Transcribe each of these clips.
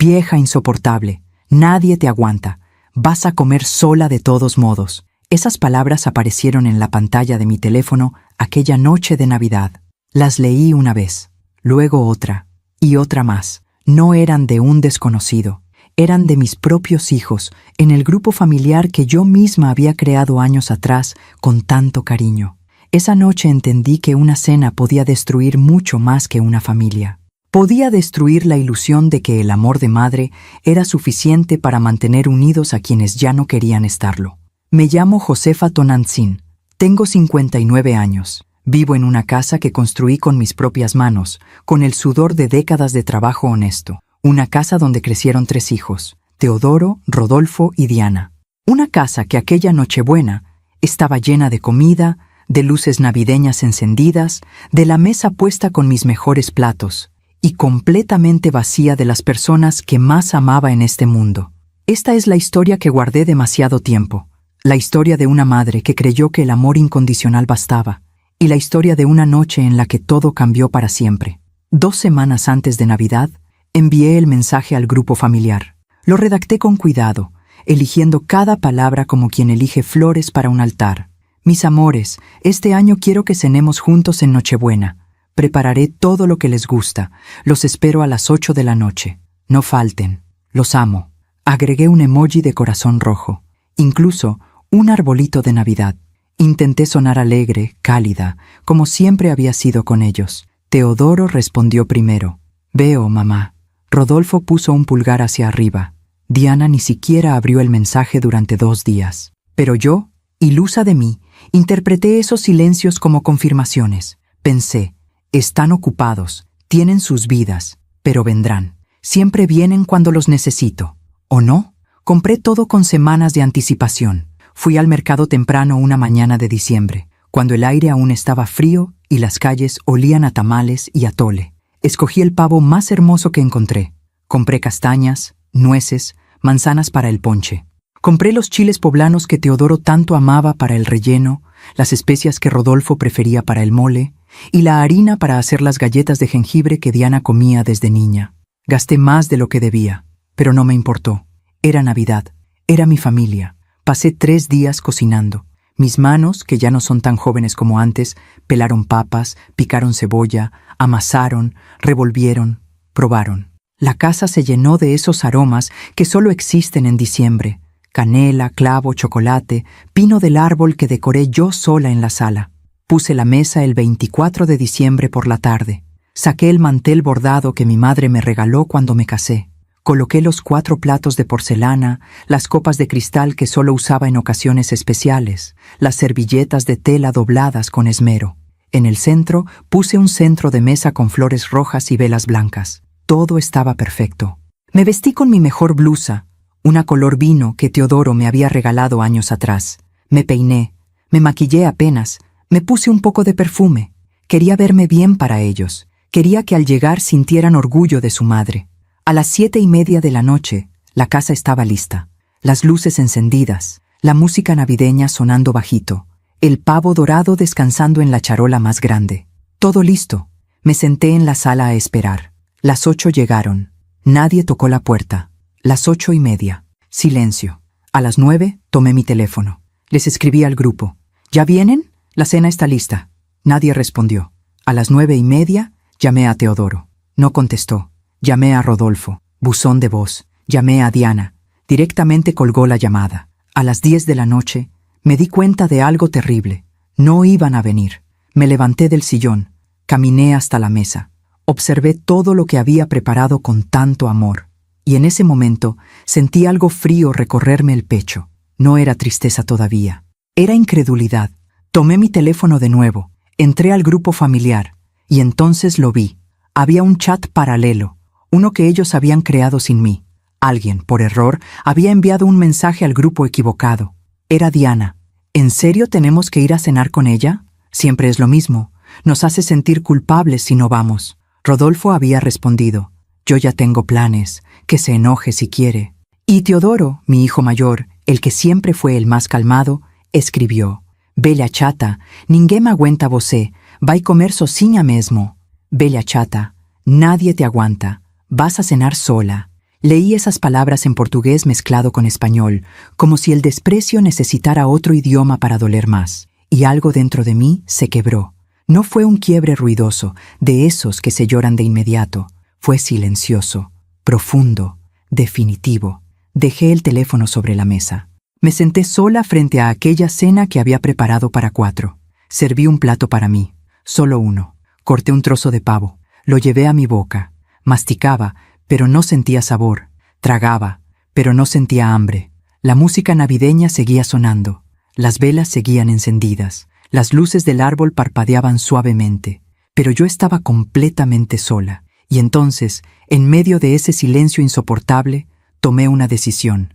Vieja insoportable, nadie te aguanta. Vas a comer sola de todos modos. Esas palabras aparecieron en la pantalla de mi teléfono aquella noche de Navidad. Las leí una vez, luego otra, y otra más. No eran de un desconocido, eran de mis propios hijos, en el grupo familiar que yo misma había creado años atrás con tanto cariño. Esa noche entendí que una cena podía destruir mucho más que una familia. Podía destruir la ilusión de que el amor de madre era suficiente para mantener unidos a quienes ya no querían estarlo. Me llamo Josefa Tonantzin, tengo 59 años. Vivo en una casa que construí con mis propias manos, con el sudor de décadas de trabajo honesto. Una casa donde crecieron 3 hijos, Teodoro, Rodolfo y Diana. Una casa que aquella Nochebuena estaba llena de comida, de luces navideñas encendidas, de la mesa puesta con mis mejores platos, y completamente vacía de las personas que más amaba en este mundo. Esta es la historia que guardé demasiado tiempo. La historia de una madre que creyó que el amor incondicional bastaba, y la historia de una noche en la que todo cambió para siempre. 2 semanas antes de Navidad, envié el mensaje al grupo familiar. Lo redacté con cuidado, eligiendo cada palabra como quien elige flores para un altar. Mis amores, este año quiero que cenemos juntos en Nochebuena. Prepararé todo lo que les gusta. Los espero a las 8 de la noche. No falten. Los amo. Agregué un emoji de corazón rojo. Incluso un arbolito de Navidad. Intenté sonar alegre, cálida, como siempre había sido con ellos. Teodoro respondió primero. Veo, mamá. Rodolfo puso un pulgar hacia arriba. Diana ni siquiera abrió el mensaje durante 2 días. Pero yo, ilusa de mí, interpreté esos silencios como confirmaciones. Pensé, están ocupados, tienen sus vidas, pero vendrán. Siempre vienen cuando los necesito. ¿O no? Compré todo con semanas de anticipación. Fui al mercado temprano una mañana de diciembre, cuando el aire aún estaba frío y las calles olían a tamales y atole. Escogí el pavo más hermoso que encontré. Compré castañas, nueces, manzanas para el ponche. Compré los chiles poblanos que Teodoro tanto amaba para el relleno, las especias que Rodolfo prefería para el mole, y la harina para hacer las galletas de jengibre que Diana comía desde niña. Gasté más de lo que debía, pero no me importó. Era Navidad, era mi familia. Pasé 3 días cocinando. Mis manos, que ya no son tan jóvenes como antes, pelaron papas, picaron cebolla, amasaron, revolvieron, probaron. La casa se llenó de esos aromas que solo existen en diciembre. Canela, clavo, chocolate, pino del árbol que decoré yo sola en la sala. Puse la mesa el 24 de diciembre por la tarde. Saqué el mantel bordado que mi madre me regaló cuando me casé. Coloqué los 4 platos de porcelana, las copas de cristal que solo usaba en ocasiones especiales, las servilletas de tela dobladas con esmero. En el centro puse un centro de mesa con flores rojas y velas blancas. Todo estaba perfecto. Me vestí con mi mejor blusa, una color vino que Teodoro me había regalado años atrás. Me peiné, me maquillé apenas, me puse un poco de perfume. Quería verme bien para ellos. Quería que al llegar sintieran orgullo de su madre. A las 7:30 de la noche, la casa estaba lista. Las luces encendidas, la música navideña sonando bajito, el pavo dorado descansando en la charola más grande. Todo listo. Me senté en la sala a esperar. Las 8 llegaron. Nadie tocó la puerta. Las 8:30. Silencio. A las 9 tomé mi teléfono. Les escribí al grupo. ¿Ya vienen? La cena está lista. Nadie respondió. A las 9:30 llamé a Teodoro. No contestó. Llamé a Rodolfo. Buzón de voz. Llamé a Diana. Directamente colgó la llamada. A las 10 de la noche me di cuenta de algo terrible. No iban a venir. Me levanté del sillón. Caminé hasta la mesa. Observé todo lo que había preparado con tanto amor. Y en ese momento sentí algo frío recorrerme el pecho. No era tristeza todavía. Era incredulidad. Tomé mi teléfono de nuevo. Entré al grupo familiar. Y entonces lo vi. Había un chat paralelo. Uno que ellos habían creado sin mí. Alguien, por error, había enviado un mensaje al grupo equivocado. Era Diana. ¿En serio tenemos que ir a cenar con ella? Siempre es lo mismo. Nos hace sentir culpables si no vamos. Rodolfo había respondido. Yo ya tengo planes. Que se enoje si quiere. Y Teodoro, mi hijo mayor, el que siempre fue el más calmado, escribió. Bella chata, ninguém aguenta você. Vai comer sozinha mesmo. Bella chata, nadie te aguanta. Vas a cenar sola. Leí esas palabras en portugués mezclado con español, como si el desprecio necesitara otro idioma para doler más, y algo dentro de mí se quebró. No fue un quiebre ruidoso, de esos que se lloran de inmediato. Fue silencioso, profundo, definitivo. Dejé el teléfono sobre la mesa. Me senté sola frente a aquella cena que había preparado para 4. Serví un plato para mí, solo uno. Corté un trozo de pavo, lo llevé a mi boca. Masticaba, pero no sentía sabor. Tragaba, pero no sentía hambre. La música navideña seguía sonando. Las velas seguían encendidas. Las luces del árbol parpadeaban suavemente. Pero yo estaba completamente sola. Y entonces, en medio de ese silencio insoportable, tomé una decisión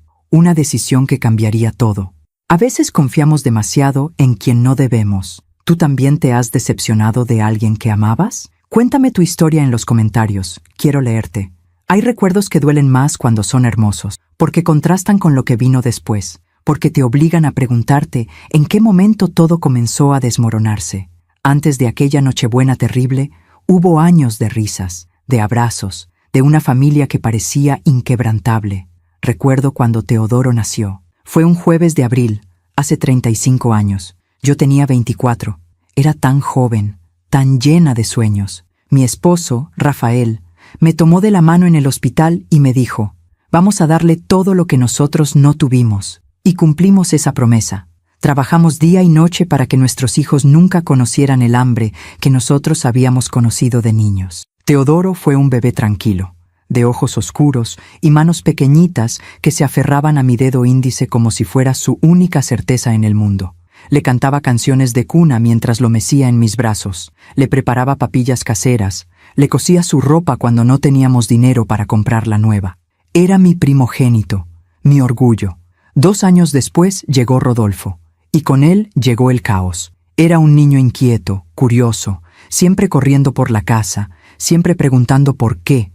que cambiaría todo. A veces confiamos demasiado en quien no debemos. ¿Tú también te has decepcionado de alguien que amabas? Cuéntame tu historia en los comentarios. Quiero leerte. Hay recuerdos que duelen más cuando son hermosos, porque contrastan con lo que vino después, porque te obligan a preguntarte en qué momento todo comenzó a desmoronarse. Antes de aquella Nochebuena terrible, hubo años de risas, de abrazos, de una familia que parecía inquebrantable. Recuerdo cuando Teodoro nació. Fue un jueves de abril, hace 35 años. Yo tenía 24. Era tan joven, tan llena de sueños. Mi esposo, Rafael, me tomó de la mano en el hospital y me dijo: «Vamos a darle todo lo que nosotros no tuvimos». Y cumplimos esa promesa. Trabajamos día y noche para que nuestros hijos nunca conocieran el hambre que nosotros habíamos conocido de niños. Teodoro fue un bebé tranquilo, de ojos oscuros y manos pequeñitas que se aferraban a mi dedo índice como si fuera su única certeza en el mundo. Le cantaba canciones de cuna mientras lo mecía en mis brazos, le preparaba papillas caseras, le cosía su ropa cuando no teníamos dinero para comprarla nueva. Era mi primogénito, mi orgullo. 2 años después llegó Rodolfo, y con él llegó el caos. Era un niño inquieto, curioso, siempre corriendo por la casa, siempre preguntando por qué.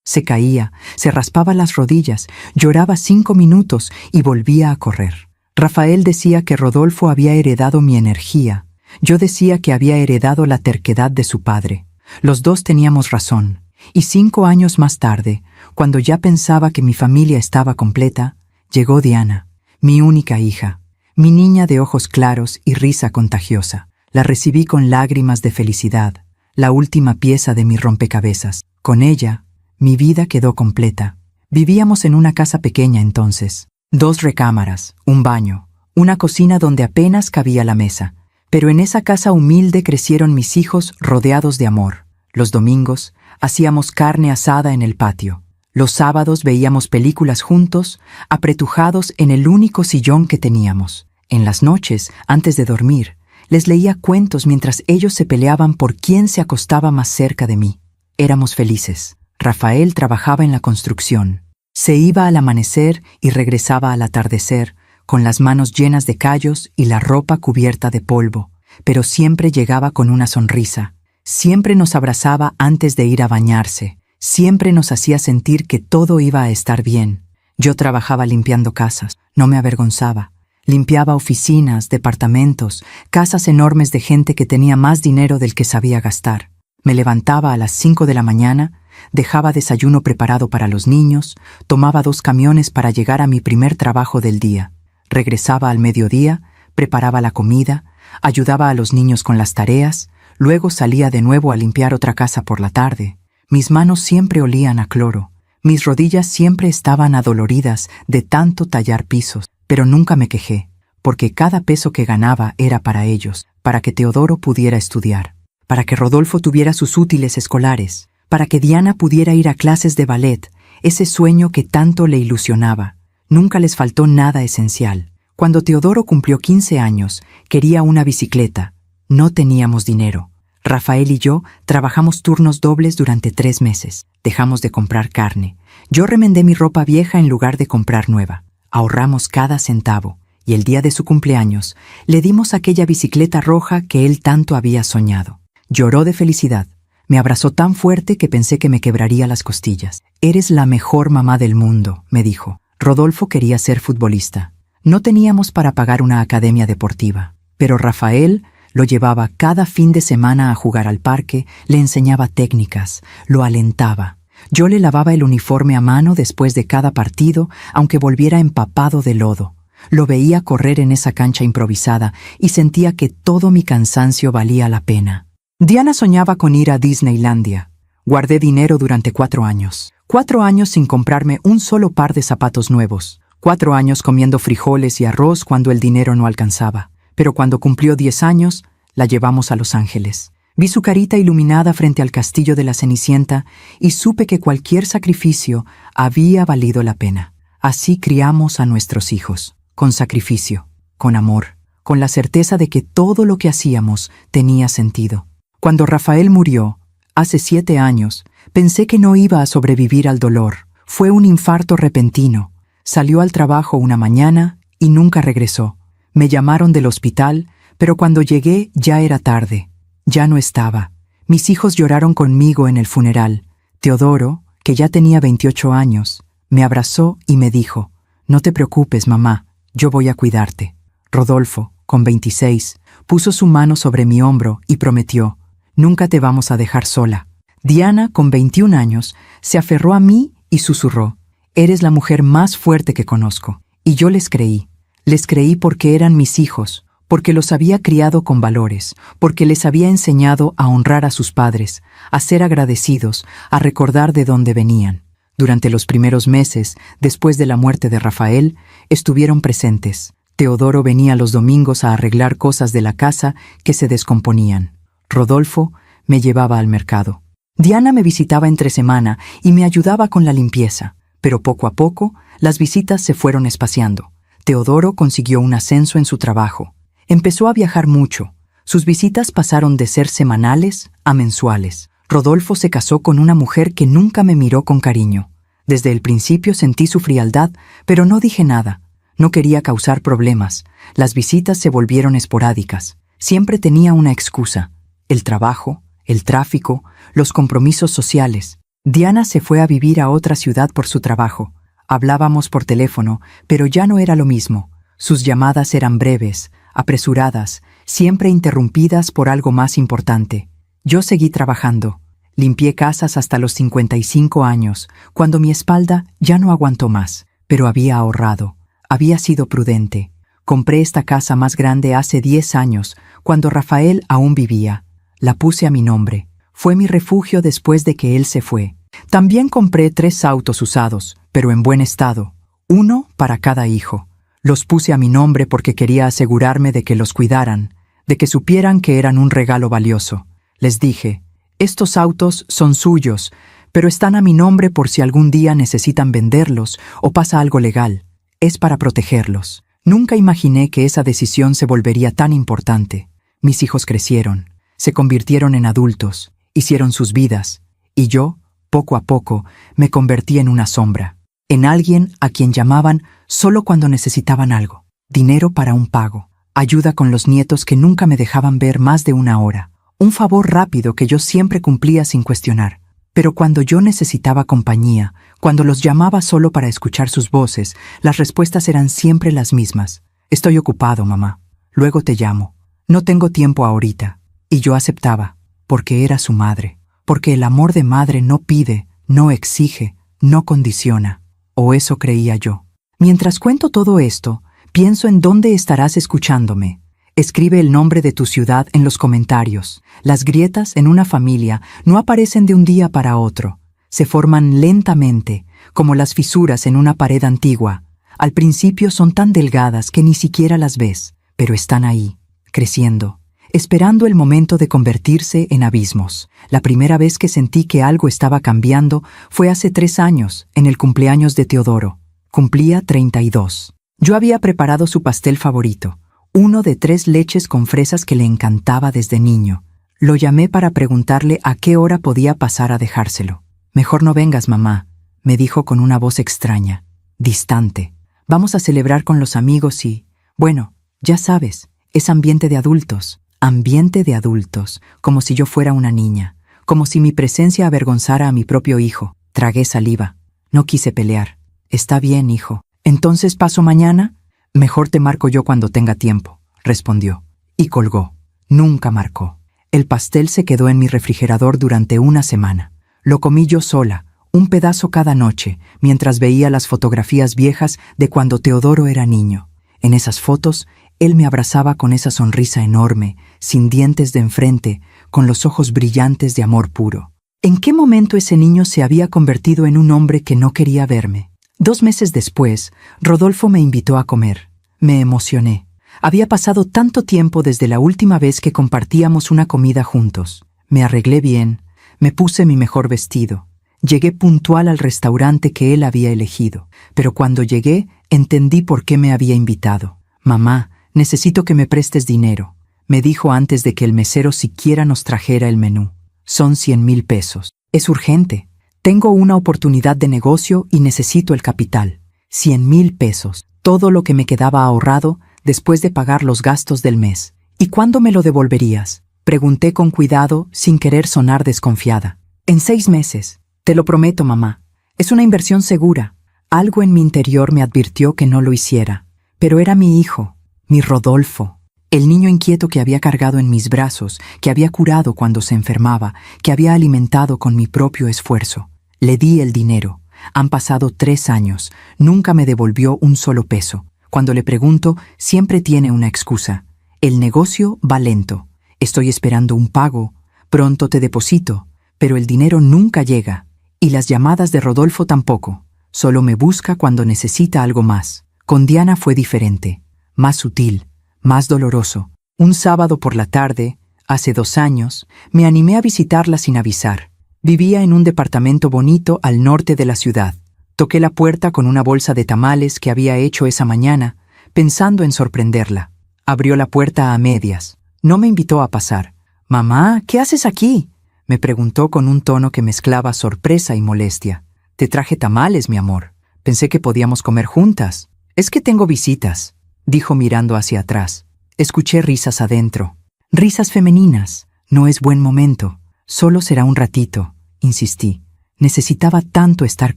Se caía, se raspaba las rodillas, lloraba 5 minutos y volvía a correr. Rafael decía que Rodolfo había heredado mi energía. Yo decía que había heredado la terquedad de su padre. Los dos teníamos razón. Y 5 años más tarde, cuando ya pensaba que mi familia estaba completa, llegó Diana, mi única hija, mi niña de ojos claros y risa contagiosa. La recibí con lágrimas de felicidad, la última pieza de mi rompecabezas. Con ella, mi vida quedó completa. Vivíamos en una casa pequeña entonces. 2 recámaras, un baño, una cocina donde apenas cabía la mesa. Pero en esa casa humilde crecieron mis hijos rodeados de amor. Los domingos hacíamos carne asada en el patio. Los sábados veíamos películas juntos, apretujados en el único sillón que teníamos. En las noches, antes de dormir, les leía cuentos mientras ellos se peleaban por quién se acostaba más cerca de mí. Éramos felices. Rafael trabajaba en la construcción. Se iba al amanecer y regresaba al atardecer, con las manos llenas de callos y la ropa cubierta de polvo, pero siempre llegaba con una sonrisa. Siempre nos abrazaba antes de ir a bañarse. Siempre nos hacía sentir que todo iba a estar bien. Yo trabajaba limpiando casas, no me avergonzaba. Limpiaba oficinas, departamentos, casas enormes de gente que tenía más dinero del que sabía gastar. Me levantaba a las 5 de la mañana, dejaba desayuno preparado para los niños, tomaba 2 camiones para llegar a mi primer trabajo del día. Regresaba al mediodía, preparaba la comida, ayudaba a los niños con las tareas, luego salía de nuevo a limpiar otra casa por la tarde. Mis manos siempre olían a cloro, mis rodillas siempre estaban adoloridas de tanto tallar pisos, pero nunca me quejé, porque cada peso que ganaba era para ellos, para que Teodoro pudiera estudiar, para que Rodolfo tuviera sus útiles escolares, para que Diana pudiera ir a clases de ballet, ese sueño que tanto le ilusionaba. Nunca les faltó nada esencial. Cuando Teodoro cumplió 15 años, quería una bicicleta. No teníamos dinero. Rafael y yo trabajamos turnos dobles durante 3 meses. Dejamos de comprar carne. Yo remendé mi ropa vieja en lugar de comprar nueva. Ahorramos cada centavo, y el día de su cumpleaños le dimos aquella bicicleta roja que él tanto había soñado. Lloró de felicidad. Me abrazó tan fuerte que pensé que me quebraría las costillas. «Eres la mejor mamá del mundo», me dijo. Rodolfo quería ser futbolista. No teníamos para pagar una academia deportiva, pero Rafael lo llevaba cada fin de semana a jugar al parque, le enseñaba técnicas, lo alentaba. Yo le lavaba el uniforme a mano después de cada partido, aunque volviera empapado de lodo. Lo veía correr en esa cancha improvisada y sentía que todo mi cansancio valía la pena. Diana soñaba con ir a Disneylandia. Guardé dinero durante 4 años. 4 años sin comprarme un solo par de zapatos nuevos. 4 años comiendo frijoles y arroz cuando el dinero no alcanzaba. Pero cuando cumplió 10 años, la llevamos a Los Ángeles. Vi su carita iluminada frente al castillo de la Cenicienta y supe que cualquier sacrificio había valido la pena. Así criamos a nuestros hijos, con sacrificio, con amor, con la certeza de que todo lo que hacíamos tenía sentido. Cuando Rafael murió, hace 7 años, pensé que no iba a sobrevivir al dolor. Fue un infarto repentino. Salió al trabajo una mañana y nunca regresó. Me llamaron del hospital, pero cuando llegué ya era tarde. Ya no estaba. Mis hijos lloraron conmigo en el funeral. Teodoro, que ya tenía 28 años, me abrazó y me dijo: «No te preocupes, mamá, yo voy a cuidarte». Rodolfo, con 26, puso su mano sobre mi hombro y prometió: «Nunca te vamos a dejar sola». Diana, con 21 años, se aferró a mí y susurró: «Eres la mujer más fuerte que conozco». Y yo les creí. Les creí porque eran mis hijos, porque los había criado con valores, porque les había enseñado a honrar a sus padres, a ser agradecidos, a recordar de dónde venían. Durante los primeros meses, después de la muerte de Rafael, estuvieron presentes. Teodoro venía los domingos a arreglar cosas de la casa que se descomponían. Rodolfo me llevaba al mercado. Diana me visitaba entre semana y me ayudaba con la limpieza, pero poco a poco las visitas se fueron espaciando. Teodoro consiguió un ascenso en su trabajo. Empezó a viajar mucho. Sus visitas pasaron de ser semanales a mensuales. Rodolfo se casó con una mujer que nunca me miró con cariño. Desde el principio sentí su frialdad, pero no dije nada. No quería causar problemas. Las visitas se volvieron esporádicas. Siempre tenía una excusa: el trabajo, el tráfico, los compromisos sociales. Diana se fue a vivir a otra ciudad por su trabajo. Hablábamos por teléfono, pero ya no era lo mismo. Sus llamadas eran breves, apresuradas, siempre interrumpidas por algo más importante. Yo seguí trabajando. Limpié casas hasta los 55 años, cuando mi espalda ya no aguantó más. Pero había ahorrado. Había sido prudente. Compré esta casa más grande hace 10 años, cuando Rafael aún vivía. La puse a mi nombre. Fue mi refugio después de que él se fue. También compré 3 autos usados, pero en buen estado. 1 para cada hijo. Los puse a mi nombre porque quería asegurarme de que los cuidaran, de que supieran que eran un regalo valioso. Les dije: «Estos autos son suyos, pero están a mi nombre por si algún día necesitan venderlos o pasa algo legal. Es para protegerlos». Nunca imaginé que esa decisión se volvería tan importante. Mis hijos crecieron, se convirtieron en adultos, hicieron sus vidas, y yo, poco a poco, me convertí en una sombra. En alguien a quien llamaban solo cuando necesitaban algo: dinero para un pago, ayuda con los nietos que nunca me dejaban ver más de 1 hora, un favor rápido que yo siempre cumplía sin cuestionar. Pero cuando yo necesitaba compañía, cuando los llamaba solo para escuchar sus voces, las respuestas eran siempre las mismas: «Estoy ocupado, mamá. Luego te llamo. No tengo tiempo ahorita». Y yo aceptaba, porque era su madre, porque el amor de madre no pide, no exige, no condiciona. O eso creía yo. Mientras cuento todo esto, pienso en dónde estarás escuchándome. Escribe el nombre de tu ciudad en los comentarios. Las grietas en una familia no aparecen de un día para otro. Se forman lentamente, como las fisuras en una pared antigua. Al principio son tan delgadas que ni siquiera las ves, pero están ahí, creciendo, esperando el momento de convertirse en abismos. La primera vez que sentí que algo estaba cambiando fue hace 3 años, en el cumpleaños de Teodoro. Cumplía 32. Yo había preparado su pastel favorito, uno de 3 leches con fresas que le encantaba desde niño. Lo llamé para preguntarle a qué hora podía pasar a dejárselo. «Mejor no vengas, mamá», me dijo con una voz extraña, distante. «Vamos a celebrar con los amigos y, bueno, ya sabes, es ambiente de adultos». Ambiente de adultos, como si yo fuera una niña, como si mi presencia avergonzara a mi propio hijo. Tragué saliva. No quise pelear. «Está bien, hijo. ¿Entonces paso mañana?» «Mejor te marco yo cuando tenga tiempo», respondió. Y colgó. Nunca marcó. El pastel se quedó en mi refrigerador durante 1 semana. Lo comí yo sola, un pedazo cada noche, mientras veía las fotografías viejas de cuando Teodoro era niño. En esas fotos, él me abrazaba con esa sonrisa enorme, sin dientes de enfrente, con los ojos brillantes de amor puro. ¿En qué momento ese niño se había convertido en un hombre que no quería verme? 2 meses después, Rodolfo me invitó a comer. Me emocioné. Había pasado tanto tiempo desde la última vez que compartíamos una comida juntos. Me arreglé bien, me puse mi mejor vestido. Llegué puntual al restaurante que él había elegido, pero cuando llegué, entendí por qué me había invitado. «Mamá, necesito que me prestes dinero», me dijo antes de que el mesero siquiera nos trajera el menú. «Son 100,000 pesos. Es urgente. Tengo una oportunidad de negocio y necesito el capital. 100,000 pesos, todo lo que me quedaba ahorrado después de pagar los gastos del mes. ¿Y cuándo me lo devolverías?», pregunté con cuidado, sin querer sonar desconfiada. «En 6 meses. Te lo prometo, mamá. Es una inversión segura». Algo en mi interior me advirtió que no lo hiciera. Pero era mi hijo, mi Rodolfo, el niño inquieto que había cargado en mis brazos, que había curado cuando se enfermaba, que había alimentado con mi propio esfuerzo. Le di el dinero. Han pasado 3 años. Nunca me devolvió un solo peso. Cuando le pregunto, siempre tiene una excusa. «El negocio va lento. Estoy esperando un pago. Pronto te deposito». Pero el dinero nunca llega. Y las llamadas de Rodolfo tampoco. Solo me busca cuando necesita algo más. Con Diana fue diferente. Más sutil, más doloroso. Un sábado por la tarde, hace 2 años, me animé a visitarla sin avisar. Vivía en un departamento bonito al norte de la ciudad. Toqué la puerta con una bolsa de tamales que había hecho esa mañana, pensando en sorprenderla. Abrió la puerta a medias. No me invitó a pasar. «Mamá, ¿qué haces aquí?», me preguntó con un tono que mezclaba sorpresa y molestia. «Te traje tamales, mi amor. Pensé que podíamos comer juntas». «Es que tengo visitas», dijo mirando hacia atrás. Escuché risas adentro. Risas femeninas. «No es buen momento. Solo será un ratito», insistí. Necesitaba tanto estar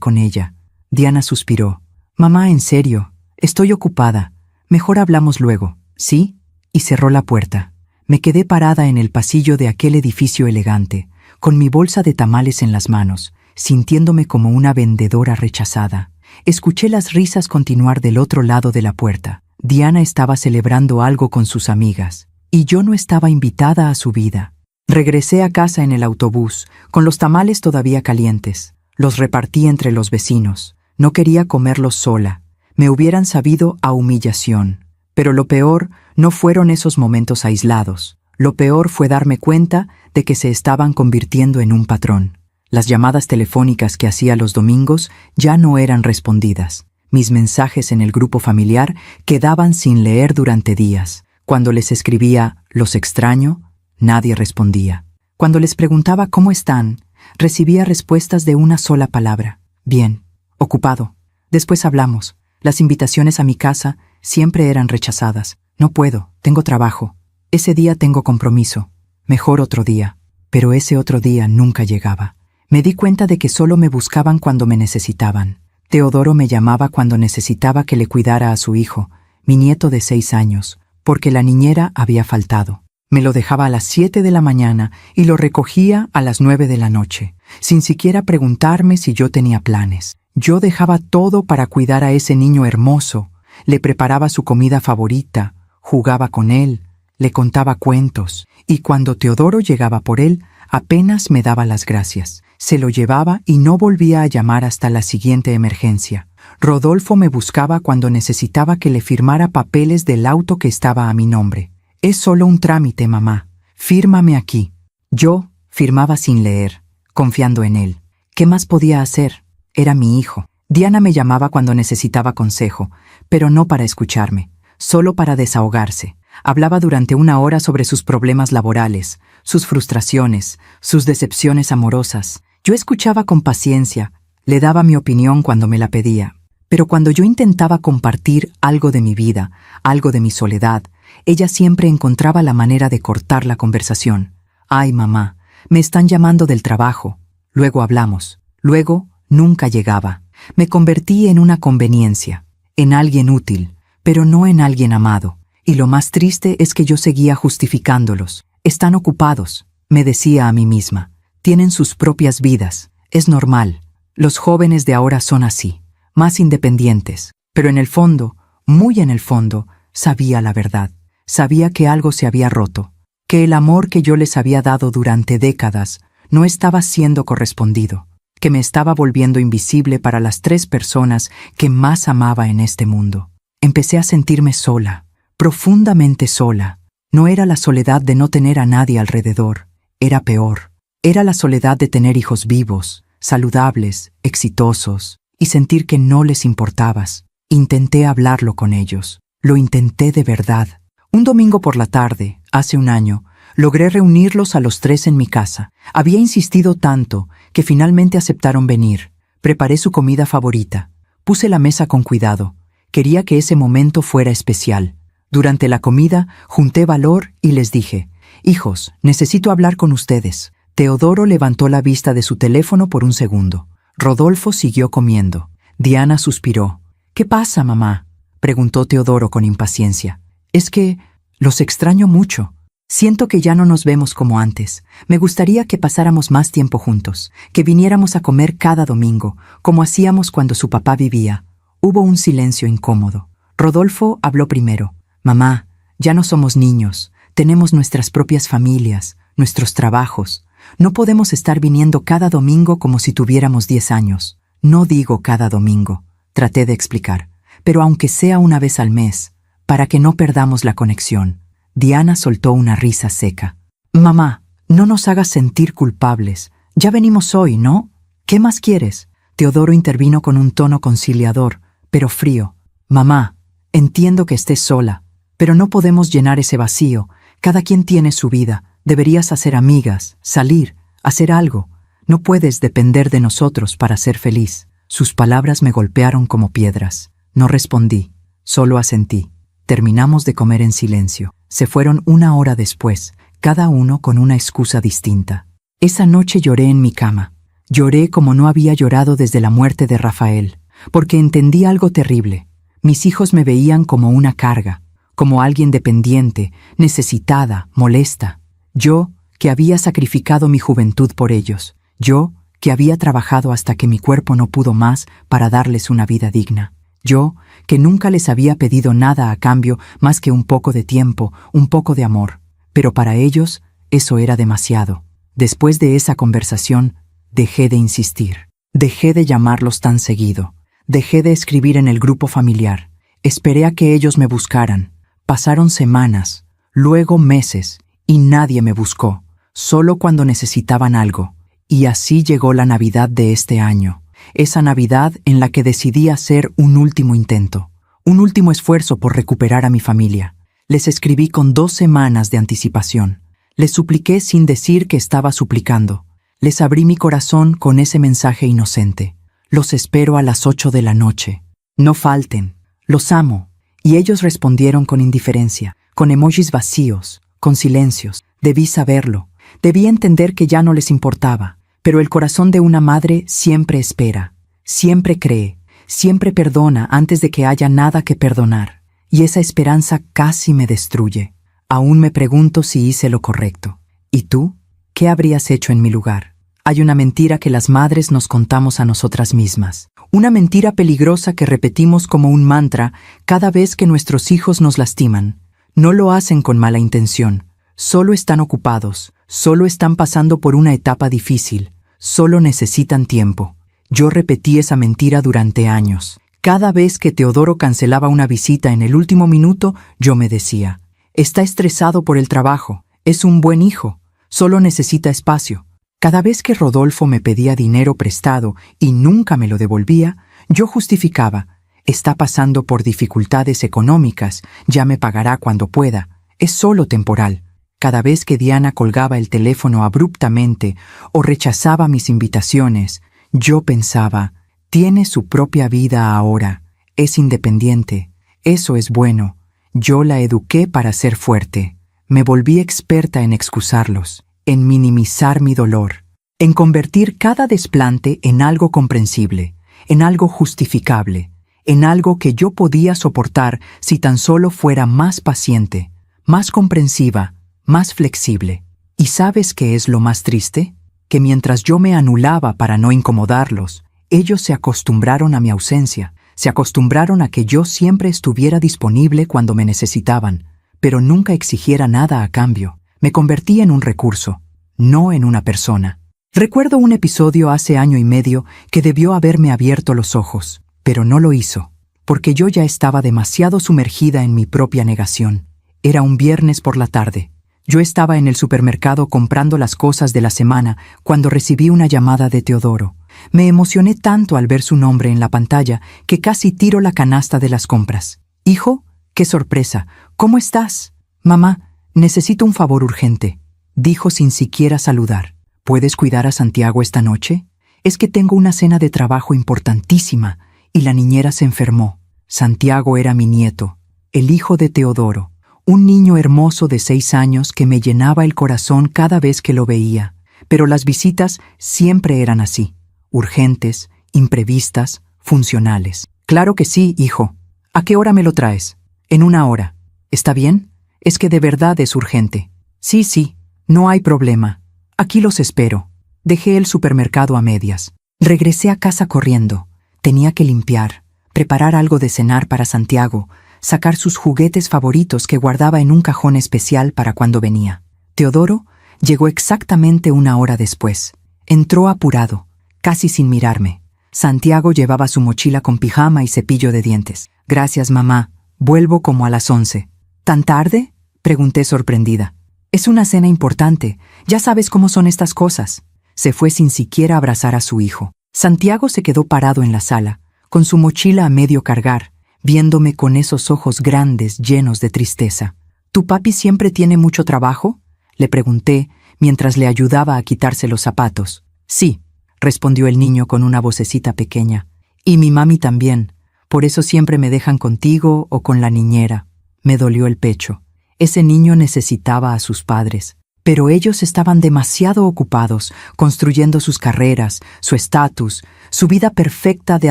con ella. Diana suspiró. «Mamá, en serio. Estoy ocupada. Mejor hablamos luego, ¿sí?», y cerró la puerta. Me quedé parada en el pasillo de aquel edificio elegante, con mi bolsa de tamales en las manos, sintiéndome como una vendedora rechazada. Escuché las risas continuar del otro lado de la puerta. Diana estaba celebrando algo con sus amigas, y yo no estaba invitada a su vida. Regresé a casa en el autobús, con los tamales todavía calientes. Los repartí entre los vecinos. No quería comerlos sola. Me hubieran sabido a humillación. Pero lo peor no fueron esos momentos aislados. Lo peor fue darme cuenta de que se estaban convirtiendo en un patrón. Las llamadas telefónicas que hacía los domingos ya no eran respondidas. Mis mensajes en el grupo familiar quedaban sin leer durante días. Cuando les escribía «los extraño», nadie respondía. Cuando les preguntaba «¿cómo están?», recibía respuestas de una sola palabra: «Bien, ocupado. Después hablamos». Las invitaciones a mi casa siempre eran rechazadas. «No puedo, tengo trabajo. Ese día tengo compromiso. Mejor otro día». Pero ese otro día nunca llegaba. Me di cuenta de que solo me buscaban cuando me necesitaban. Teodoro me llamaba cuando necesitaba que le cuidara a su hijo, mi nieto de 6 años, porque la niñera había faltado. Me lo dejaba a las 7 de la mañana y lo recogía a las 9 de la noche, sin siquiera preguntarme si yo tenía planes. Yo dejaba todo para cuidar a ese niño hermoso. Le preparaba su comida favorita, jugaba con él, le contaba cuentos, y cuando Teodoro llegaba por él, apenas me daba las gracias. Se lo llevaba y no volvía a llamar hasta la siguiente emergencia. Rodolfo me buscaba cuando necesitaba que le firmara papeles del auto que estaba a mi nombre. «Es solo un trámite, mamá. Fírmame aquí». Yo firmaba sin leer, confiando en él. ¿Qué más podía hacer? Era mi hijo. Diana me llamaba cuando necesitaba consejo, pero no para escucharme, solo para desahogarse. Hablaba durante 1 hora sobre sus problemas laborales, sus frustraciones, sus decepciones amorosas. Yo escuchaba con paciencia, le daba mi opinión cuando me la pedía. Pero cuando yo intentaba compartir algo de mi vida, algo de mi soledad, ella siempre encontraba la manera de cortar la conversación. «Ay, mamá, me están llamando del trabajo. Luego hablamos». Luego nunca llegaba. Me convertí en una conveniencia, en alguien útil, pero no en alguien amado. Y lo más triste es que yo seguía justificándolos. «Están ocupados», me decía a mí misma. «Tienen sus propias vidas. Es normal. Los jóvenes de ahora son así, más independientes, pero en el fondo, muy en el fondo, sabía la verdad. Sabía que algo se había roto, que el amor que yo les había dado durante décadas no estaba siendo correspondido, que me estaba volviendo invisible para las 3 personas que más amaba en este mundo. Empecé a sentirme sola, profundamente sola. No era la soledad de no tener a nadie alrededor, era peor. Era la soledad de tener hijos vivos, saludables, exitosos, y sentir que no les importabas. Intenté hablarlo con ellos. Lo intenté de verdad. Un domingo por la tarde, hace un año, logré reunirlos a los 3 en mi casa. Había insistido tanto que finalmente aceptaron venir. Preparé su comida favorita. Puse la mesa con cuidado. Quería que ese momento fuera especial. Durante la comida, junté valor y les dije: «Hijos, necesito hablar con ustedes». Teodoro levantó la vista de su teléfono por un segundo. Rodolfo siguió comiendo. Diana suspiró. «¿Qué pasa, mamá?», preguntó Teodoro con impaciencia. «Es que los extraño mucho. Siento que ya no nos vemos como antes. Me gustaría que pasáramos más tiempo juntos, que viniéramos a comer cada domingo, como hacíamos cuando su papá vivía». Hubo un silencio incómodo. Rodolfo habló primero. «Mamá, ya no somos niños. Tenemos nuestras propias familias, nuestros trabajos. No podemos estar viniendo cada domingo como si tuviéramos 10 años. No digo cada domingo», traté de explicar, «pero aunque sea una vez al mes, para que no perdamos la conexión». Diana soltó una risa seca. «Mamá, no nos hagas sentir culpables. Ya venimos hoy, ¿no? ¿Qué más quieres?». Teodoro intervino con un tono conciliador, pero frío. «Mamá, entiendo que estés sola, pero no podemos llenar ese vacío. Cada quien tiene su vida. Deberías hacer amigas, salir, hacer algo. No puedes depender de nosotros para ser feliz». Sus palabras me golpearon como piedras. No respondí, solo asentí. Terminamos de comer en silencio. Se fueron 1 hora después, cada uno con una excusa distinta. Esa noche lloré en mi cama. Lloré como no había llorado desde la muerte de Rafael, porque entendí algo terrible. Mis hijos me veían como una carga, como alguien dependiente, necesitada, molesta. Yo, que había sacrificado mi juventud por ellos. Yo, que había trabajado hasta que mi cuerpo no pudo más para darles una vida digna. Yo, que nunca les había pedido nada a cambio más que un poco de tiempo, un poco de amor. Pero para ellos, eso era demasiado. Después de esa conversación, dejé de insistir. Dejé de llamarlos tan seguido. Dejé de escribir en el grupo familiar. Esperé a que ellos me buscaran. Pasaron semanas, luego meses, y nadie me buscó, solo cuando necesitaban algo. Y así llegó la Navidad de este año. Esa Navidad en la que decidí hacer un último intento, un último esfuerzo por recuperar a mi familia. Les escribí con 2 semanas de anticipación. Les supliqué sin decir que estaba suplicando. Les abrí mi corazón con ese mensaje inocente. «Los espero a las 8 de la noche. No falten. Los amo». Y ellos respondieron con indiferencia, con emojis vacíos, con silencios. Debí saberlo. Debí entender que ya no les importaba. Pero el corazón de una madre siempre espera, siempre cree, siempre perdona antes de que haya nada que perdonar. Y esa esperanza casi me destruye. Aún me pregunto si hice lo correcto. ¿Y tú? ¿Qué habrías hecho en mi lugar? Hay una mentira que las madres nos contamos a nosotras mismas. Una mentira peligrosa que repetimos como un mantra cada vez que nuestros hijos nos lastiman. No lo hacen con mala intención. Solo están ocupados. Solo están pasando por una etapa difícil. Solo necesitan tiempo. Yo repetí esa mentira durante años. Cada vez que Teodoro cancelaba una visita en el último minuto, yo me decía: «Está estresado por el trabajo. Es un buen hijo. Solo necesita espacio». Cada vez que Rodolfo me pedía dinero prestado y nunca me lo devolvía, yo justificaba: «Está pasando por dificultades económicas. Ya me pagará cuando pueda. Es solo temporal». Cada vez que Diana colgaba el teléfono abruptamente o rechazaba mis invitaciones, yo pensaba: tiene su propia vida ahora, es independiente, eso es bueno. Yo la eduqué para ser fuerte. Me volví experta en excusarlos, en minimizar mi dolor, en convertir cada desplante en algo comprensible, en algo justificable, en algo que yo podía soportar si tan solo fuera más paciente, más comprensiva, más flexible. ¿Y sabes qué es lo más triste? Que mientras yo me anulaba para no incomodarlos, Ellos se acostumbraron a mi ausencia, se acostumbraron a que yo siempre estuviera disponible cuando me necesitaban, pero nunca exigiera nada a cambio. Me convertí en un recurso, no en una persona. Recuerdo un episodio hace año y medio que debió haberme abierto los ojos, pero no lo hizo, porque yo ya estaba demasiado sumergida en mi propia negación. Era un viernes por la tarde. Yo estaba en el supermercado comprando las cosas de la semana cuando recibí una llamada de Teodoro. Me emocioné tanto al ver su nombre en la pantalla que casi tiro la canasta de las compras. «Hijo, qué sorpresa. ¿Cómo estás?» «Mamá, necesito un favor urgente», dijo sin siquiera saludar. «¿Puedes cuidar a Santiago esta noche? Es que tengo una cena de trabajo importantísima y la niñera se enfermó». Santiago era mi nieto, el hijo de Teodoro, un niño hermoso de 6 años que me llenaba el corazón cada vez que lo veía. Pero las visitas siempre eran así, urgentes, imprevistas, funcionales. «Claro que sí, hijo. ¿A qué hora me lo traes?» «En 1 hora. ¿Está bien? Es que de verdad es urgente». Sí, no hay problema. Aquí los espero». Dejé el supermercado a medias. Regresé a casa corriendo. Tenía que limpiar, preparar algo de cenar para Santiago, sacar sus juguetes favoritos que guardaba en un cajón especial para cuando venía. Teodoro llegó exactamente 1 hora después. Entró apurado, casi sin mirarme. Santiago llevaba su mochila con pijama y cepillo de dientes. «Gracias, mamá. Vuelvo como a las 11. ¿Tan tarde?», pregunté sorprendida. «Es una cena importante. Ya sabes cómo son estas cosas». Se fue sin siquiera abrazar a su hijo. Santiago se quedó parado en la sala, con su mochila a medio cargar, viéndome con esos ojos grandes llenos de tristeza. «¿Tu papi siempre tiene mucho trabajo?», le pregunté mientras le ayudaba a quitarse los zapatos. «Sí», respondió el niño con una vocecita pequeña. «Y mi mami también. Por eso siempre me dejan contigo o con la niñera». Me dolió el pecho. Ese niño necesitaba a sus padres, pero ellos estaban demasiado ocupados construyendo sus carreras, su estatus, su vida perfecta de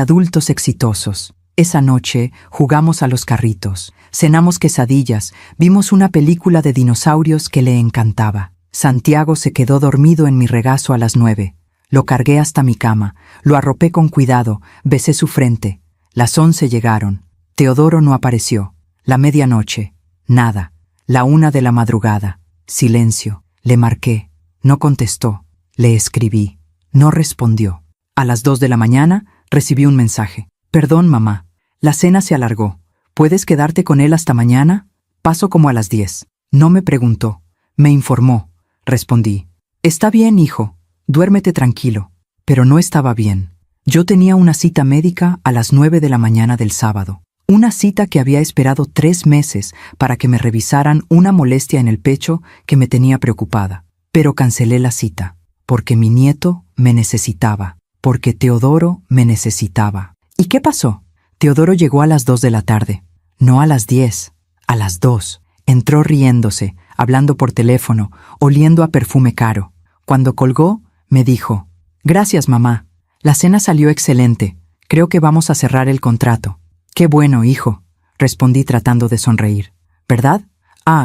adultos exitosos. Esa noche jugamos a los carritos, cenamos quesadillas, vimos una película de dinosaurios que le encantaba. Santiago se quedó dormido en mi regazo a las 9. Lo cargué hasta mi cama, lo arropé con cuidado, besé su frente. Las 11 llegaron. Teodoro no apareció. La medianoche. Nada. La 1 de la madrugada. Silencio. Le marqué. No contestó. Le escribí. No respondió. A las 2 de la mañana recibí un mensaje. «Perdón, mamá. La cena se alargó. ¿Puedes quedarte con él hasta mañana? Paso como a las 10. No me preguntó. Me informó. Respondí. «Está bien, hijo. Duérmete tranquilo». Pero no estaba bien. Yo tenía una cita médica a las 9 de la mañana del sábado. Una cita que había esperado 3 meses para que me revisaran una molestia en el pecho que me tenía preocupada. Pero cancelé la cita, porque mi nieto me necesitaba, porque Teodoro me necesitaba. ¿Y qué pasó? Teodoro llegó a las 2 de la tarde, no a las 10, a las 2. Entró riéndose, hablando por teléfono, oliendo a perfume caro. Cuando colgó, me dijo: «Gracias, mamá. La cena salió excelente. Creo que vamos a cerrar el contrato». «Qué bueno, hijo», respondí tratando de sonreír. «¿Verdad?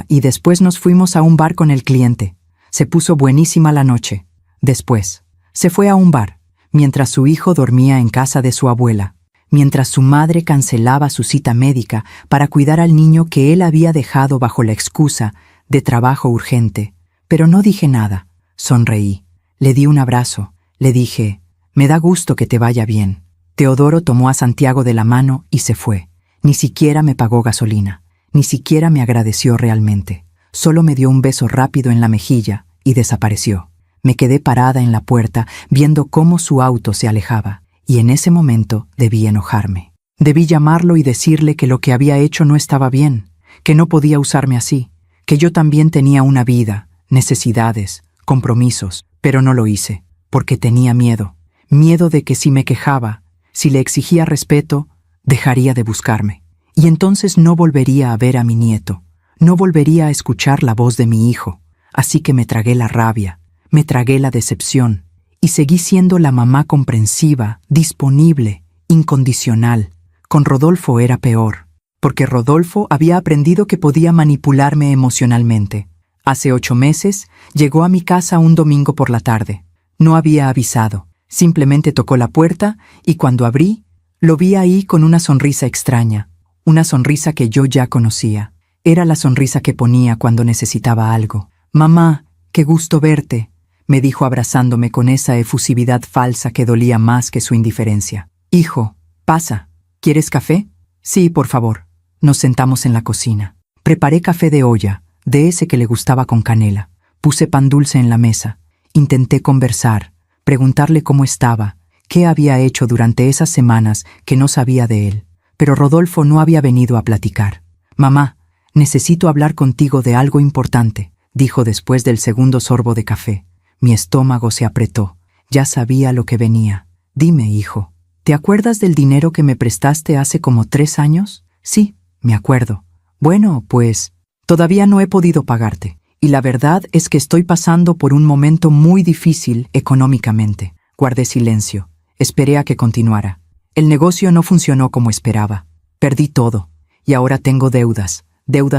Y después nos fuimos a un bar con el cliente. Se puso buenísima la noche. Después, se fue a un bar, mientras su hijo dormía en casa de su abuela, mientras su madre cancelaba su cita médica para cuidar al niño que él había dejado bajo la excusa de trabajo urgente. Pero no dije nada. Sonreí. Le di un abrazo. Le dije: «Me da gusto que te vaya bien». Teodoro tomó a Santiago de la mano y se fue. Ni siquiera me pagó gasolina. Ni siquiera me agradeció realmente. Solo me dio un beso rápido en la mejilla y desapareció. Me quedé parada en la puerta viendo cómo su auto se alejaba. Y en ese momento debí enojarme. Debí llamarlo y decirle que lo que había hecho no estaba bien, que no podía usarme así, que yo también tenía una vida, necesidades, compromisos, pero no lo hice, porque tenía miedo. Miedo de que si me quejaba, si le exigía respeto, dejaría de buscarme. Y entonces no volvería a ver a mi nieto, no volvería a escuchar la voz de mi hijo. Así que me tragué la rabia, me tragué la decepción, y seguí siendo la mamá comprensiva, disponible, incondicional. Con Rodolfo era peor, porque Rodolfo había aprendido que podía manipularme emocionalmente. Hace 8 meses llegó a mi casa un domingo por la tarde. No había avisado. Simplemente tocó la puerta y cuando abrí, lo vi ahí con una sonrisa extraña, una sonrisa que yo ya conocía. Era la sonrisa que ponía cuando necesitaba algo. «Mamá, qué gusto verte», me dijo abrazándome con esa efusividad falsa que dolía más que su indiferencia. «Hijo, pasa. ¿Quieres café?» «Sí, por favor». Nos sentamos en la cocina. Preparé café de olla, de ese que le gustaba con canela. Puse pan dulce en la mesa. Intenté conversar, preguntarle cómo estaba, qué había hecho durante esas semanas que no sabía de él. Pero Rodolfo no había venido a platicar. «Mamá, necesito hablar contigo de algo importante», dijo después del segundo sorbo de café. Mi estómago se apretó. Ya sabía lo que venía. «Dime, hijo, ¿te acuerdas del dinero que me prestaste hace como 3 años?» «Sí, me acuerdo». «Bueno, pues, todavía no he podido pagarte. Y la verdad es que estoy pasando por un momento muy difícil económicamente». Guardé silencio. Esperé a que continuara. El negocio no funcionó como esperaba. Perdí todo. Y ahora tengo deudas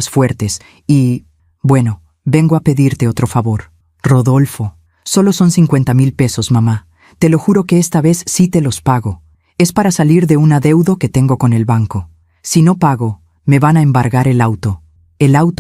fuertes y... Bueno, vengo a pedirte otro favor. «Rodolfo, solo son 50,000 pesos, mamá. Te lo juro que esta vez sí te los pago. Es para salir de un adeudo que tengo con el banco. Si no pago, me van a embargar el auto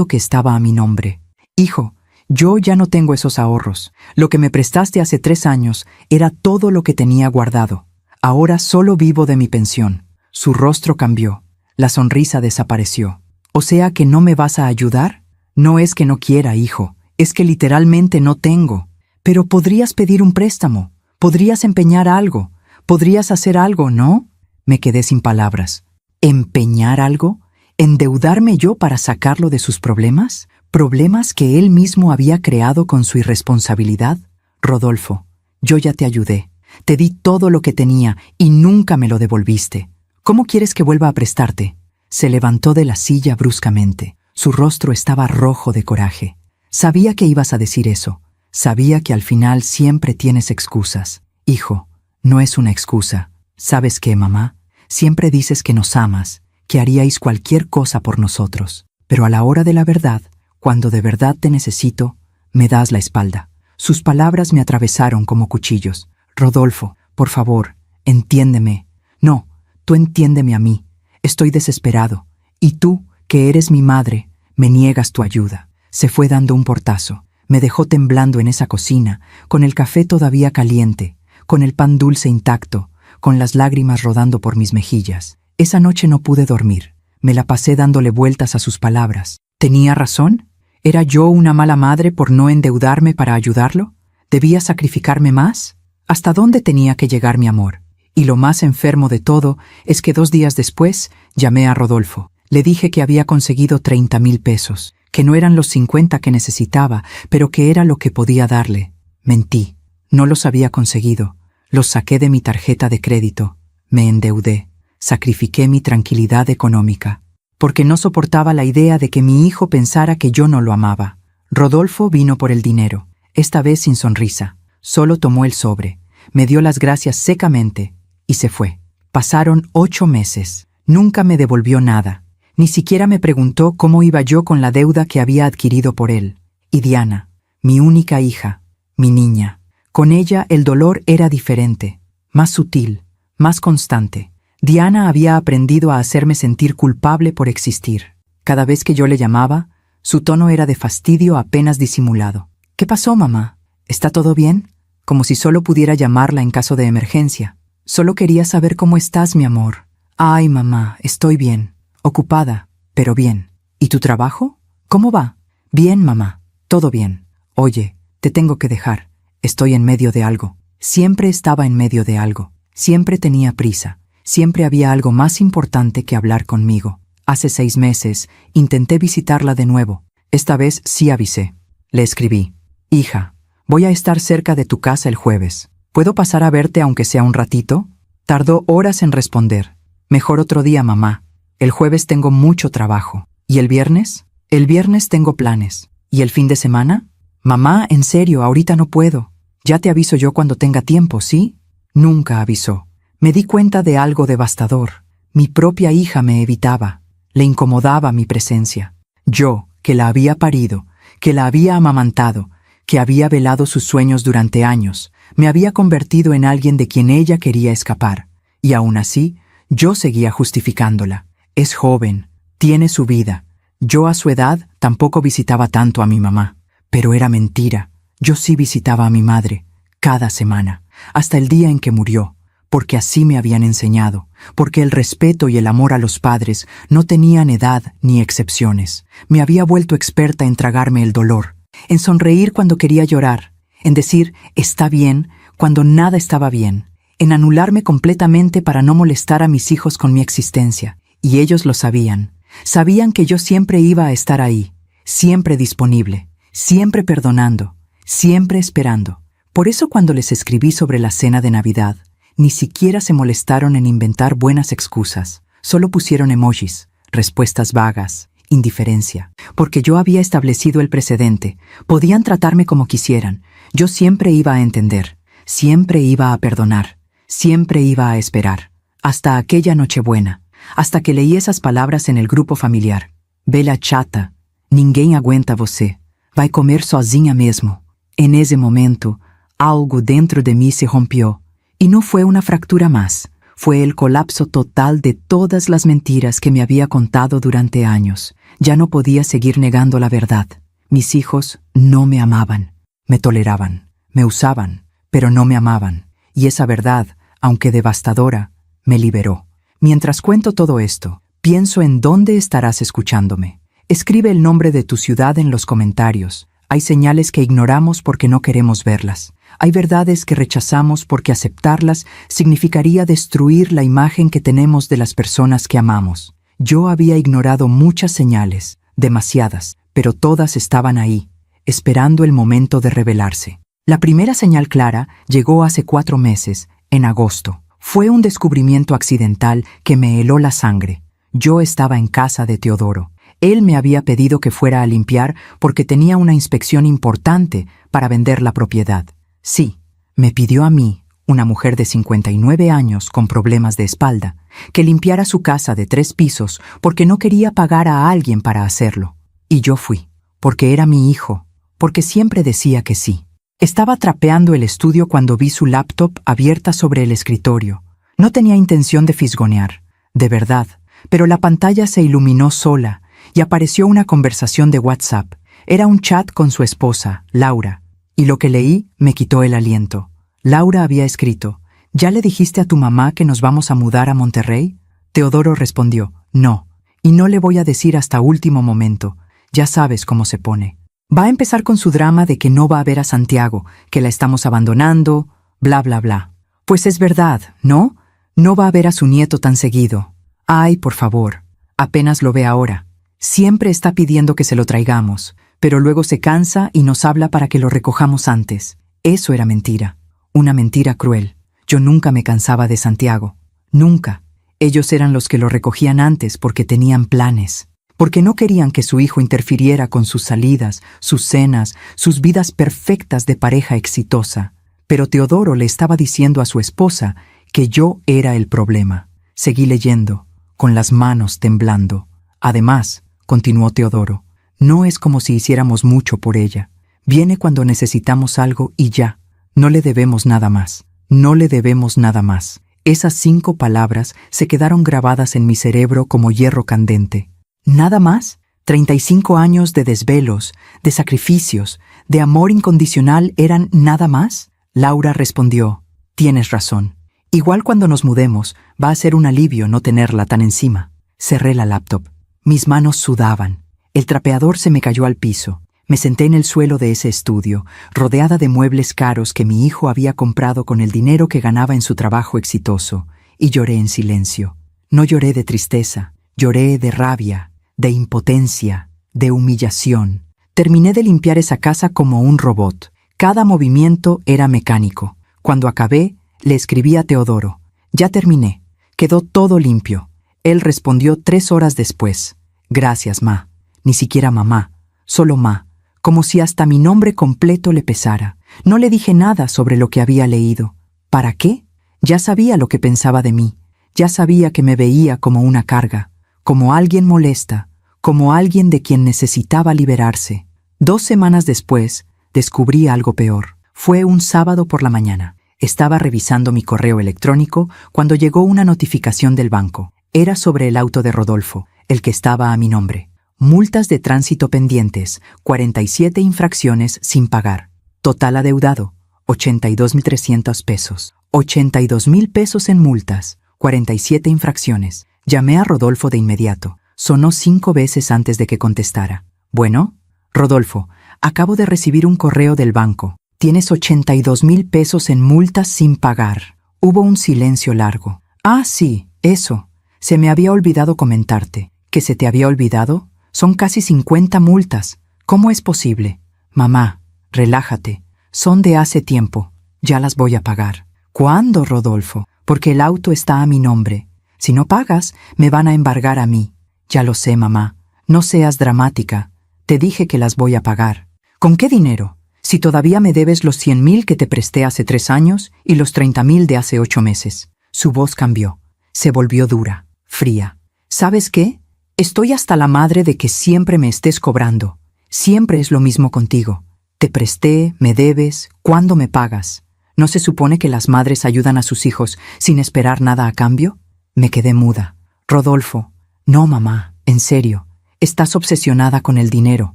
que estaba a mi nombre. Hijo, yo ya no tengo esos ahorros. Lo que me prestaste hace 3 años era todo lo que tenía guardado. Ahora solo vivo de mi pensión». Su rostro cambió. La sonrisa desapareció. «¿O sea que no me vas a ayudar?» «No es que no quiera, hijo. Es que literalmente no tengo. Pero podrías pedir un préstamo. Podrías empeñar algo. Podrías hacer algo, ¿no?» Me quedé sin palabras. ¿Empeñar algo? ¿Endeudarme yo para sacarlo de sus problemas? ¿Problemas que él mismo había creado con su irresponsabilidad? «Rodolfo, yo ya te ayudé. Te di todo lo que tenía y nunca me lo devolviste. ¿Cómo quieres que vuelva a prestarte?» Se levantó de la silla bruscamente. Su rostro estaba rojo de coraje. «Sabía que ibas a decir eso. Sabía que al final siempre tienes excusas». «Hijo, no es una excusa. ¿Sabes qué, mamá? Siempre dices que nos amas, que haríais cualquier cosa por nosotros. Pero a la hora de la verdad, cuando de verdad te necesito, me das la espalda». Sus palabras me atravesaron como cuchillos. «Rodolfo, por favor, entiéndeme». «No, tú entiéndeme a mí. Estoy desesperado. Y tú, que eres mi madre, me niegas tu ayuda». Se fue dando un portazo. Me dejó temblando en esa cocina, con el café todavía caliente, con el pan dulce intacto, con las lágrimas rodando por mis mejillas. Esa noche no pude dormir. Me la pasé dándole vueltas a sus palabras. ¿Tenía razón? ¿Era yo una mala madre por no endeudarme para ayudarlo? ¿Debía sacrificarme más? ¿Hasta dónde tenía que llegar mi amor? Y lo más enfermo de todo es que 2 días después llamé a Rodolfo. Le dije que había conseguido 30,000 pesos, que no eran los 50 que necesitaba, pero que era lo que podía darle. Mentí. No los había conseguido. Los saqué de mi tarjeta de crédito. Me endeudé. Sacrifiqué mi tranquilidad económica, porque no soportaba la idea de que mi hijo pensara que yo no lo amaba. Rodolfo vino por el dinero, esta vez sin sonrisa. Solo tomó el sobre, me dio las gracias secamente y se fue. Pasaron 8 meses. Nunca me devolvió nada. Ni siquiera me preguntó cómo iba yo con la deuda que había adquirido por él. Y Diana, mi única hija, mi niña. Con ella el dolor era diferente, más sutil, más constante. Diana había aprendido a hacerme sentir culpable por existir. Cada vez que yo le llamaba, su tono era de fastidio apenas disimulado. «¿Qué pasó, mamá? ¿Está todo bien?» Como si solo pudiera llamarla en caso de emergencia. «Solo quería saber cómo estás, mi amor». «Ay, mamá, estoy bien. Ocupada, pero bien. ¿Y tu trabajo? ¿Cómo va?» «Bien, mamá. Todo bien. Oye, te tengo que dejar. Estoy en medio de algo». Siempre estaba en medio de algo. Siempre tenía prisa. Siempre había algo más importante que hablar conmigo. Hace 6 meses intenté visitarla de nuevo. Esta vez sí avisé. Le escribí: «Hija, voy a estar cerca de tu casa el jueves. ¿Puedo pasar a verte aunque sea un ratito?» Tardó horas en responder. «Mejor otro día, mamá. El jueves tengo mucho trabajo. ¿Y el viernes?» «El viernes tengo planes. ¿Y el fin de semana?» «Mamá, en serio, ahorita no puedo. Ya te aviso yo cuando tenga tiempo, ¿sí?» Nunca avisó. Me di cuenta de algo devastador. Mi propia hija me evitaba. Le incomodaba mi presencia. Yo, que la había parido, que la había amamantado, que había velado sus sueños durante años, Me había convertido en alguien de quien ella quería escapar. Y aún así, yo seguía justificándola. Es joven, tiene su vida. Yo a su edad tampoco visitaba tanto a mi mamá. Pero era mentira. Yo sí visitaba a mi madre, cada semana, hasta el día en que murió, porque así me habían enseñado, porque el respeto y el amor a los padres no tenían edad ni excepciones. Me había vuelto experta en tragarme el dolor, en sonreír cuando quería llorar, en decir «está bien» cuando nada estaba bien, en anularme completamente para no molestar a mis hijos con mi existencia. Y ellos lo sabían. Sabían que yo siempre iba a estar ahí, siempre disponible, siempre perdonando, siempre esperando. Por eso cuando les escribí sobre la cena de Navidad, ni siquiera se molestaron en inventar buenas excusas. Solo pusieron emojis, respuestas vagas, indiferencia. Porque yo había establecido el precedente. Podían tratarme como quisieran. Yo siempre iba a entender. Siempre iba a perdonar. Siempre iba a esperar. Hasta aquella Nochebuena. Hasta que leí esas palabras en el grupo familiar. Bela chata, ninguém aguenta você. Vai comer sozinha mesmo. En ese momento, algo dentro de mí se rompió. Y no fue una fractura más. Fue el colapso total de todas las mentiras que me había contado durante años. Ya no podía seguir negando la verdad. Mis hijos no me amaban. Me toleraban. Me usaban. Pero no me amaban. Y esa verdad, aunque devastadora, me liberó. Mientras cuento todo esto, pienso en dónde estarás escuchándome. Escribe el nombre de tu ciudad en los comentarios. Hay señales que ignoramos porque no queremos verlas. Hay verdades que rechazamos porque aceptarlas significaría destruir la imagen que tenemos de las personas que amamos. Yo había ignorado muchas señales, demasiadas, pero todas estaban ahí, esperando el momento de revelarse. La primera señal clara llegó hace 4 meses, en agosto. Fue un descubrimiento accidental que me heló la sangre. Yo estaba en casa de Teodoro. Él me había pedido que fuera a limpiar porque tenía una inspección importante para vender la propiedad. Sí, me pidió a mí, una mujer de 59 años con problemas de espalda, que limpiara su casa de 3 pisos porque no quería pagar a alguien para hacerlo. Y yo fui, porque era mi hijo, porque siempre decía que sí. Estaba trapeando el estudio cuando vi su laptop abierta sobre el escritorio. No tenía intención de fisgonear, de verdad, pero la pantalla se iluminó sola y apareció una conversación de WhatsApp. Era un chat con su esposa, Laura, y lo que leí me quitó el aliento. Laura había escrito: ¿Ya le dijiste a tu mamá que nos vamos a mudar a Monterrey? Teodoro respondió: No, y no le voy a decir hasta último momento. Ya sabes cómo se pone. Va a empezar con su drama de que no va a ver a Santiago, que la estamos abandonando, bla bla bla. Pues es verdad, ¿no? No va a ver a su nieto tan seguido. Ay, por favor, apenas lo ve ahora. Siempre está pidiendo que se lo traigamos, pero luego se cansa y nos habla para que lo recojamos antes. Eso era mentira, una mentira cruel. Yo nunca me cansaba de Santiago, nunca. Ellos eran los que lo recogían antes porque tenían planes, porque no querían que su hijo interfiriera con sus salidas, sus cenas, sus vidas perfectas de pareja exitosa. Pero Teodoro le estaba diciendo a su esposa que yo era el problema. Seguí leyendo, con las manos temblando. Además, continuó Teodoro, no es como si hiciéramos mucho por ella. Viene cuando necesitamos algo y ya. No le debemos nada más. No le debemos nada más. Esas 5 palabras se quedaron grabadas en mi cerebro como hierro candente. ¿Nada más? 35 años de desvelos, de sacrificios, de amor incondicional eran nada más. Laura respondió: Tienes razón. Igual cuando nos mudemos, va a ser un alivio no tenerla tan encima. Cerré la laptop. Mis manos sudaban. El trapeador se me cayó al piso. Me senté en el suelo de ese estudio, rodeada de muebles caros que mi hijo había comprado con el dinero que ganaba en su trabajo exitoso, y lloré en silencio. No lloré de tristeza, lloré de rabia, de impotencia, de humillación. Terminé de limpiar esa casa como un robot. Cada movimiento era mecánico. Cuando acabé, le escribí a Teodoro: Ya terminé. Quedó todo limpio. Él respondió 3 horas después: Gracias, ma. Ni siquiera mamá, solo ma. Como si hasta mi nombre completo le pesara. No le dije nada sobre lo que había leído. ¿Para qué? Ya sabía lo que pensaba de mí. Ya sabía que me veía como una carga, como alguien molesta, como alguien de quien necesitaba liberarse. 2 semanas después, descubrí algo peor. Fue un sábado por la mañana. Estaba revisando mi correo electrónico cuando llegó una notificación del banco. Era sobre el auto de Rodolfo, el que estaba a mi nombre. Multas de tránsito pendientes, 47 infracciones sin pagar. Total adeudado, 82.300 pesos. 82.000 pesos en multas, 47 infracciones. Llamé a Rodolfo de inmediato. Sonó 5 veces antes de que contestara. Bueno, Rodolfo, acabo de recibir un correo del banco. Tienes 82.000 pesos en multas sin pagar. Hubo un silencio largo. Ah, sí, eso. Se me había olvidado comentarte. ¿Que se te había olvidado? Son casi 50 multas. ¿Cómo es posible? Mamá, relájate. Son de hace tiempo. Ya las voy a pagar. ¿Cuándo, Rodolfo? Porque el auto está a mi nombre. Si no pagas, me van a embargar a mí. Ya lo sé, mamá. No seas dramática. Te dije que las voy a pagar. ¿Con qué dinero? Si todavía me debes los 100.000 que te presté hace 3 años y los 30.000 de hace 8 meses. Su voz cambió. Se volvió dura, fría. ¿Sabes qué? Estoy hasta la madre de que siempre me estés cobrando. Siempre es lo mismo contigo. Te presté, me debes, ¿cuándo me pagas? ¿No se supone que las madres ayudan a sus hijos sin esperar nada a cambio? Me quedé muda. Rodolfo, no, mamá, en serio. Estás obsesionada con el dinero.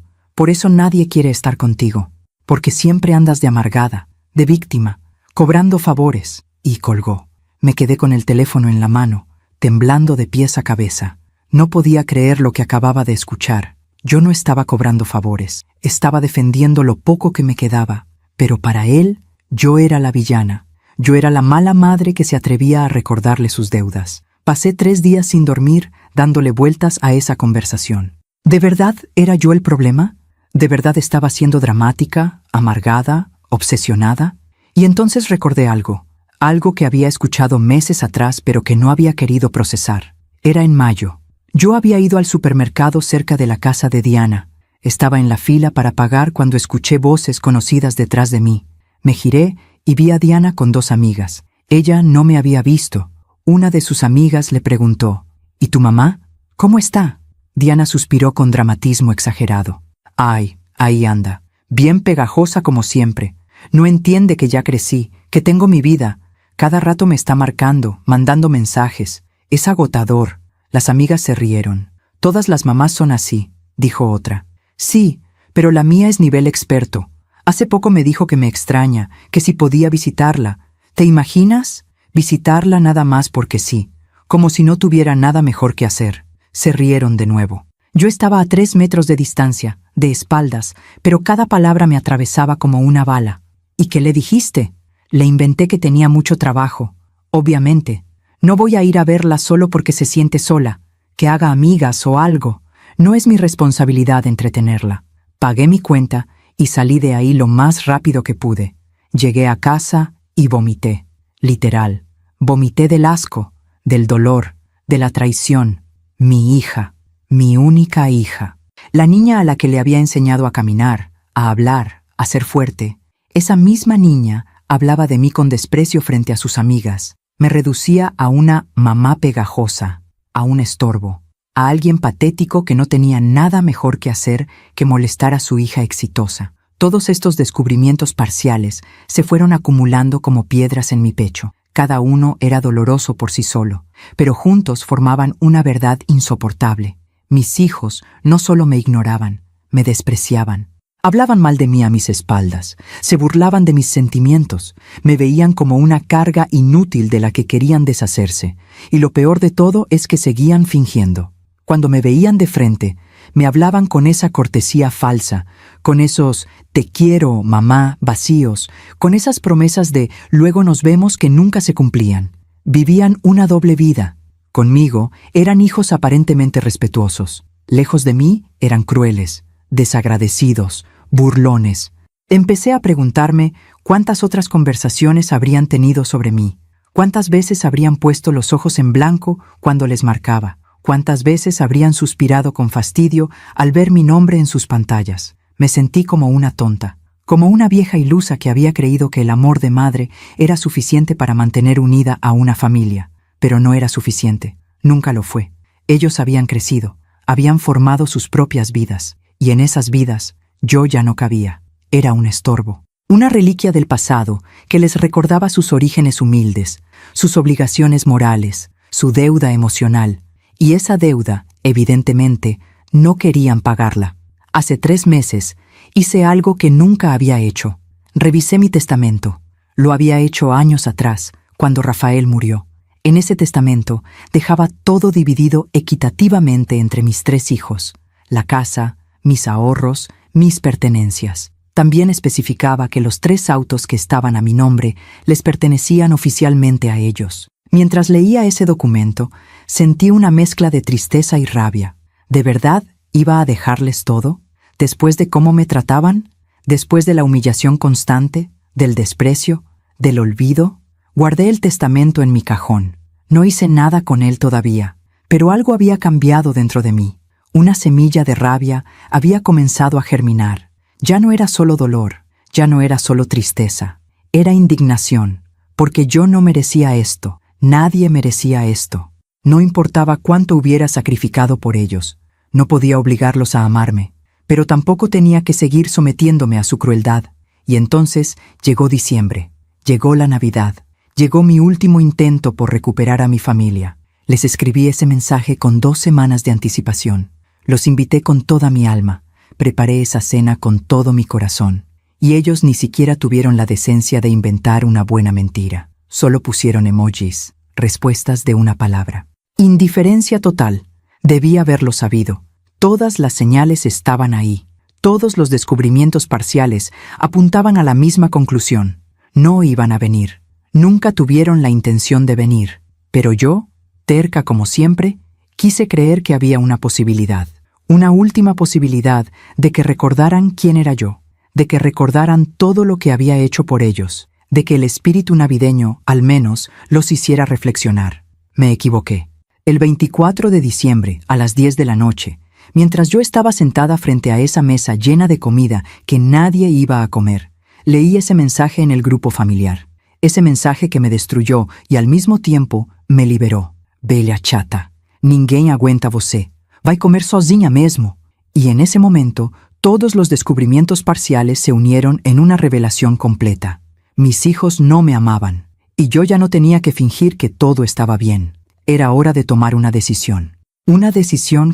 Por eso nadie quiere estar contigo. Porque siempre andas de amargada, de víctima, cobrando favores. Y colgó. Me quedé con el teléfono en la mano, temblando de pies a cabeza. No podía creer lo que acababa de escuchar. Yo no estaba cobrando favores. Estaba defendiendo lo poco que me quedaba. Pero para él, yo era la villana. Yo era la mala madre que se atrevía a recordarle sus deudas. Pasé 3 días sin dormir, dándole vueltas a esa conversación. ¿De verdad era yo el problema? ¿De verdad estaba siendo dramática, amargada, obsesionada? Y entonces recordé algo que había escuchado meses atrás pero que no había querido procesar. Era en mayo. Yo había ido al supermercado cerca de la casa de Diana. Estaba en la fila para pagar cuando escuché voces conocidas detrás de mí. Me giré y vi a Diana con 2 amigas. Ella no me había visto. Una de sus amigas le preguntó, ¿y tu mamá? ¿Cómo está? Diana suspiró con dramatismo exagerado. Ay, ahí anda, bien pegajosa como siempre. No entiende que ya crecí, que tengo mi vida. Cada rato me está marcando, mandando mensajes. Es agotador. Las amigas se rieron. Todas las mamás son así, dijo otra. Sí, pero la mía es nivel experto. Hace poco me dijo que me extraña, que si podía visitarla. ¿Te imaginas? Visitarla nada más porque sí, como si no tuviera nada mejor que hacer. Se rieron de nuevo. Yo estaba a 3 metros de distancia, de espaldas, pero cada palabra me atravesaba como una bala. ¿Y qué le dijiste? Le inventé que tenía mucho trabajo. Obviamente. No voy a ir a verla solo porque se siente sola. Que haga amigas o algo. No es mi responsabilidad entretenerla. Pagué mi cuenta y salí de ahí lo más rápido que pude. Llegué a casa y vomité. Literal. Vomité del asco, del dolor, de la traición. Mi hija. Mi única hija. La niña a la que le había enseñado a caminar, a hablar, a ser fuerte. Esa misma niña hablaba de mí con desprecio frente a sus amigas. Me reducía a una mamá pegajosa, a un estorbo, a alguien patético que no tenía nada mejor que hacer que molestar a su hija exitosa. Todos estos descubrimientos parciales se fueron acumulando como piedras en mi pecho. Cada uno era doloroso por sí solo, pero juntos formaban una verdad insoportable. Mis hijos no solo me ignoraban, me despreciaban. Hablaban mal de mí a mis espaldas, se burlaban de mis sentimientos, me veían como una carga inútil de la que querían deshacerse, y lo peor de todo es que seguían fingiendo. Cuando me veían de frente, me hablaban con esa cortesía falsa, con esos «te quiero, mamá» vacíos, con esas promesas de «luego nos vemos» que nunca se cumplían. Vivían una doble vida. Conmigo eran hijos aparentemente respetuosos. Lejos de mí eran crueles, desagradecidos, burlones. Empecé a preguntarme cuántas otras conversaciones habrían tenido sobre mí, cuántas veces habrían puesto los ojos en blanco cuando les marcaba, cuántas veces habrían suspirado con fastidio al ver mi nombre en sus pantallas. Me sentí como una tonta, como una vieja ilusa que había creído que el amor de madre era suficiente para mantener unida a una familia, pero no era suficiente, nunca lo fue. Ellos habían crecido, habían formado sus propias vidas, y en esas vidas yo ya no cabía, era un estorbo. una reliquia del pasado que les recordaba sus orígenes humildes, sus obligaciones morales, su deuda emocional, y esa deuda, evidentemente, no querían pagarla. Hace 3 meses hice algo que nunca había hecho. Revisé mi testamento. Lo había hecho años atrás, cuando Rafael murió. En ese testamento dejaba todo dividido equitativamente entre mis 3 hijos, la casa, mis ahorros, mis pertenencias. También especificaba que los 3 autos que estaban a mi nombre les pertenecían oficialmente a ellos. Mientras leía ese documento, sentí una mezcla de tristeza y rabia. ¿De verdad iba a dejarles todo? ¿Después de cómo me trataban? ¿Después de la humillación constante? ¿Del desprecio? ¿Del olvido? Guardé el testamento en mi cajón. No hice nada con él todavía, pero algo había cambiado dentro de mí. Una semilla de rabia había comenzado a germinar. Ya no era solo dolor, ya no era solo tristeza. Era indignación, porque yo no merecía esto. Nadie merecía esto. No importaba cuánto hubiera sacrificado por ellos. No podía obligarlos a amarme, pero tampoco tenía que seguir sometiéndome a su crueldad. Y entonces llegó diciembre, llegó la Navidad, llegó mi último intento por recuperar a mi familia. Les escribí ese mensaje con 2 semanas de anticipación. Los invité con toda mi alma, preparé esa cena con todo mi corazón, y ellos ni siquiera tuvieron la decencia de inventar una buena mentira. Solo pusieron emojis, respuestas de una palabra. Indiferencia total. Debí haberlo sabido. Todas las señales estaban ahí. Todos los descubrimientos parciales apuntaban a la misma conclusión. No iban a venir. Nunca tuvieron la intención de venir. Pero yo, terca como siempre, quise creer que había una posibilidad. Una última posibilidad de que recordaran quién era yo, de que recordaran todo lo que había hecho por ellos, de que el espíritu navideño, al menos, los hiciera reflexionar. Me equivoqué. El 24 de diciembre, a las 10 de la noche, mientras yo estaba sentada frente a esa mesa llena de comida que nadie iba a comer, leí ese mensaje en el grupo familiar. Ese mensaje que me destruyó y al mismo tiempo me liberó. Velha chata, ninguém aguenta você. Vai comer sozinha mesmo. Y en ese momento, todos los descubrimientos parciales se unieron en una revelación completa. Mis hijos no me amaban, y yo ya no tenía que fingir que todo estaba bien. Era hora de tomar una decisión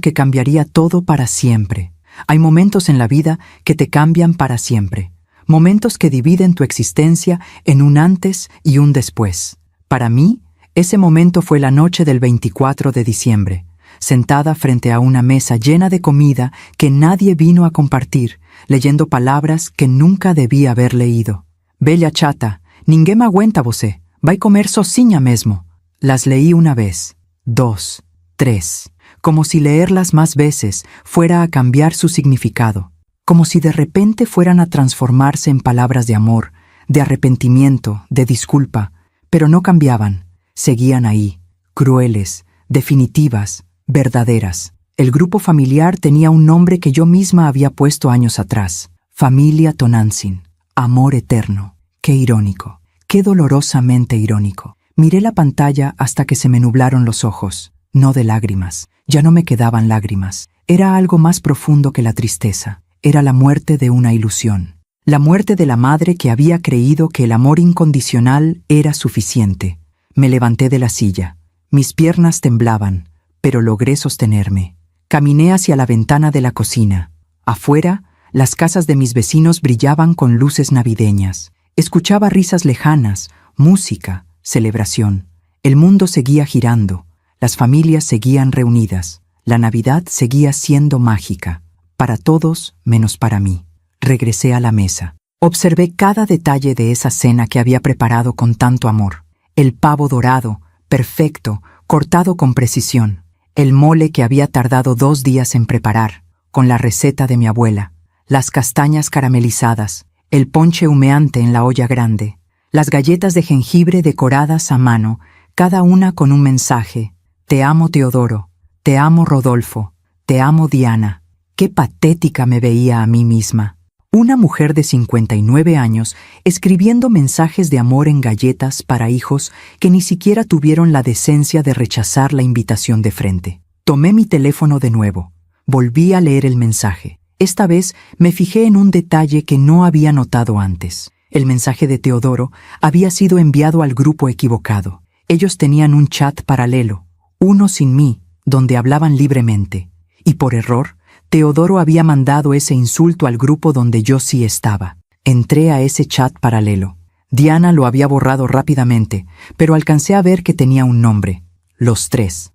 que cambiaría todo para siempre. Hay momentos en la vida que te cambian para siempre, momentos que dividen tu existencia en un antes y un después. Para mí, ese momento fue la noche del 24 de diciembre, sentada frente a una mesa llena de comida que nadie vino a compartir, leyendo palabras que nunca debí haber leído. Velha chata, ninguém aguenta você, vai comer sozinha mesmo. Las leí 1 vez, 2, 3, como si leerlas más veces fuera a cambiar su significado, como si de repente fueran a transformarse en palabras de amor, de arrepentimiento, de disculpa, pero no cambiaban, seguían ahí, crueles, definitivas, verdaderas. El grupo familiar tenía un nombre que yo misma había puesto años atrás, Familia Tonantzin. Amor eterno. Qué irónico, qué dolorosamente irónico. Miré la pantalla hasta que se me nublaron los ojos. No de lágrimas, ya no me quedaban lágrimas. Era algo más profundo que la tristeza. Era la muerte de una ilusión. La muerte de la madre que había creído que el amor incondicional era suficiente. Me levanté de la silla. Mis piernas temblaban, pero logré sostenerme. Caminé hacia la ventana de la cocina. Afuera, las casas de mis vecinos brillaban con luces navideñas. Escuchaba risas lejanas, música, celebración. El mundo seguía girando, las familias seguían reunidas. La Navidad seguía siendo mágica, para todos menos para mí. Regresé a la mesa. Observé cada detalle de esa cena que había preparado con tanto amor. El pavo dorado, perfecto, cortado con precisión. El mole que había tardado 2 días en preparar, con la receta de mi abuela. Las castañas caramelizadas, el ponche humeante en la olla grande, las galletas de jengibre decoradas a mano, cada una con un mensaje. Te amo, Teodoro. Te amo, Rodolfo. Te amo, Diana. Qué patética me veía a mí misma. Una mujer de 59 años escribiendo mensajes de amor en galletas para hijos que ni siquiera tuvieron la decencia de rechazar la invitación de frente. Tomé mi teléfono de nuevo. Volví a leer el mensaje. Esta vez me fijé en un detalle que no había notado antes. El mensaje de Teodoro había sido enviado al grupo equivocado. Ellos tenían un chat paralelo, uno sin mí, donde hablaban libremente. Y por error, Teodoro había mandado ese insulto al grupo donde yo sí estaba. Entré a ese chat paralelo. Diana lo había borrado rápidamente, pero alcancé a ver que tenía un nombre. Los tres,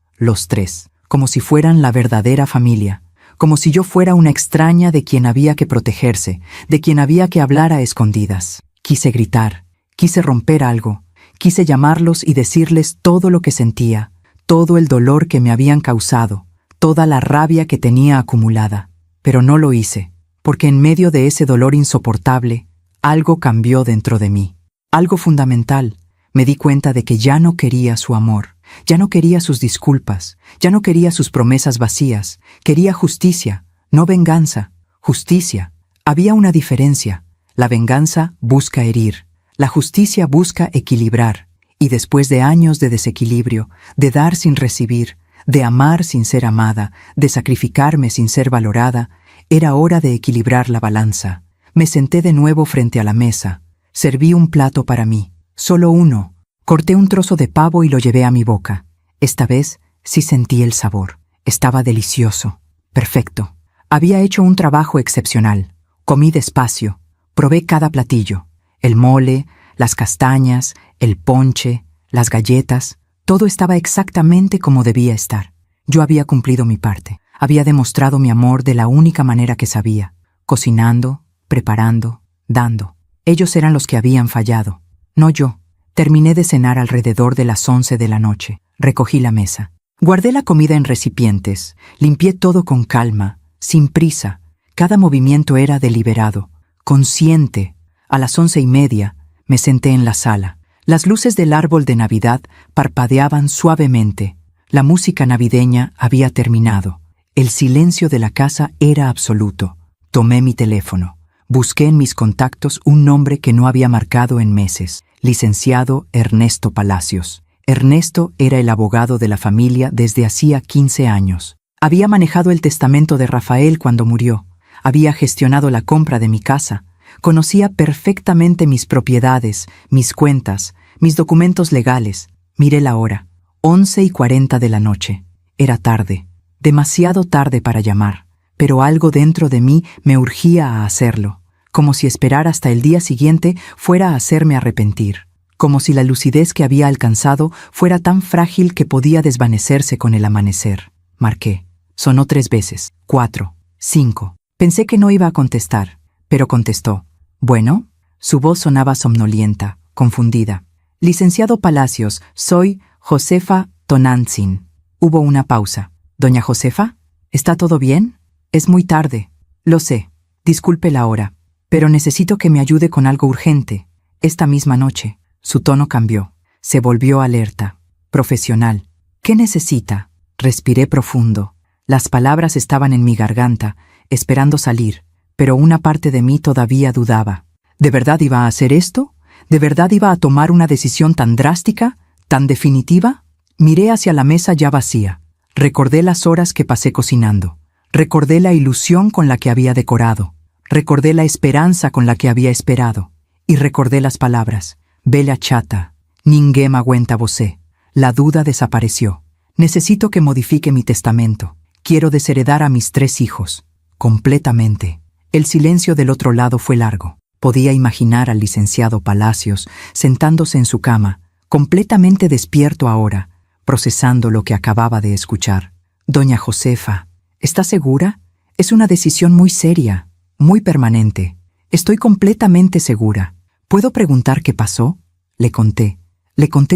como si fueran la verdadera familia, como si yo fuera una extraña de quien había que protegerse, de quien había que hablar a escondidas. Quise gritar, quise romper algo, quise llamarlos y decirles todo lo que sentía, todo el dolor que me habían causado, toda la rabia que tenía acumulada. Pero no lo hice, porque en medio de ese dolor insoportable, algo cambió dentro de mí. Algo fundamental. Me di cuenta de que ya no quería su amor, ya no quería sus disculpas, ya no quería sus promesas vacías. Quería justicia, no venganza. Justicia. Había una diferencia. La venganza busca herir. La justicia busca equilibrar. Y después de años de desequilibrio, de dar sin recibir, de amar sin ser amada, de sacrificarme sin ser valorada, era hora de equilibrar la balanza. Me senté de nuevo frente a la mesa. Serví un plato para mí, solo uno. Corté un trozo de pavo y lo llevé a mi boca. Esta vez sí sentí el sabor. Estaba delicioso. Perfecto. Había hecho un trabajo excepcional. Comí despacio. Probé cada platillo. El mole, las castañas, el ponche, las galletas. Todo estaba exactamente como debía estar. Yo había cumplido mi parte. Había demostrado mi amor de la única manera que sabía. Cocinando, preparando, dando. Ellos eran los que habían fallado, no yo. Terminé de cenar alrededor de las 11 de la noche. Recogí la mesa. Guardé la comida en recipientes. Limpié todo con calma, sin prisa. Cada movimiento era deliberado, consciente. A las 11:30 me senté en la sala. Las luces del árbol de Navidad parpadeaban suavemente. La música navideña había terminado. El silencio de la casa era absoluto. Tomé mi teléfono. Busqué en mis contactos un nombre que no había marcado en meses. Licenciado Ernesto Palacios. Ernesto era el abogado de la familia desde hacía 15 años. Había manejado el testamento de Rafael cuando murió. Había gestionado la compra de mi casa. Conocía perfectamente mis propiedades, mis cuentas, mis documentos legales. Miré la hora. 11:40 de la noche. Era tarde. Demasiado tarde para llamar. Pero algo dentro de mí me urgía a hacerlo. Como si esperar hasta el día siguiente fuera a hacerme arrepentir, como si la lucidez que había alcanzado fuera tan frágil que podía desvanecerse con el amanecer. Marqué. Sonó 3 veces, 4, 5. Pensé que no iba a contestar, pero contestó. ¿Bueno? Su voz sonaba somnolienta, confundida. Licenciado Palacios, soy Josefa Tonantzin. Hubo una pausa. ¿Doña Josefa? ¿Está todo bien? Es muy tarde. Lo sé. Disculpe la hora. Pero necesito que me ayude con algo urgente. Esta misma noche. Su tono cambió. Se volvió alerta. Profesional. ¿Qué necesita? Respiré profundo. Las palabras estaban en mi garganta, esperando salir, pero una parte de mí todavía dudaba. ¿De verdad iba a hacer esto? ¿De verdad iba a tomar una decisión tan drástica, tan definitiva? Miré hacia la mesa ya vacía. Recordé las horas que pasé cocinando. Recordé la ilusión con la que había decorado. Recordé la esperanza con la que había esperado. Y recordé las palabras. Bella chata, ninguém aguenta você. La duda desapareció. Necesito que modifique mi testamento. Quiero desheredar a mis 3 hijos. Completamente. El silencio del otro lado fue largo. Podía imaginar al licenciado Palacios sentándose en su cama, completamente despierto ahora, procesando lo que acababa de escuchar. Doña Josefa, ¿está segura? Es una decisión muy seria, muy permanente. Estoy completamente segura. ¿Puedo preguntar qué pasó? Le conté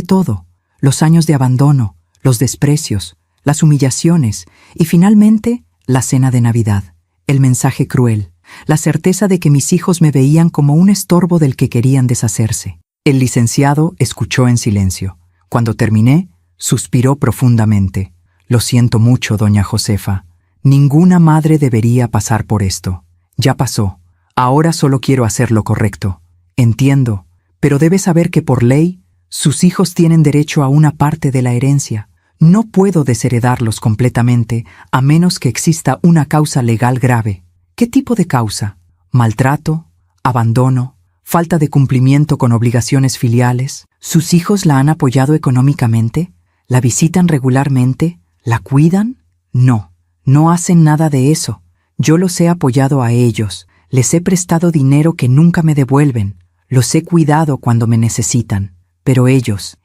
todo. Los años de abandono, los desprecios, las humillaciones y finalmente la cena de Navidad. El mensaje cruel, la certeza de que mis hijos me veían como un estorbo del que querían deshacerse. El licenciado escuchó en silencio. Cuando terminé, suspiró profundamente. Lo siento mucho, doña Josefa. Ninguna madre debería pasar por esto. Ya pasó. Ahora solo quiero hacer lo correcto. Entiendo, pero debe saber que por ley, sus hijos tienen derecho a una parte de la herencia. No puedo desheredarlos completamente a menos que exista una causa legal grave. ¿Qué tipo de causa? ¿Maltrato? ¿Abandono? falta de cumplimiento con obligaciones filiales. ¿Sus hijos la han apoyado económicamente? ¿La visitan regularmente? ¿La cuidan? No, no hacen nada de eso. Yo los he apoyado a ellos, les he prestado dinero que nunca me devuelven, los he cuidado cuando me necesitan, pero ellos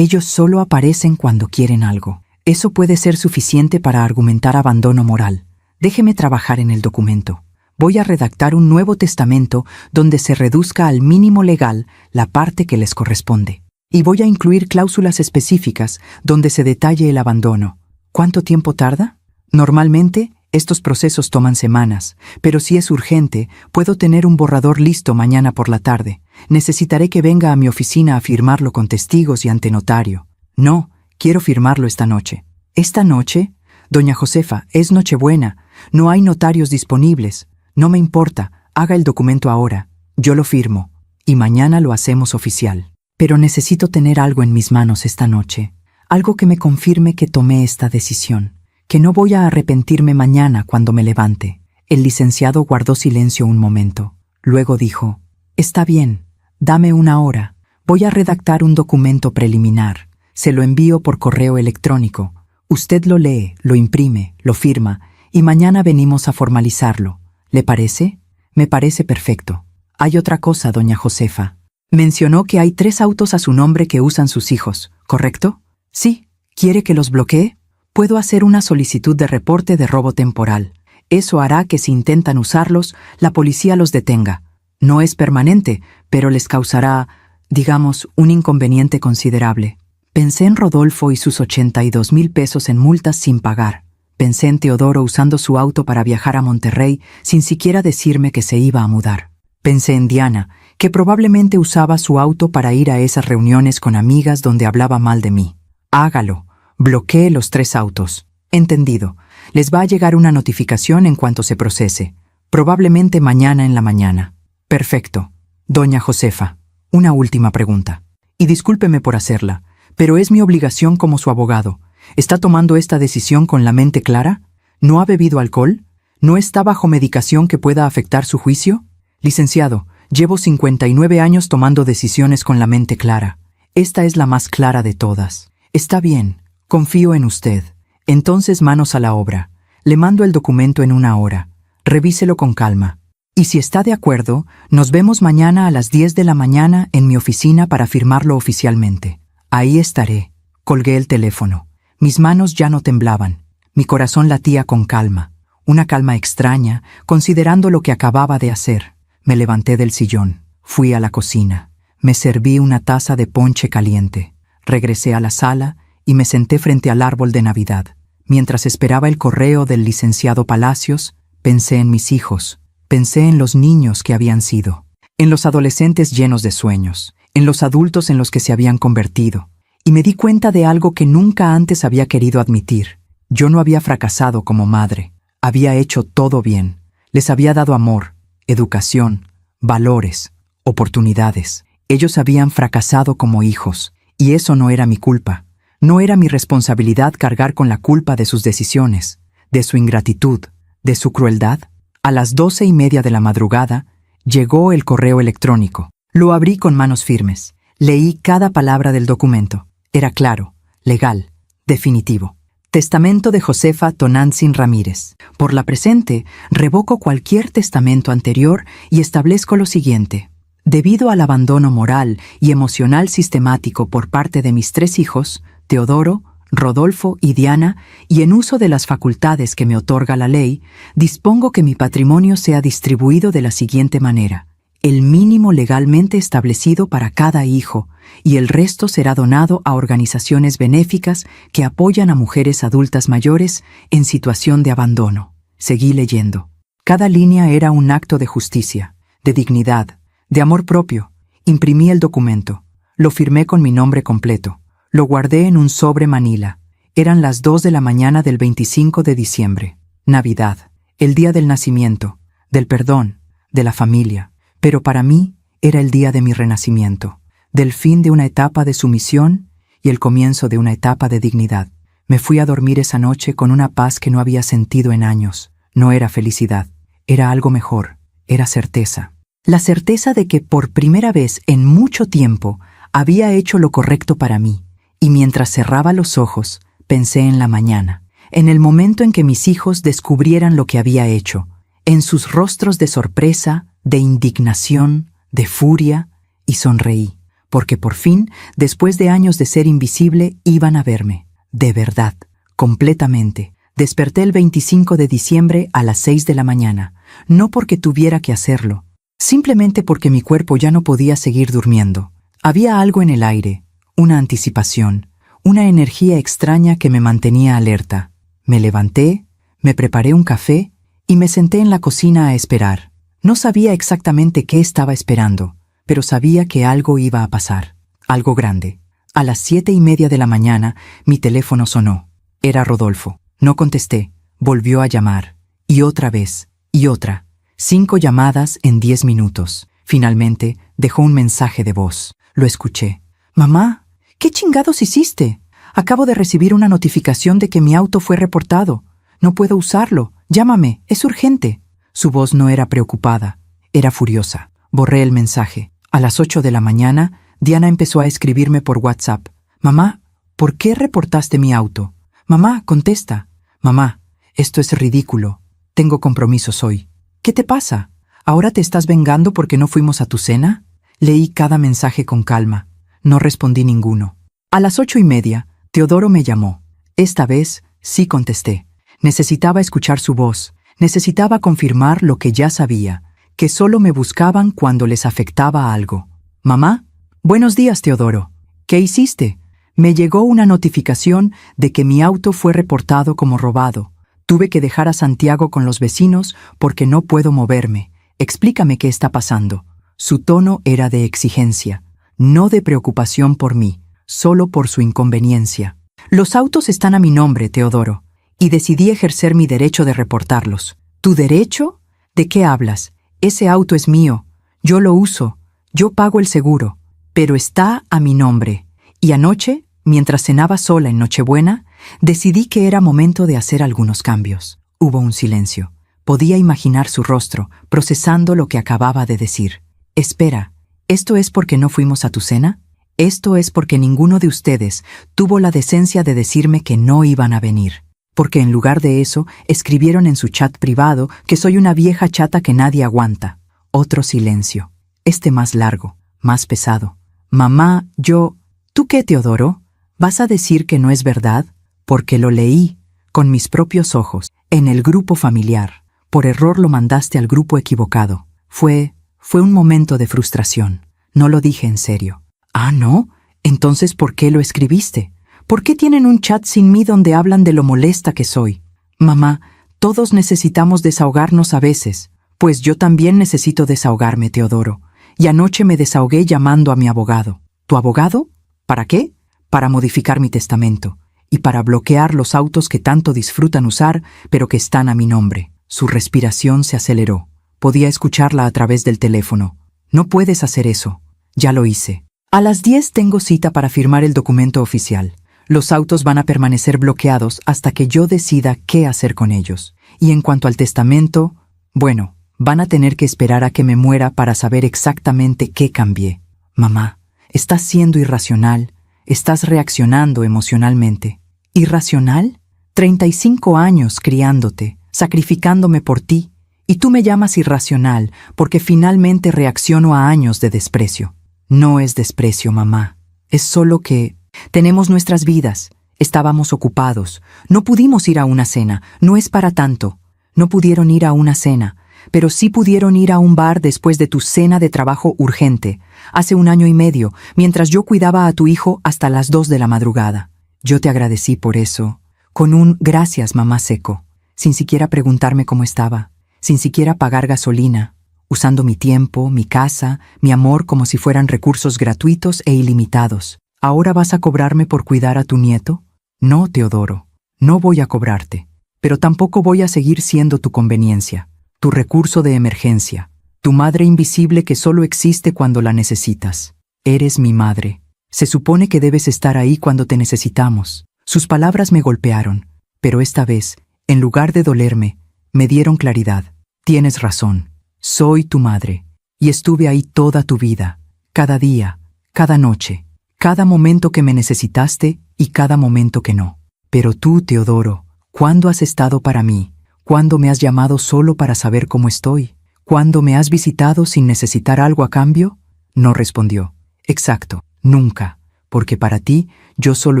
solo aparecen cuando quieren algo. Eso puede ser suficiente para argumentar abandono moral. Déjeme trabajar en el documento. Voy a redactar un nuevo testamento donde se reduzca al mínimo legal la parte que les corresponde. Y voy a incluir cláusulas específicas donde se detalle el abandono. ¿Cuánto tiempo tarda? Normalmente, estos procesos toman semanas, pero si es urgente, puedo tener un borrador listo mañana por la tarde. Necesitaré que venga a mi oficina a firmarlo con testigos y ante notario. No, quiero firmarlo esta noche. ¿Esta noche? Doña Josefa, es Nochebuena. No hay notarios disponibles. No me importa, haga el documento ahora. Yo lo firmo. Y mañana lo hacemos oficial. Pero necesito tener algo en mis manos esta noche. Algo que me confirme que tomé esta decisión. Que no voy a arrepentirme mañana cuando me levante. El licenciado guardó silencio un momento. Luego dijo: Está bien, dame una hora. Voy a redactar un documento preliminar. Se lo envío por correo electrónico. Usted lo lee, lo imprime, lo firma, y mañana venimos a formalizarlo. ¿Le parece? Me parece perfecto. Hay otra cosa, doña Josefa. Mencionó que hay 3 autos a su nombre que usan sus hijos, ¿correcto? Sí. ¿Quiere que los bloquee? Puedo hacer una solicitud de reporte de robo temporal. Eso hará que si intentan usarlos, la policía los detenga. No es permanente, pero les causará, digamos, un inconveniente considerable. Pensé en Rodolfo y sus 82,000 pesos en multas sin pagar. Pensé en Teodoro usando su auto para viajar a Monterrey sin siquiera decirme que se iba a mudar. Pensé en Diana, que probablemente usaba su auto para ir a esas reuniones con amigas donde hablaba mal de mí. Hágalo. Bloquee los 3 autos. Entendido. Les va a llegar una notificación en cuanto se procese. Probablemente mañana en la mañana. Perfecto. Doña Josefa, una última pregunta. Y discúlpeme por hacerla, pero es mi obligación como su abogado. ¿Está tomando esta decisión con la mente clara? ¿No ha bebido alcohol? ¿No está bajo medicación que pueda afectar su juicio? Licenciado, llevo 59 años tomando decisiones con la mente clara. Esta es la más clara de todas. Está bien, confío en usted. Entonces manos a la obra. Le mando el documento en una hora. Revíselo con calma. Y si está de acuerdo, nos vemos mañana a las 10 de la mañana en mi oficina para firmarlo oficialmente. Ahí estaré. Colgué el teléfono. Mis manos ya no temblaban. Mi corazón latía con calma. Una calma extraña, considerando lo que acababa de hacer. Me levanté del sillón. Fui a la cocina. Me serví una taza de ponche caliente. Regresé a la sala y me senté frente al árbol de Navidad. Mientras esperaba el correo del licenciado Palacios, pensé en mis hijos. Pensé en los niños que habían sido. En los adolescentes llenos de sueños. En los adultos en los que se habían convertido. Y me di cuenta de algo que nunca antes había querido admitir. Yo no había fracasado como madre. Había hecho todo bien. Les había dado amor, educación, valores, oportunidades. Ellos habían fracasado como hijos, y eso no era mi culpa. No era mi responsabilidad cargar con la culpa de sus decisiones, de su ingratitud, de su crueldad. A las 12:30 de la madrugada, llegó el correo electrónico. Lo abrí con manos firmes. Leí cada palabra del documento. Era claro, legal, definitivo. Testamento de Josefa Tonantzin Ramírez. Por la presente, revoco cualquier testamento anterior y establezco lo siguiente. Debido al abandono moral y emocional sistemático por parte de mis 3 hijos, Teodoro, Rodolfo y Diana, y en uso de las facultades que me otorga la ley, dispongo que mi patrimonio sea distribuido de la siguiente manera. El mínimo legalmente establecido para cada hijo, y el resto será donado a organizaciones benéficas que apoyan a mujeres adultas mayores en situación de abandono. Seguí leyendo. Cada línea era un acto de justicia, de dignidad, de amor propio. Imprimí el documento. Lo firmé con mi nombre completo. Lo guardé en un sobre manila. Eran las 2 de la mañana del 25 de diciembre. Navidad. El día del nacimiento, del perdón, de la familia. Pero para mí era el día de mi renacimiento, del fin de una etapa de sumisión y el comienzo de una etapa de dignidad. Me fui a dormir esa noche con una paz que no había sentido en años. No era felicidad, era algo mejor, era certeza. La certeza de que por primera vez en mucho tiempo había hecho lo correcto para mí, y mientras cerraba los ojos, pensé en la mañana, en el momento en que mis hijos descubrieran lo que había hecho, en sus rostros de sorpresa, de indignación, de furia, y sonreí, porque por fin, después de años de ser invisible, iban a verme, de verdad, completamente. Desperté el 25 de diciembre a las 6 de la mañana, no porque tuviera que hacerlo, simplemente porque mi cuerpo ya no podía seguir durmiendo. Había algo en el aire, una anticipación, una energía extraña que me mantenía alerta. Me levanté, me preparé un café y me senté en la cocina a esperar. No sabía exactamente qué estaba esperando, pero sabía que algo iba a pasar, algo grande. A las 7:30 de la mañana, mi teléfono sonó. Era Rodolfo. No contesté. Volvió a llamar. Y otra vez. Y otra. 5 llamadas en 10 minutos. Finalmente, dejó un mensaje de voz. Lo escuché. «Mamá, ¿qué chingados hiciste? Acabo de recibir una notificación de que mi auto fue reportado. No puedo usarlo. Llámame. Es urgente». Su voz no era preocupada. Era furiosa. Borré el mensaje. A las 8 de la mañana, Diana empezó a escribirme por WhatsApp. «Mamá, ¿por qué reportaste mi auto? Mamá, contesta. Mamá, esto es ridículo. Tengo compromisos hoy. ¿Qué te pasa? ¿Ahora te estás vengando porque no fuimos a tu cena?» Leí cada mensaje con calma. No respondí ninguno. A las 8:30, Teodoro me llamó. Esta vez sí contesté. Necesitaba escuchar su voz. Necesitaba confirmar lo que ya sabía, que solo me buscaban cuando les afectaba algo. «Mamá, buenos días, Teodoro. ¿Qué hiciste? Me llegó una notificación de que mi auto fue reportado como robado. Tuve que dejar a Santiago con los vecinos porque no puedo moverme. Explícame qué está pasando». Su tono era de exigencia, no de preocupación por mí, solo por su inconveniencia. «Los autos están a mi nombre, Teodoro, y decidí ejercer mi derecho de reportarlos». «¿Tu derecho? ¿De qué hablas? Ese auto es mío. Yo lo uso. Yo pago el seguro. Pero está a mi nombre. Y anoche, mientras cenaba sola en Nochebuena, decidí que era momento de hacer algunos cambios». Hubo un silencio. Podía imaginar su rostro, procesando lo que acababa de decir. «Espera, ¿esto es porque no fuimos a tu cena? Esto es porque ninguno de ustedes tuvo la decencia de decirme que no iban a venir. Porque en lugar de eso, escribieron en su chat privado que soy una vieja chata que nadie aguanta». Otro silencio. Este más largo, más pesado. «Mamá, yo... ¿Tú qué, Teodoro? ¿Vas a decir que no es verdad? Porque lo leí, con mis propios ojos, en el grupo familiar. Por error lo mandaste al grupo equivocado. Fue un momento de frustración. No lo dije en serio». «¿Ah, no? Entonces, ¿por qué lo escribiste? ¿Por qué tienen un chat sin mí donde hablan de lo molesta que soy?» «Mamá, todos necesitamos desahogarnos a veces. Pues yo también necesito desahogarme, Teodoro. Y anoche me desahogué llamando a mi abogado». «¿Tu abogado? ¿Para qué?» «Para modificar mi testamento. Y para bloquear los autos que tanto disfrutan usar, pero que están a mi nombre». Su respiración se aceleró. Podía escucharla a través del teléfono. «No puedes hacer eso. Ya lo hice. A las 10 tengo cita para firmar el documento oficial. Los autos van a permanecer bloqueados hasta que yo decida qué hacer con ellos. Y en cuanto al testamento, bueno, van a tener que esperar a que me muera para saber exactamente qué cambié». «Mamá, estás siendo irracional. Estás reaccionando emocionalmente». «¿Irracional? 35 años criándote, sacrificándome por ti, y tú me llamas irracional porque finalmente reacciono a años de desprecio». «No es desprecio, mamá. Es solo que tenemos nuestras vidas. Estábamos ocupados. No pudimos ir a una cena. No es para tanto. No pudieron ir a una cena, pero sí pudieron ir a un bar después de tu cena de trabajo urgente, hace 1 año y medio, mientras yo cuidaba a tu hijo hasta las 2 de la madrugada. Yo te agradecí por eso, con un gracias, mamá seco, sin siquiera preguntarme cómo estaba, sin siquiera pagar gasolina, usando mi tiempo, mi casa, mi amor como si fueran recursos gratuitos e ilimitados. ¿Ahora vas a cobrarme por cuidar a tu nieto? No, Teodoro, no voy a cobrarte, pero tampoco voy a seguir siendo tu conveniencia, tu recurso de emergencia, tu madre invisible que solo existe cuando la necesitas. Eres mi madre. Se supone que debes estar ahí cuando te necesitamos». Sus palabras me golpearon, pero esta vez, en lugar de dolerme, me dieron claridad. «Tienes razón. Soy tu madre. Y estuve ahí toda tu vida, cada día, cada noche, cada momento que me necesitaste y cada momento que no. Pero tú, Teodoro, ¿cuándo has estado para mí? ¿Cuándo me has llamado solo para saber cómo estoy? ¿Cuándo me has visitado sin necesitar algo a cambio? No respondió. Exacto, nunca, porque para ti yo solo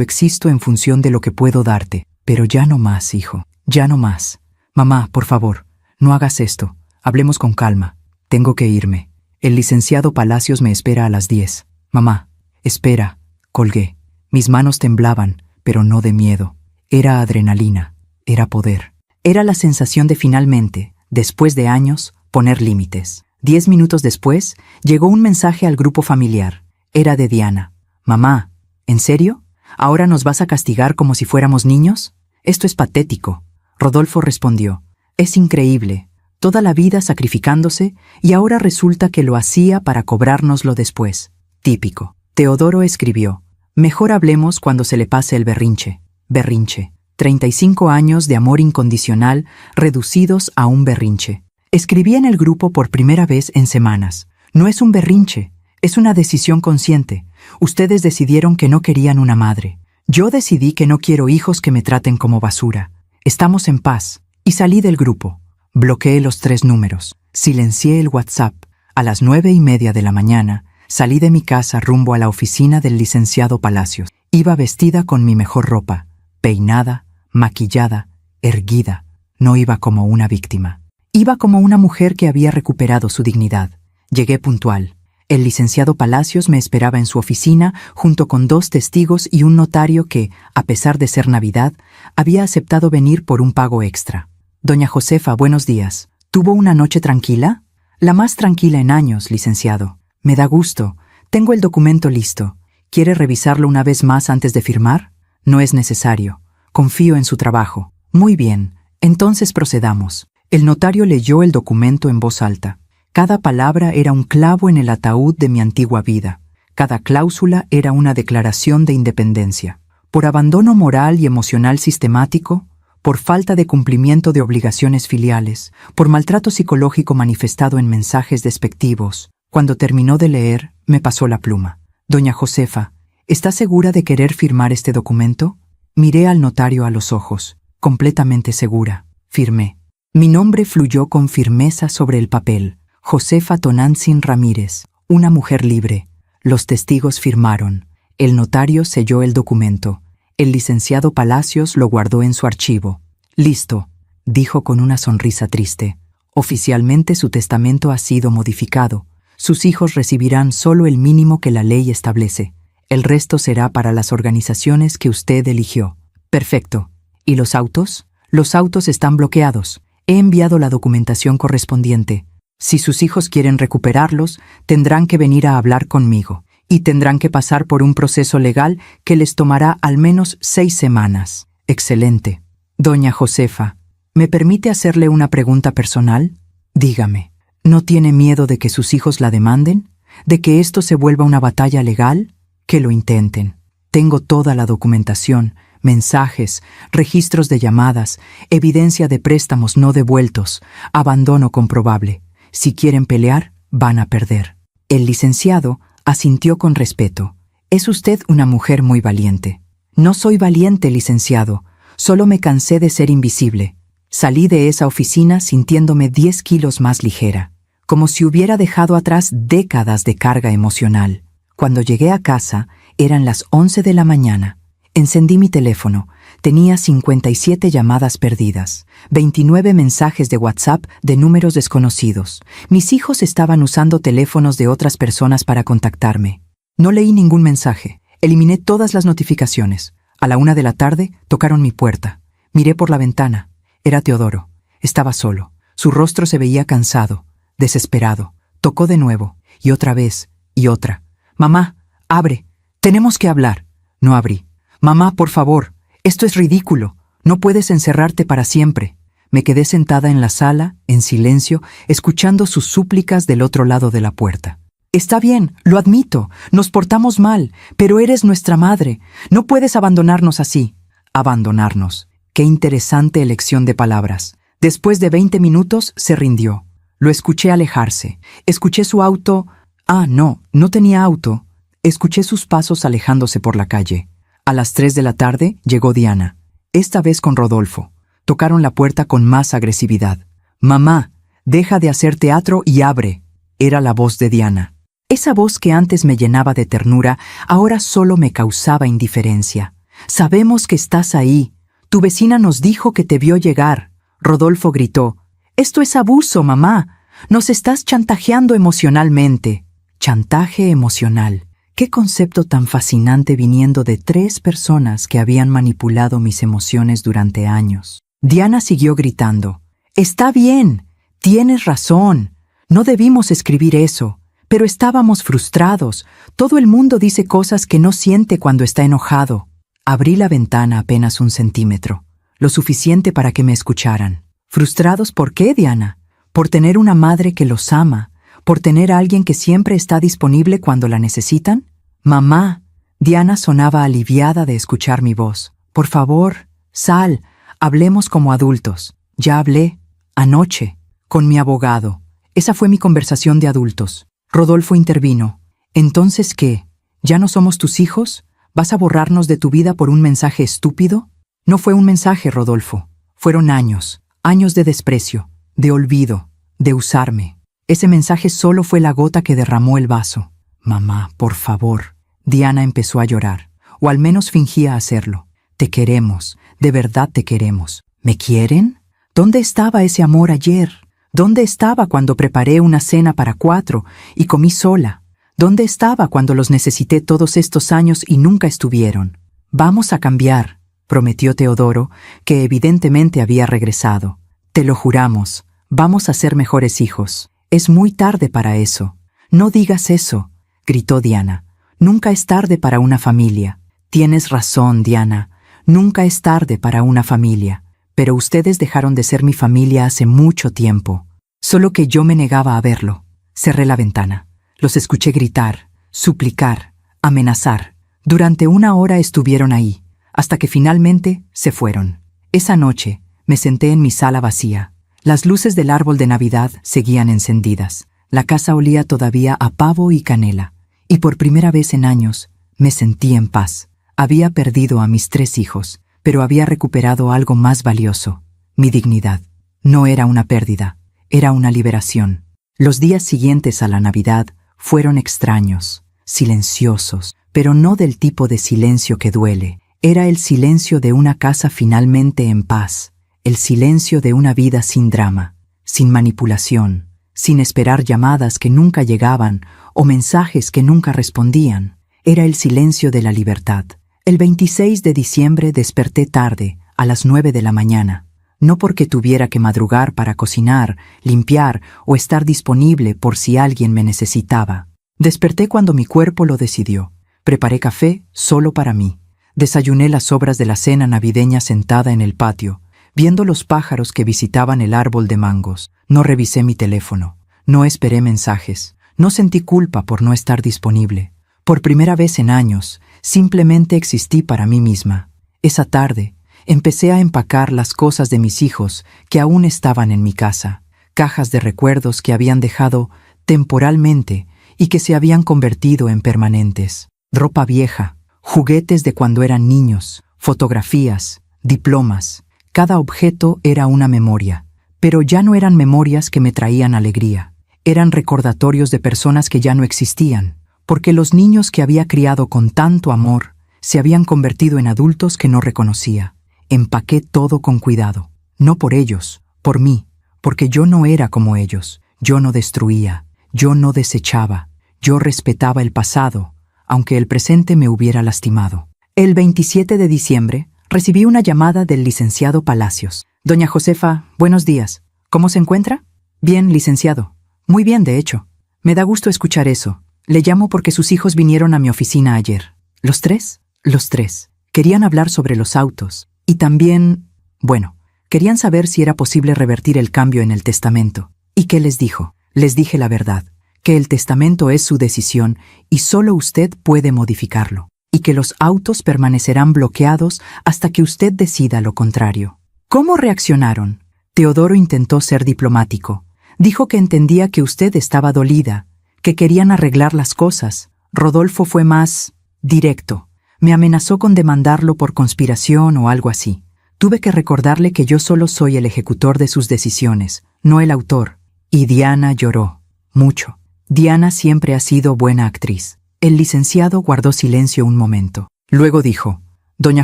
existo en función de lo que puedo darte. Pero ya no más, hijo, ya no más. Mamá, por favor, no hagas esto. Hablemos con calma. Tengo que irme. El licenciado Palacios me espera a las 10. Mamá, espera. Colgué. Mis manos temblaban, pero no de miedo. Era adrenalina. Era poder. Era la sensación de finalmente, después de años, poner límites. 10 minutos después, llegó un mensaje al grupo familiar. Era de Diana. Mamá, ¿en serio? ¿Ahora nos vas a castigar como si fuéramos niños? Esto es patético. Rodolfo respondió. Es increíble. Toda la vida sacrificándose y ahora resulta que lo hacía para cobrárnoslo después. Típico. Teodoro escribió. Mejor hablemos cuando se le pase el berrinche. Berrinche. 35 años de amor incondicional reducidos a un berrinche. Escribí en el grupo por primera vez en semanas. No es un berrinche, es una decisión consciente. Ustedes decidieron que no querían una madre. Yo decidí que no quiero hijos que me traten como basura. Estamos en paz. Y salí del grupo. Bloqueé los 3 números. Silencié el WhatsApp. A las 9:30 de la mañana, salí de mi casa rumbo a la oficina del licenciado Palacios. Iba vestida con mi mejor ropa, peinada, maquillada, erguida. No iba como una víctima. Iba como una mujer que había recuperado su dignidad. Llegué puntual. El licenciado Palacios me esperaba en su oficina junto con 2 testigos y un notario que, a pesar de ser Navidad, había aceptado venir por un pago extra. Doña Josefa, buenos días. ¿Tuvo una noche tranquila? La más tranquila en años, licenciado. Me da gusto. Tengo el documento listo. ¿Quiere revisarlo una vez más antes de firmar? No es necesario. Confío en su trabajo. Muy bien. Entonces procedamos. El notario leyó el documento en voz alta. Cada palabra era un clavo en el ataúd de mi antigua vida. Cada cláusula era una declaración de independencia. Por abandono moral y emocional sistemático, por falta de cumplimiento de obligaciones filiales, por maltrato psicológico manifestado en mensajes despectivos. Cuando terminó de leer, me pasó la pluma. Doña Josefa, ¿está segura de querer firmar este documento? Miré al notario a los ojos. Completamente segura. Firmé. Mi nombre fluyó con firmeza sobre el papel. Josefa Tonantzin Ramírez, una mujer libre. Los testigos firmaron. El notario selló el documento. El licenciado Palacios lo guardó en su archivo. Listo, dijo con una sonrisa triste. Oficialmente su testamento ha sido modificado. Sus hijos recibirán solo el mínimo que la ley establece. El resto será para las organizaciones que usted eligió. Perfecto. ¿Y los autos? Los autos están bloqueados. He enviado la documentación correspondiente. Si sus hijos quieren recuperarlos, tendrán que venir a hablar conmigo. Y tendrán que pasar por un proceso legal que les tomará al menos 6 semanas. Excelente. Doña Josefa, ¿me permite hacerle una pregunta personal? Dígame, ¿no tiene miedo de que sus hijos la demanden? ¿De que esto se vuelva una batalla legal? Que lo intenten. Tengo toda la documentación, mensajes, registros de llamadas, evidencia de préstamos no devueltos, abandono comprobable. Si quieren pelear, van a perder. El licenciado asintió con respeto. Es usted una mujer muy valiente. No soy valiente, licenciado. Solo me cansé de ser invisible. Salí de esa oficina sintiéndome 10 kilos más ligera, como si hubiera dejado atrás décadas de carga emocional. Cuando llegué a casa, eran las 11 de la mañana. Encendí mi teléfono. Tenía 57 llamadas perdidas, 29 mensajes de WhatsApp de números desconocidos. Mis hijos estaban usando teléfonos de otras personas para contactarme. No leí ningún mensaje. Eliminé todas las notificaciones. A la 1 de la tarde tocaron mi puerta. Miré por la ventana. Era Teodoro. Estaba solo. Su rostro se veía cansado, desesperado. Tocó de nuevo, y otra vez, y otra. «Mamá, abre. Tenemos que hablar». No abrí. «Mamá, por favor. Esto es ridículo. No puedes encerrarte para siempre». Me quedé sentada en la sala, en silencio, escuchando sus súplicas del otro lado de la puerta. «Está bien, lo admito. Nos portamos mal, pero eres nuestra madre. No puedes abandonarnos así». Abandonarnos. Qué interesante elección de palabras. Después de 20 minutos se rindió. Lo escuché alejarse. Escuché su auto. Ah, no, no tenía auto. Escuché sus pasos alejándose por la calle. A las 3 de la tarde llegó Diana, esta vez con Rodolfo. Tocaron la puerta con más agresividad. «Mamá, deja de hacer teatro y abre», era la voz de Diana. Esa voz que antes me llenaba de ternura, ahora solo me causaba indiferencia. «Sabemos que estás ahí. Tu vecina nos dijo que te vio llegar». Rodolfo gritó. «Esto es abuso, mamá. Nos estás chantajeando emocionalmente». Chantaje emocional. Qué concepto tan fascinante viniendo de 3 personas que habían manipulado mis emociones durante años. Diana siguió gritando. «Está bien, tienes razón. No debimos escribir eso, pero estábamos frustrados. Todo el mundo dice cosas que no siente cuando está enojado». Abrí la ventana apenas 1 centímetro, lo suficiente para que me escucharan. ¿Frustrados por qué, Diana? ¿Por tener una madre que los ama? ¿Por tener a alguien que siempre está disponible cuando la necesitan? «Mamá». Diana sonaba aliviada de escuchar mi voz. «Por favor, sal, hablemos como adultos». «Ya hablé, anoche, con mi abogado». Esa fue mi conversación de adultos. Rodolfo intervino. «¿Entonces qué? ¿Ya no somos tus hijos? ¿Vas a borrarnos de tu vida por un mensaje estúpido?» No fue un mensaje, Rodolfo. Fueron años, años de desprecio, de olvido, de usarme. Ese mensaje solo fue la gota que derramó el vaso. «Mamá, por favor». Diana empezó a llorar, o al menos fingía hacerlo. «Te queremos, de verdad te queremos». ¿Me quieren? ¿Dónde estaba ese amor ayer? ¿Dónde estaba cuando preparé una cena para 4 y comí sola? ¿Dónde estaba cuando los necesité todos estos años y nunca estuvieron? «Vamos a cambiar», prometió Teodoro, que evidentemente había regresado. «Te lo juramos, vamos a ser mejores hijos. Es muy tarde para eso». «No digas eso», gritó Diana. «Nunca es tarde para una familia». «Tienes razón, Diana. Nunca es tarde para una familia. Pero ustedes dejaron de ser mi familia hace mucho tiempo. Solo que yo me negaba a verlo». Cerré la ventana. Los escuché gritar, suplicar, amenazar. Durante 1 hora estuvieron ahí, hasta que finalmente se fueron. Esa noche me senté en mi sala vacía. Las luces del árbol de Navidad seguían encendidas. La casa olía todavía a pavo y canela. Y por primera vez en años me sentí en paz. Había perdido a mis 3 hijos, pero había recuperado algo más valioso: mi dignidad. No era una pérdida, era una liberación. Los días siguientes a la Navidad fueron extraños, silenciosos, pero no del tipo de silencio que duele. Era el silencio de una casa finalmente en paz, el silencio de una vida sin drama, sin manipulación, sin esperar llamadas que nunca llegaban o mensajes que nunca respondían. Era el silencio de la libertad. El 26 de diciembre desperté tarde, a las 9 de la mañana. No porque tuviera que madrugar para cocinar, limpiar o estar disponible por si alguien me necesitaba. Desperté cuando mi cuerpo lo decidió. Preparé café solo para mí. Desayuné las sobras de la cena navideña sentada en el patio, viendo los pájaros que visitaban el árbol de mangos. No revisé mi teléfono. No esperé mensajes. No sentí culpa por no estar disponible. Por primera vez en años, simplemente existí para mí misma. Esa tarde, empecé a empacar las cosas de mis hijos que aún estaban en mi casa, cajas de recuerdos que habían dejado temporalmente y que se habían convertido en permanentes. Ropa vieja, juguetes de cuando eran niños, fotografías, diplomas. Cada objeto era una memoria, pero ya no eran memorias que me traían alegría. Eran recordatorios de personas que ya no existían, porque los niños que había criado con tanto amor se habían convertido en adultos que no reconocía. Empaqué todo con cuidado, no por ellos, por mí, porque yo no era como ellos. Yo no destruía, yo no desechaba, yo respetaba el pasado, aunque el presente me hubiera lastimado. El 27 de diciembre recibí una llamada del licenciado Palacios. «Doña Josefa, buenos días. ¿Cómo se encuentra?» «Bien, licenciado. Muy bien, de hecho. Me da gusto escuchar eso. Le llamo porque sus hijos vinieron a mi oficina ayer». «¿Los 3?» «Los 3. Querían hablar sobre los autos. Y también, bueno, querían saber si era posible revertir el cambio en el testamento». «¿Y qué les dijo?» «Les dije la verdad, que el testamento es su decisión y solo usted puede modificarlo, y que los autos permanecerán bloqueados hasta que usted decida lo contrario». «¿Cómo reaccionaron?» Teodoro intentó ser diplomático. Dijo que entendía que usted estaba dolida, que querían arreglar las cosas. Rodolfo fue más directo. Me amenazó con demandarlo por conspiración o algo así. Tuve que recordarle que yo solo soy el ejecutor de sus decisiones, no el autor. Y Diana lloró. Mucho. Diana siempre ha sido buena actriz. El licenciado guardó silencio un momento. Luego dijo: Doña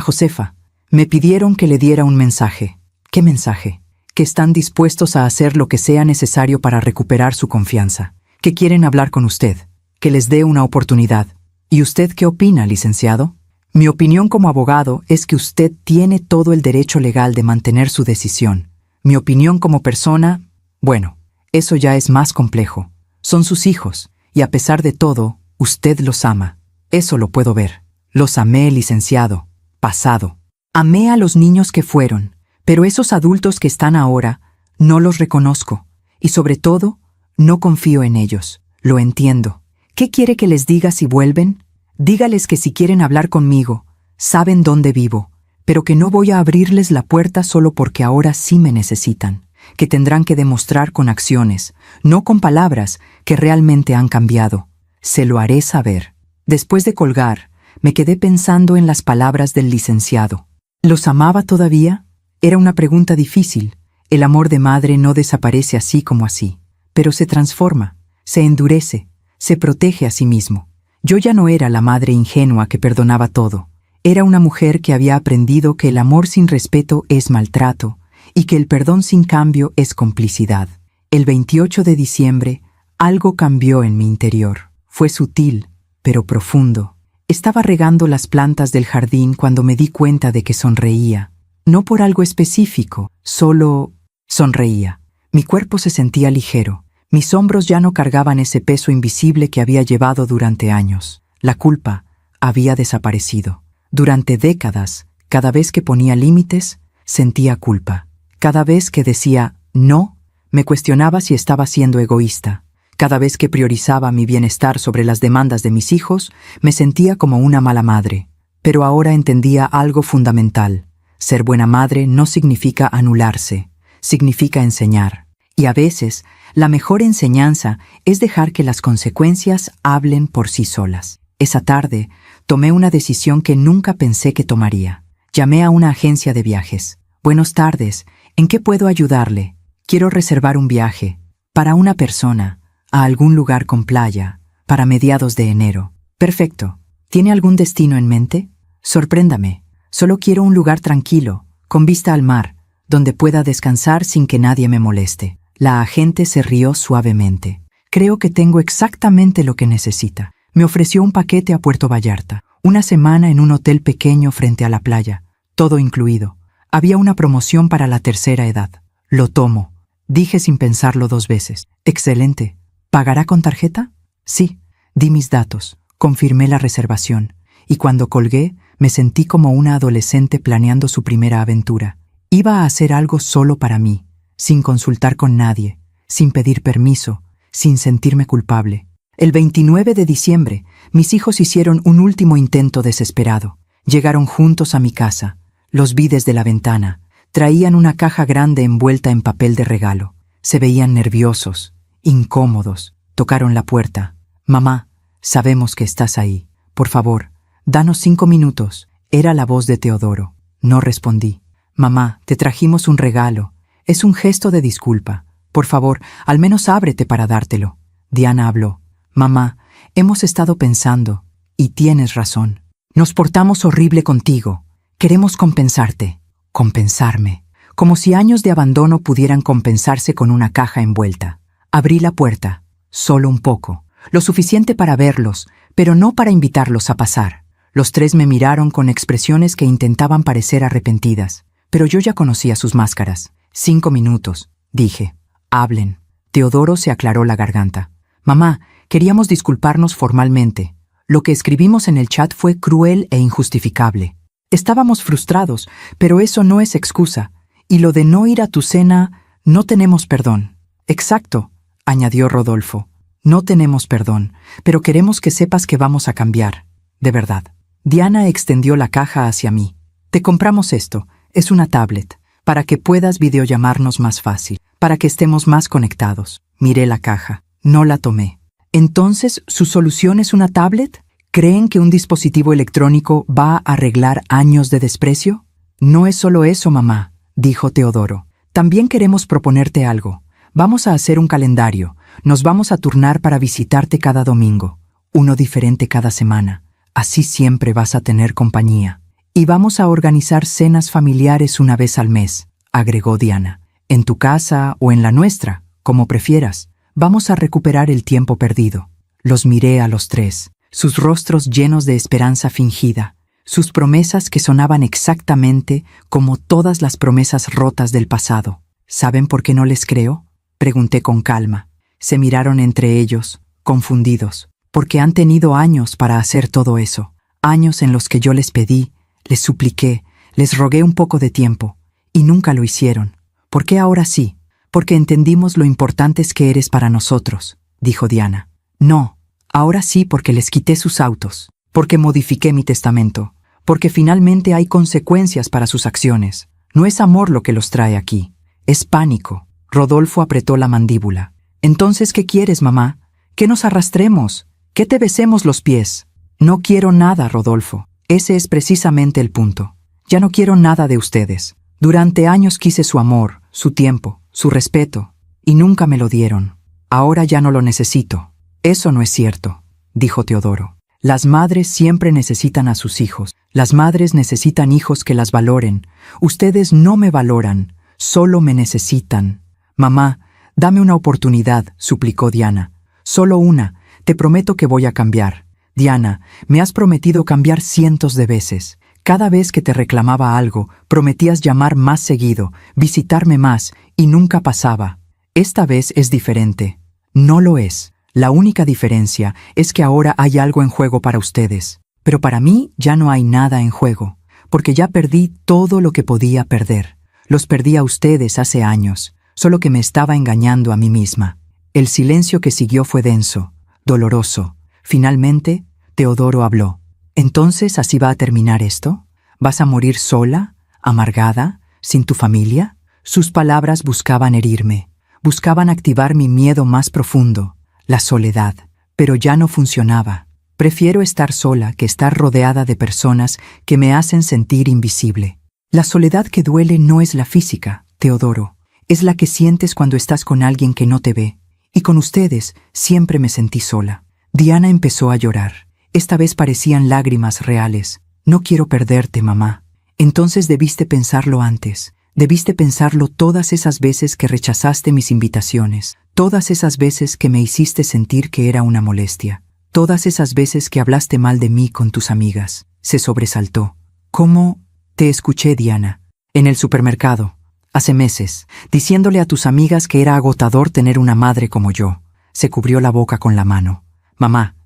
Josefa, me pidieron que le diera un mensaje. ¿Qué mensaje? Que están dispuestos a hacer lo que sea necesario para recuperar su confianza. Que quieren hablar con usted. Que les dé una oportunidad. ¿Y usted qué opina, licenciado? Mi opinión como abogado es que usted tiene todo el derecho legal de mantener su decisión. Mi opinión como persona, bueno, eso ya es más complejo. Son sus hijos, y a pesar de todo, usted los ama. Eso lo puedo ver. Los amé, licenciado. Pasado. Amé a los niños que fueron, pero esos adultos que están ahora, no los reconozco. Y sobre todo, no confío en ellos. Lo entiendo. ¿Qué quiere que les diga si vuelven? Dígales que si quieren hablar conmigo, saben dónde vivo, pero que no voy a abrirles la puerta solo porque ahora sí me necesitan, que tendrán que demostrar con acciones, no con palabras, que realmente han cambiado. Se lo haré saber. Después de colgar, me quedé pensando en las palabras del licenciado. ¿Los amaba todavía? Era una pregunta difícil. El amor de madre no desaparece así como así, pero se transforma, se endurece, se protege a sí mismo. Yo ya no era la madre ingenua que perdonaba todo. Era una mujer que había aprendido que el amor sin respeto es maltrato y que el perdón sin cambio es complicidad. El 28 de diciembre, algo cambió en mi interior. Fue sutil, pero profundo. Estaba regando las plantas del jardín cuando me di cuenta de que sonreía. No por algo específico, solo sonreía. Mi cuerpo se sentía ligero. Mis hombros ya no cargaban ese peso invisible que había llevado durante años. La culpa había desaparecido. Durante décadas, cada vez que ponía límites, sentía culpa. Cada vez que decía no, me cuestionaba si estaba siendo egoísta. Cada vez que priorizaba mi bienestar sobre las demandas de mis hijos, me sentía como una mala madre. Pero ahora entendía algo fundamental. Ser buena madre no significa anularse, significa enseñar. Y a veces, la mejor enseñanza es dejar que las consecuencias hablen por sí solas. Esa tarde, tomé una decisión que nunca pensé que tomaría. Llamé a una agencia de viajes. Buenas tardes, ¿en qué puedo ayudarle? Quiero reservar un viaje, para una persona, a algún lugar con playa, para mediados de enero. Perfecto. ¿Tiene algún destino en mente? Sorpréndame. Solo quiero un lugar tranquilo, con vista al mar, donde pueda descansar sin que nadie me moleste. La agente se rió suavemente. Creo que tengo exactamente lo que necesita. Me ofreció un paquete a Puerto Vallarta, una semana en un hotel pequeño frente a la playa, todo incluido. Había una promoción para la tercera edad. Lo tomo, dije sin pensarlo 2 veces. Excelente. ¿Pagará con tarjeta? Sí. Di mis datos, confirmé la reservación, y cuando colgué, me sentí como una adolescente planeando su primera aventura. Iba a hacer algo solo para mí, sin consultar con nadie, sin pedir permiso, sin sentirme culpable. El 29 de diciembre, mis hijos hicieron un último intento desesperado. Llegaron juntos a mi casa. Los vi desde la ventana. Traían una caja grande envuelta en papel de regalo. Se veían nerviosos, incómodos. Tocaron la puerta. Mamá, sabemos que estás ahí. Por favor, danos 5 minutos. Era la voz de Teodoro. No respondí. Mamá, te trajimos un regalo. Es un gesto de disculpa. Por favor, al menos ábrete para dártelo. Diana habló. Mamá, hemos estado pensando, y tienes razón. Nos portamos horrible contigo. Queremos compensarte. Compensarme. Como si años de abandono pudieran compensarse con una caja envuelta. Abrí la puerta. Solo un poco. Lo suficiente para verlos, pero no para invitarlos a pasar. Los 3 me miraron con expresiones que intentaban parecer arrepentidas, pero yo ya conocía sus máscaras. 5 minutos, dije. Hablen. Teodoro se aclaró la garganta. Mamá, queríamos disculparnos formalmente. Lo que escribimos en el chat fue cruel e injustificable. Estábamos frustrados, pero eso no es excusa. Y lo de no ir a tu cena, no tenemos perdón. Exacto, añadió Rodolfo. No tenemos perdón, pero queremos que sepas que vamos a cambiar. De verdad. Diana extendió la caja hacia mí. Te compramos esto. Es una tablet, para que puedas videollamarnos más fácil, para que estemos más conectados. Miré la caja. No la tomé. ¿Entonces su solución es una tablet? ¿Creen que un dispositivo electrónico va a arreglar años de desprecio? No es solo eso, mamá, dijo Teodoro. También queremos proponerte algo. Vamos a hacer un calendario. Nos vamos a turnar para visitarte cada domingo. Uno diferente cada semana. Así siempre vas a tener compañía. Y vamos a organizar cenas familiares una vez al mes, agregó Diana. En tu casa o en la nuestra, como prefieras. Vamos a recuperar el tiempo perdido. Los miré a los tres, sus rostros llenos de esperanza fingida, sus promesas que sonaban exactamente como todas las promesas rotas del pasado. ¿Saben por qué no les creo? Pregunté con calma. Se miraron entre ellos, confundidos, porque han tenido años para hacer todo eso. Años en los que yo les pedí, les supliqué, les rogué un poco de tiempo, y nunca lo hicieron. ¿Por qué ahora sí? Porque entendimos lo importantes que eres para nosotros, dijo Diana. No, ahora sí porque les quité sus autos, porque modifiqué mi testamento, porque finalmente hay consecuencias para sus acciones. No es amor lo que los trae aquí, es pánico. Rodolfo apretó la mandíbula. Entonces, ¿qué quieres, mamá? ¿Que nos arrastremos? ¿Que te besemos los pies? No quiero nada, Rodolfo. Ese es precisamente el punto. Ya no quiero nada de ustedes. Durante años quise su amor, su tiempo, su respeto, y nunca me lo dieron. Ahora ya no lo necesito. Eso no es cierto, dijo Teodoro. Las madres siempre necesitan a sus hijos. Las madres necesitan hijos que las valoren. Ustedes no me valoran, solo me necesitan. Mamá, dame una oportunidad, suplicó Diana. Solo una. Te prometo que voy a cambiar. Diana, me has prometido cambiar cientos de veces. Cada vez que te reclamaba algo, prometías llamar más seguido, visitarme más, y nunca pasaba. Esta vez es diferente. No lo es. La única diferencia es que ahora hay algo en juego para ustedes. Pero para mí ya no hay nada en juego, porque ya perdí todo lo que podía perder. Los perdí a ustedes hace años, solo que me estaba engañando a mí misma. El silencio que siguió fue denso, doloroso. Finalmente, Teodoro habló. ¿Entonces así va a terminar esto? ¿Vas a morir sola, amargada, sin tu familia? Sus palabras buscaban herirme, buscaban activar mi miedo más profundo, la soledad, pero ya no funcionaba. Prefiero estar sola que estar rodeada de personas que me hacen sentir invisible. La soledad que duele no es la física, Teodoro, es la que sientes cuando estás con alguien que no te ve. Y con ustedes siempre me sentí sola. Diana empezó a llorar. Esta vez parecían lágrimas reales. No quiero perderte, mamá. Entonces debiste pensarlo antes. Debiste pensarlo todas esas veces que rechazaste mis invitaciones. Todas esas veces que me hiciste sentir que era una molestia. Todas esas veces que hablaste mal de mí con tus amigas. Se sobresaltó. ¿Cómo? Te escuché, Diana. En el supermercado. Hace meses. Diciéndole a tus amigas que era agotador tener una madre como yo. Se cubrió la boca con la mano. Mamá,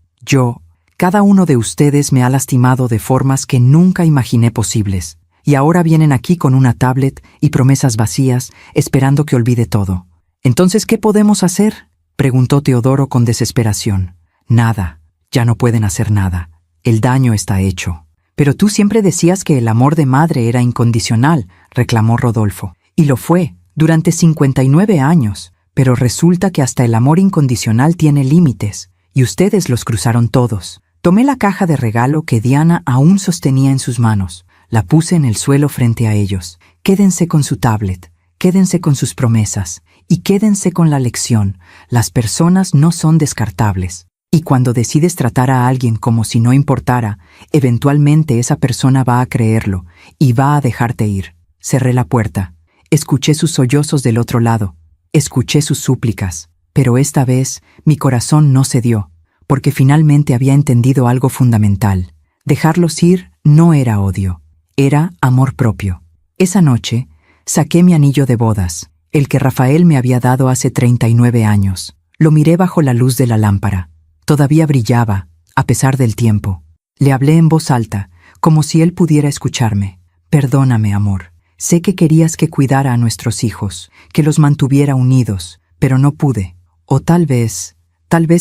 cada uno de ustedes me ha lastimado de formas que nunca imaginé posibles, y ahora vienen aquí con una tablet y promesas vacías, esperando que olvide todo. ¿Entonces qué podemos hacer?, preguntó Teodoro con desesperación. Nada, ya no pueden hacer nada. El daño está hecho. Pero tú siempre decías que el amor de madre era incondicional, reclamó Rodolfo. Y lo fue, durante 59 años. Pero resulta que hasta el amor incondicional tiene límites. Y ustedes los cruzaron todos. Tomé la caja de regalo que Diana aún sostenía en sus manos. La puse en el suelo frente a ellos. Quédense con su tablet, quédense con sus promesas, y quédense con la lección. Las personas no son descartables. Y cuando decides tratar a alguien como si no importara, eventualmente esa persona va a creerlo, y va a dejarte ir. Cerré la puerta. Escuché sus sollozos del otro lado. Escuché sus súplicas. Pero esta vez mi corazón no cedió, porque finalmente había entendido algo fundamental. Dejarlos ir no era odio, era amor propio. Esa noche saqué mi anillo de bodas, el que Rafael me había dado hace 39 años. Lo miré bajo la luz de la lámpara. Todavía brillaba, a pesar del tiempo. Le hablé en voz alta, como si él pudiera escucharme. Perdóname, amor. Sé que querías que cuidara a nuestros hijos, que los mantuviera unidos, pero no pude. O tal vez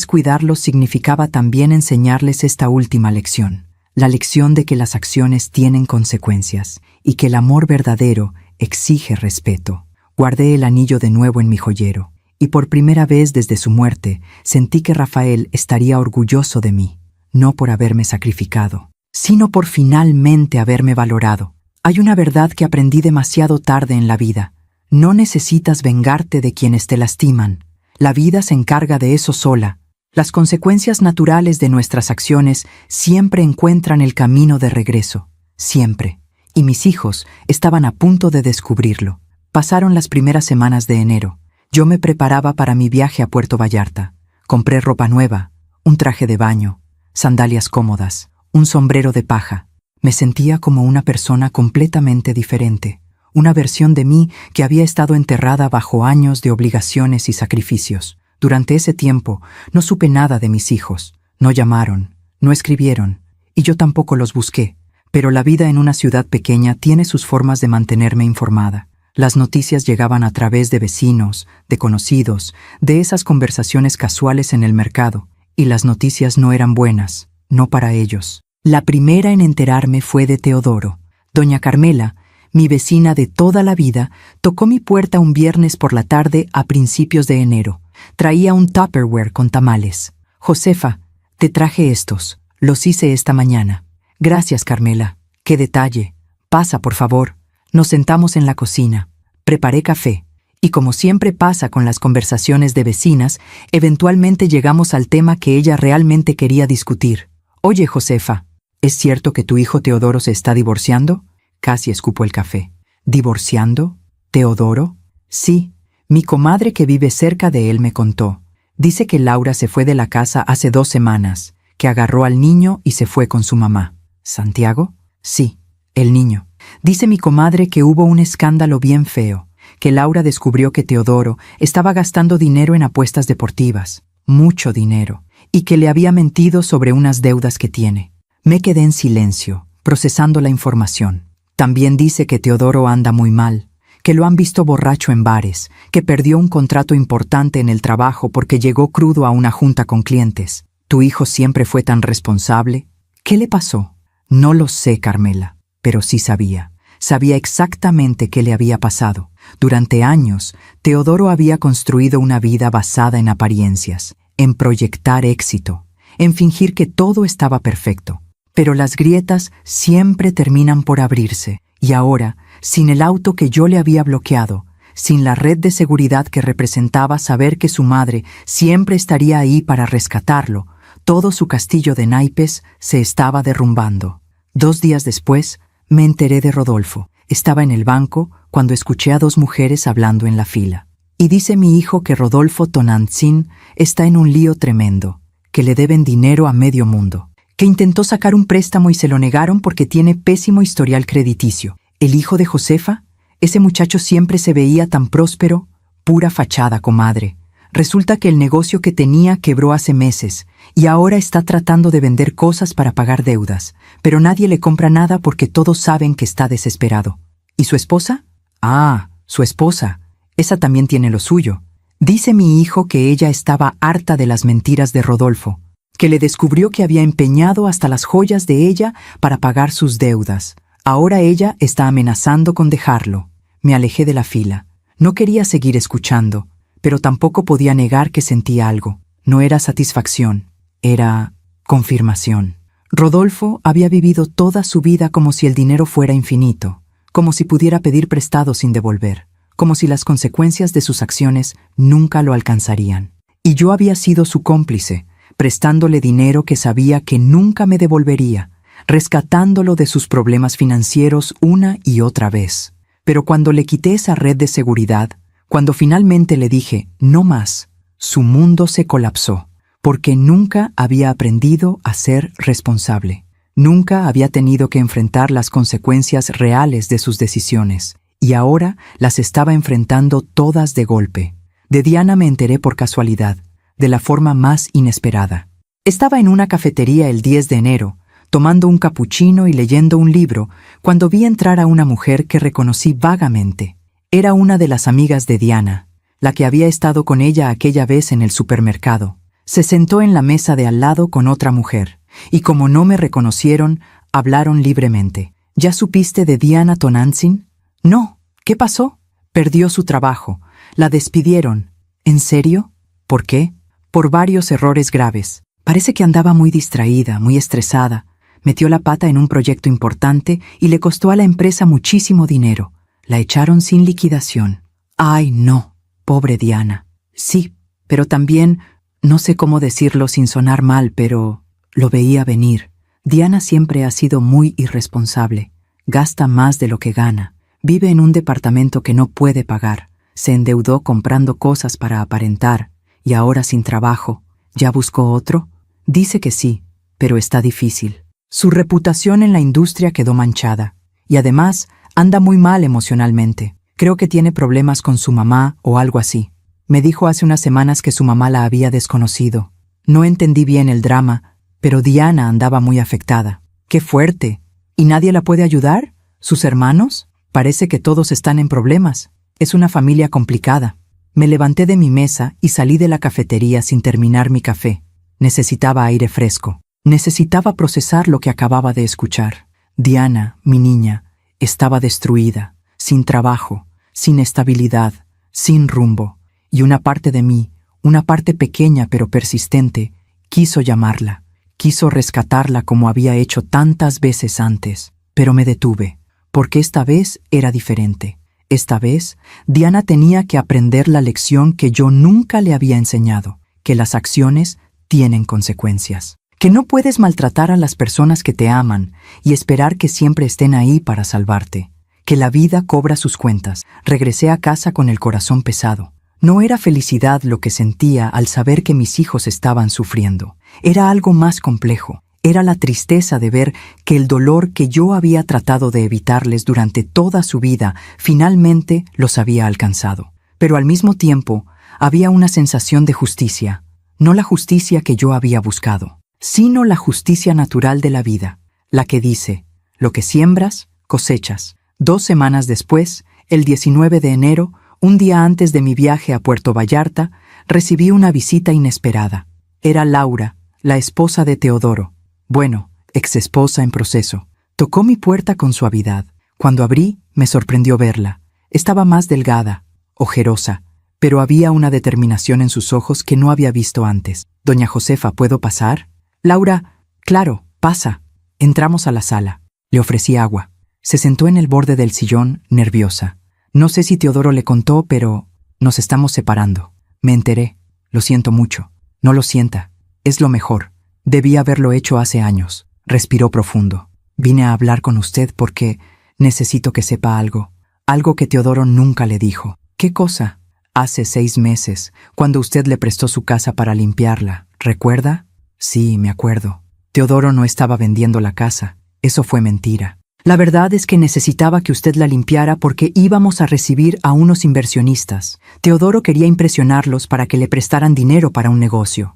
cuidarlos significaba también enseñarles esta última lección. La lección de que las acciones tienen consecuencias y que el amor verdadero exige respeto. Guardé el anillo de nuevo en mi joyero y por primera vez desde su muerte sentí que Rafael estaría orgulloso de mí, no por haberme sacrificado, sino por finalmente haberme valorado. Hay una verdad que aprendí demasiado tarde en la vida. No necesitas vengarte de quienes te lastiman. La vida se encarga de eso sola. Las consecuencias naturales de nuestras acciones siempre encuentran el camino de regreso. Siempre. Y mis hijos estaban a punto de descubrirlo. Pasaron las primeras semanas de enero. Yo me preparaba para mi viaje a Puerto Vallarta. Compré ropa nueva, un traje de baño, sandalias cómodas, un sombrero de paja. Me sentía como una persona completamente diferente. Una versión de mí que había estado enterrada bajo años de obligaciones y sacrificios. Durante ese tiempo no supe nada de mis hijos. No llamaron, no escribieron, y yo tampoco los busqué. Pero la vida en una ciudad pequeña tiene sus formas de mantenerme informada. Las noticias llegaban a través de vecinos, de conocidos, de esas conversaciones casuales en el mercado, y las noticias no eran buenas, no para ellos. La primera en enterarme fue de Teodoro. Doña Carmela, mi vecina de toda la vida, tocó mi puerta un viernes por la tarde a principios de enero. Traía un Tupperware con tamales. «Josefa, te traje estos. Los hice esta mañana». «Gracias, Carmela. Qué detalle. Pasa, por favor». Nos sentamos en la cocina. Preparé café. Y como siempre pasa con las conversaciones de vecinas, eventualmente llegamos al tema que ella realmente quería discutir. «Oye, Josefa, ¿es cierto que tu hijo Teodoro se está divorciando?» Casi escupo el café. ¿Divorciando? ¿Teodoro? Sí. Mi comadre que vive cerca de él me contó. Dice que Laura se fue de la casa hace 2 semanas, que agarró al niño y se fue con su mamá. ¿Santiago? Sí, el niño. Dice mi comadre que hubo un escándalo bien feo, que Laura descubrió que Teodoro estaba gastando dinero en apuestas deportivas, mucho dinero, y que le había mentido sobre unas deudas que tiene. Me quedé en silencio, procesando la información. También dice que Teodoro anda muy mal, que lo han visto borracho en bares, que perdió un contrato importante en el trabajo porque llegó crudo a una junta con clientes. ¿Tu hijo siempre fue tan responsable? ¿Qué le pasó? No lo sé, Carmela, pero sí sabía. Sabía exactamente qué le había pasado. Durante años, Teodoro había construido una vida basada en apariencias, en proyectar éxito, en fingir que todo estaba perfecto. Pero las grietas siempre terminan por abrirse, y ahora, sin el auto que yo le había bloqueado, sin la red de seguridad que representaba saber que su madre siempre estaría ahí para rescatarlo, todo su castillo de naipes se estaba derrumbando. 2 días después, me enteré de Rodolfo. Estaba en el banco cuando escuché a 2 mujeres hablando en la fila. Y dice mi hijo que Rodolfo Tonantzin está en un lío tremendo, que le deben dinero a medio mundo, que intentó sacar un préstamo y se lo negaron porque tiene pésimo historial crediticio. ¿El hijo de Josefa? Ese muchacho siempre se veía tan próspero. Pura fachada, comadre. Resulta que el negocio que tenía quebró hace meses y ahora está tratando de vender cosas para pagar deudas, pero nadie le compra nada porque todos saben que está desesperado. ¿Y su esposa? Ah, su esposa. Esa también tiene lo suyo. Dice mi hijo que ella estaba harta de las mentiras de Rodolfo, que le descubrió que había empeñado hasta las joyas de ella para pagar sus deudas. Ahora ella está amenazando con dejarlo. Me alejé de la fila. No quería seguir escuchando, pero tampoco podía negar que sentía algo. No era satisfacción, era confirmación. Rodolfo había vivido toda su vida como si el dinero fuera infinito, como si pudiera pedir prestado sin devolver, como si las consecuencias de sus acciones nunca lo alcanzarían. Y yo había sido su cómplice, prestándole dinero que sabía que nunca me devolvería, rescatándolo de sus problemas financieros una y otra vez. Pero cuando le quité esa red de seguridad, cuando finalmente le dije «no más», su mundo se colapsó, porque nunca había aprendido a ser responsable. Nunca había tenido que enfrentar las consecuencias reales de sus decisiones, y ahora las estaba enfrentando todas de golpe. De Diana me enteré por casualidad, de la forma más inesperada. Estaba en una cafetería el 10 de enero, tomando un capuchino y leyendo un libro, cuando vi entrar a una mujer que reconocí vagamente. Era una de las amigas de Diana, la que había estado con ella aquella vez en el supermercado. Se sentó en la mesa de al lado con otra mujer, y como no me reconocieron, hablaron libremente. ¿Ya supiste de Diana Tonantzin? No. ¿Qué pasó? Perdió su trabajo. La despidieron. ¿En serio? ¿Por qué? Por varios errores graves. Parece que andaba muy distraída, muy estresada. Metió la pata en un proyecto importante y le costó a la empresa muchísimo dinero. La echaron sin liquidación. ¡Ay, no! Pobre Diana. Sí, pero también, no sé cómo decirlo sin sonar mal, pero lo veía venir. Diana siempre ha sido muy irresponsable. Gasta más de lo que gana. Vive en un departamento que no puede pagar. Se endeudó comprando cosas para aparentar. Y ahora sin trabajo. ¿Ya buscó otro? Dice que sí, pero está difícil. Su reputación en la industria quedó manchada. Y además, anda muy mal emocionalmente. Creo que tiene problemas con su mamá o algo así. Me dijo hace unas semanas que su mamá la había desconocido. No entendí bien el drama, pero Diana andaba muy afectada. ¡Qué fuerte! ¿Y nadie la puede ayudar? ¿Sus hermanos? Parece que todos están en problemas. Es una familia complicada. Me levanté de mi mesa y salí de la cafetería sin terminar mi café. Necesitaba aire fresco. Necesitaba procesar lo que acababa de escuchar. Diana, mi niña, estaba destruida, sin trabajo, sin estabilidad, sin rumbo. Y una parte de mí, una parte pequeña pero persistente, quiso llamarla, quiso rescatarla como había hecho tantas veces antes. Pero me detuve, porque esta vez era diferente. Esta vez, Diana tenía que aprender la lección que yo nunca le había enseñado, que las acciones tienen consecuencias. Que no puedes maltratar a las personas que te aman y esperar que siempre estén ahí para salvarte. Que la vida cobra sus cuentas. Regresé a casa con el corazón pesado. No era felicidad lo que sentía al saber que mis hijos estaban sufriendo. Era algo más complejo. Era la tristeza de ver que el dolor que yo había tratado de evitarles durante toda su vida finalmente los había alcanzado. Pero al mismo tiempo, había una sensación de justicia. No la justicia que yo había buscado, sino la justicia natural de la vida, la que dice, lo que siembras, cosechas. 2 semanas después, el 19 de enero, un día antes de mi viaje a Puerto Vallarta, recibí una visita inesperada. Era Laura, la esposa de Teodoro. Bueno, exesposa en proceso. Tocó mi puerta con suavidad. Cuando abrí, me sorprendió verla. Estaba más delgada, ojerosa, pero había una determinación en sus ojos que no había visto antes. «Doña Josefa, ¿puedo pasar?» «Laura, claro, pasa». Entramos a la sala. Le ofrecí agua. Se sentó en el borde del sillón, nerviosa. No sé si Teodoro le contó, pero nos estamos separando. Me enteré. Lo siento mucho. No lo sienta. Es lo mejor. Debí haberlo hecho hace años. Respiró profundo. Vine a hablar con usted porque necesito que sepa algo. Algo que Teodoro nunca le dijo. ¿Qué cosa? Hace 6 meses, cuando usted le prestó su casa para limpiarla. ¿Recuerda? Sí, me acuerdo. Teodoro no estaba vendiendo la casa. Eso fue mentira. La verdad es que necesitaba que usted la limpiara porque íbamos a recibir a unos inversionistas. Teodoro quería impresionarlos para que le prestaran dinero para un negocio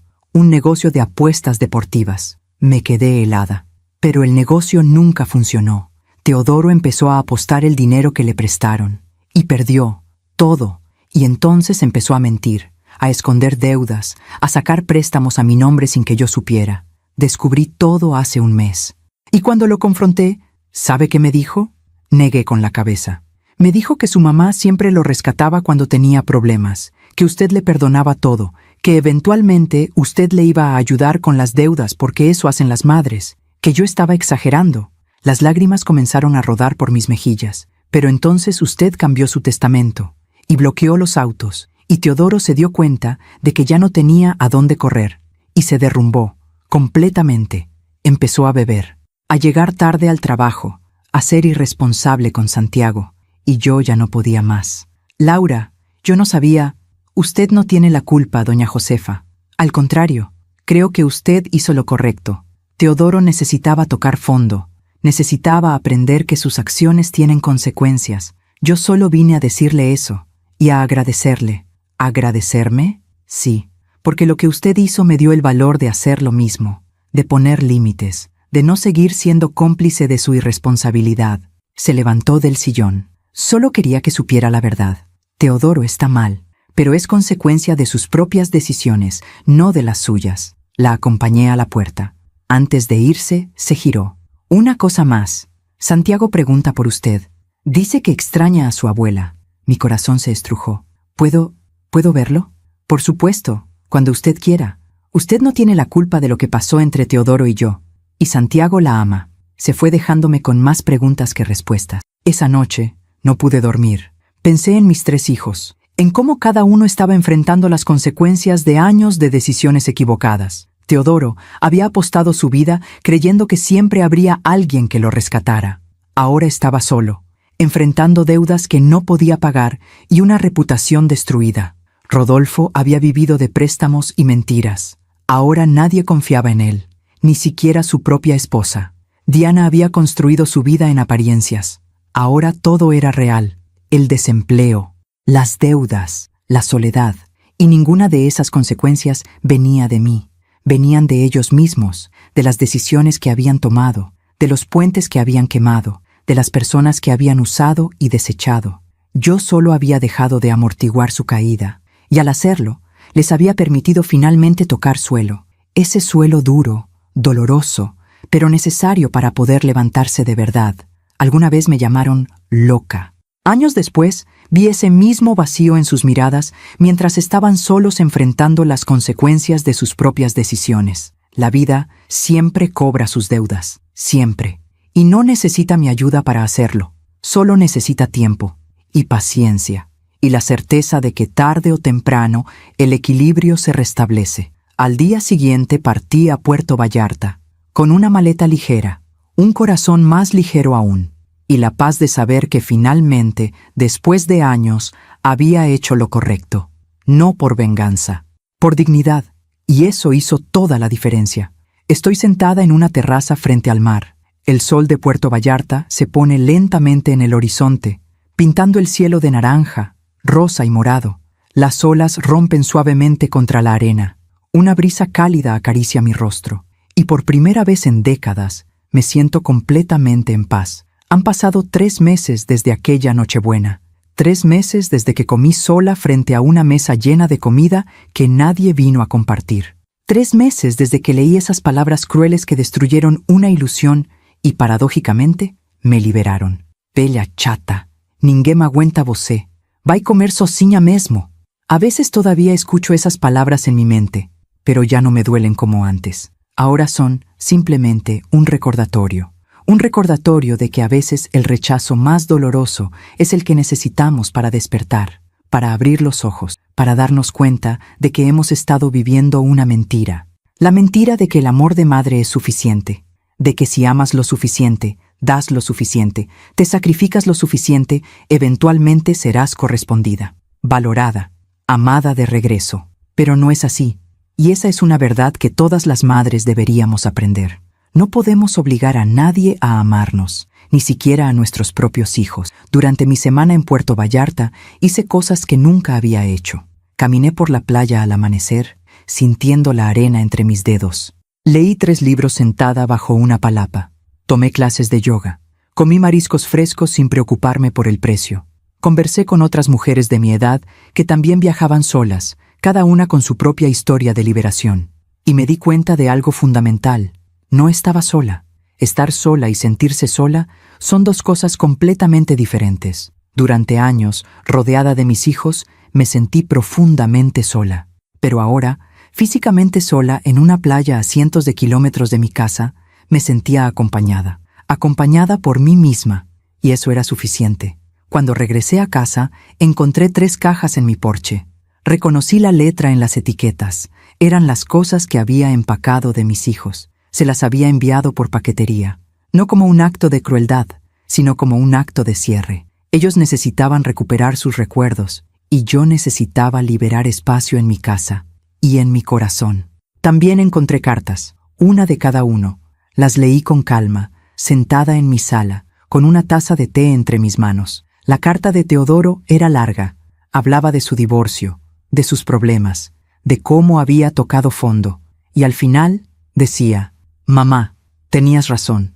de apuestas deportivas. Me quedé helada. Pero el negocio nunca funcionó. Teodoro empezó a apostar el dinero que le prestaron. Y perdió. Todo. Y entonces empezó a mentir, a esconder deudas, a sacar préstamos a mi nombre sin que yo supiera. Descubrí todo hace un mes. Y cuando lo confronté, ¿sabe qué me dijo? Negué con la cabeza. Me dijo que su mamá siempre lo rescataba cuando tenía problemas, que usted le perdonaba todo, que eventualmente usted le iba a ayudar con las deudas porque eso hacen las madres, que yo estaba exagerando. Las lágrimas comenzaron a rodar por mis mejillas, pero entonces usted cambió su testamento y bloqueó los autos, y Teodoro se dio cuenta de que ya no tenía a dónde correr, y se derrumbó, completamente. Empezó a beber, a llegar tarde al trabajo, a ser irresponsable con Santiago, y yo ya no podía más. Laura, yo no sabía. Usted no tiene la culpa, doña Josefa. Al contrario, creo que usted hizo lo correcto. Teodoro necesitaba tocar fondo, necesitaba aprender que sus acciones tienen consecuencias. Yo solo vine a decirle eso, y a agradecerle. ¿Agradecerme? Sí, porque lo que usted hizo me dio el valor de hacer lo mismo, de poner límites, de no seguir siendo cómplice de su irresponsabilidad. Se levantó del sillón. Solo quería que supiera la verdad. Teodoro está mal, pero es consecuencia de sus propias decisiones, no de las suyas. La acompañé a la puerta. Antes de irse, se giró. Una cosa más. Santiago pregunta por usted. Dice que extraña a su abuela. Mi corazón se estrujó. ¿Puedo verlo? Por supuesto, cuando usted quiera. Usted no tiene la culpa de lo que pasó entre Teodoro y yo. Y Santiago la ama. Se fue dejándome con más preguntas que respuestas. Esa noche no pude dormir. Pensé en mis 3 hijos, en cómo cada uno estaba enfrentando las consecuencias de años de decisiones equivocadas. Teodoro había apostado su vida creyendo que siempre habría alguien que lo rescatara. Ahora estaba solo, enfrentando deudas que no podía pagar y una reputación destruida. Rodolfo había vivido de préstamos y mentiras. Ahora nadie confiaba en él, ni siquiera su propia esposa. Diana había construido su vida en apariencias. Ahora todo era real. El desempleo, las deudas, la soledad, y ninguna de esas consecuencias venía de mí. Venían de ellos mismos, de las decisiones que habían tomado, de los puentes que habían quemado, de las personas que habían usado y desechado. Yo solo había dejado de amortiguar su caída, y al hacerlo, les había permitido finalmente tocar suelo. Ese suelo duro, doloroso, pero necesario para poder levantarse de verdad. Alguna vez me llamaron loca. Años después, vi ese mismo vacío en sus miradas mientras estaban solos enfrentando las consecuencias de sus propias decisiones. La vida siempre cobra sus deudas, siempre. Y no necesita mi ayuda para hacerlo. Solo necesita tiempo y paciencia y la certeza de que tarde o temprano el equilibrio se restablece. Al día siguiente partí a Puerto Vallarta, con una maleta ligera, un corazón más ligero aún, y la paz de saber que finalmente, después de años, había hecho lo correcto. No por venganza, por dignidad. Y eso hizo toda la diferencia. Estoy sentada en una terraza frente al mar. El sol de Puerto Vallarta se pone lentamente en el horizonte, pintando el cielo de naranja, rosa y morado. Las olas rompen suavemente contra la arena. Una brisa cálida acaricia mi rostro. Y por primera vez en décadas, me siento completamente en paz. Han pasado 3 meses desde aquella Nochebuena. 3 meses desde que comí sola frente a una mesa llena de comida que nadie vino a compartir. 3 meses desde que leí esas palabras crueles que destruyeron una ilusión y, paradójicamente, me liberaron. Bella chata, ninguém aguenta você. Vai comer sozinha mesmo. A veces todavía escucho esas palabras en mi mente, pero ya no me duelen como antes. Ahora son simplemente un recordatorio. Un recordatorio de que a veces el rechazo más doloroso es el que necesitamos para despertar, para abrir los ojos, para darnos cuenta de que hemos estado viviendo una mentira. La mentira de que el amor de madre es suficiente, de que si amas lo suficiente, das lo suficiente, te sacrificas lo suficiente, eventualmente serás correspondida, valorada, amada de regreso. Pero no es así, y esa es una verdad que todas las madres deberíamos aprender. No podemos obligar a nadie a amarnos, ni siquiera a nuestros propios hijos. Durante mi semana en Puerto Vallarta hice cosas que nunca había hecho. Caminé por la playa al amanecer, sintiendo la arena entre mis dedos. Leí 3 libros sentada bajo una palapa. Tomé clases de yoga. Comí mariscos frescos sin preocuparme por el precio. Conversé con otras mujeres de mi edad que también viajaban solas, cada una con su propia historia de liberación. Y me di cuenta de algo fundamental. No estaba sola. Estar sola y sentirse sola son 2 cosas completamente diferentes. Durante años, rodeada de mis hijos, me sentí profundamente sola. Pero ahora, físicamente sola en una playa a cientos de kilómetros de mi casa, me sentía acompañada. Acompañada por mí misma. Y eso era suficiente. Cuando regresé a casa, encontré 3 cajas en mi porche. Reconocí la letra en las etiquetas. Eran las cosas que había empacado de mis hijos. Se las había enviado por paquetería, no como un acto de crueldad, sino como un acto de cierre. Ellos necesitaban recuperar sus recuerdos, y yo necesitaba liberar espacio en mi casa y en mi corazón. También encontré cartas, una de cada uno. Las leí con calma, sentada en mi sala, con una taza de té entre mis manos. La carta de Teodoro era larga. Hablaba de su divorcio, de sus problemas, de cómo había tocado fondo, y al final decía: «Mamá, tenías razón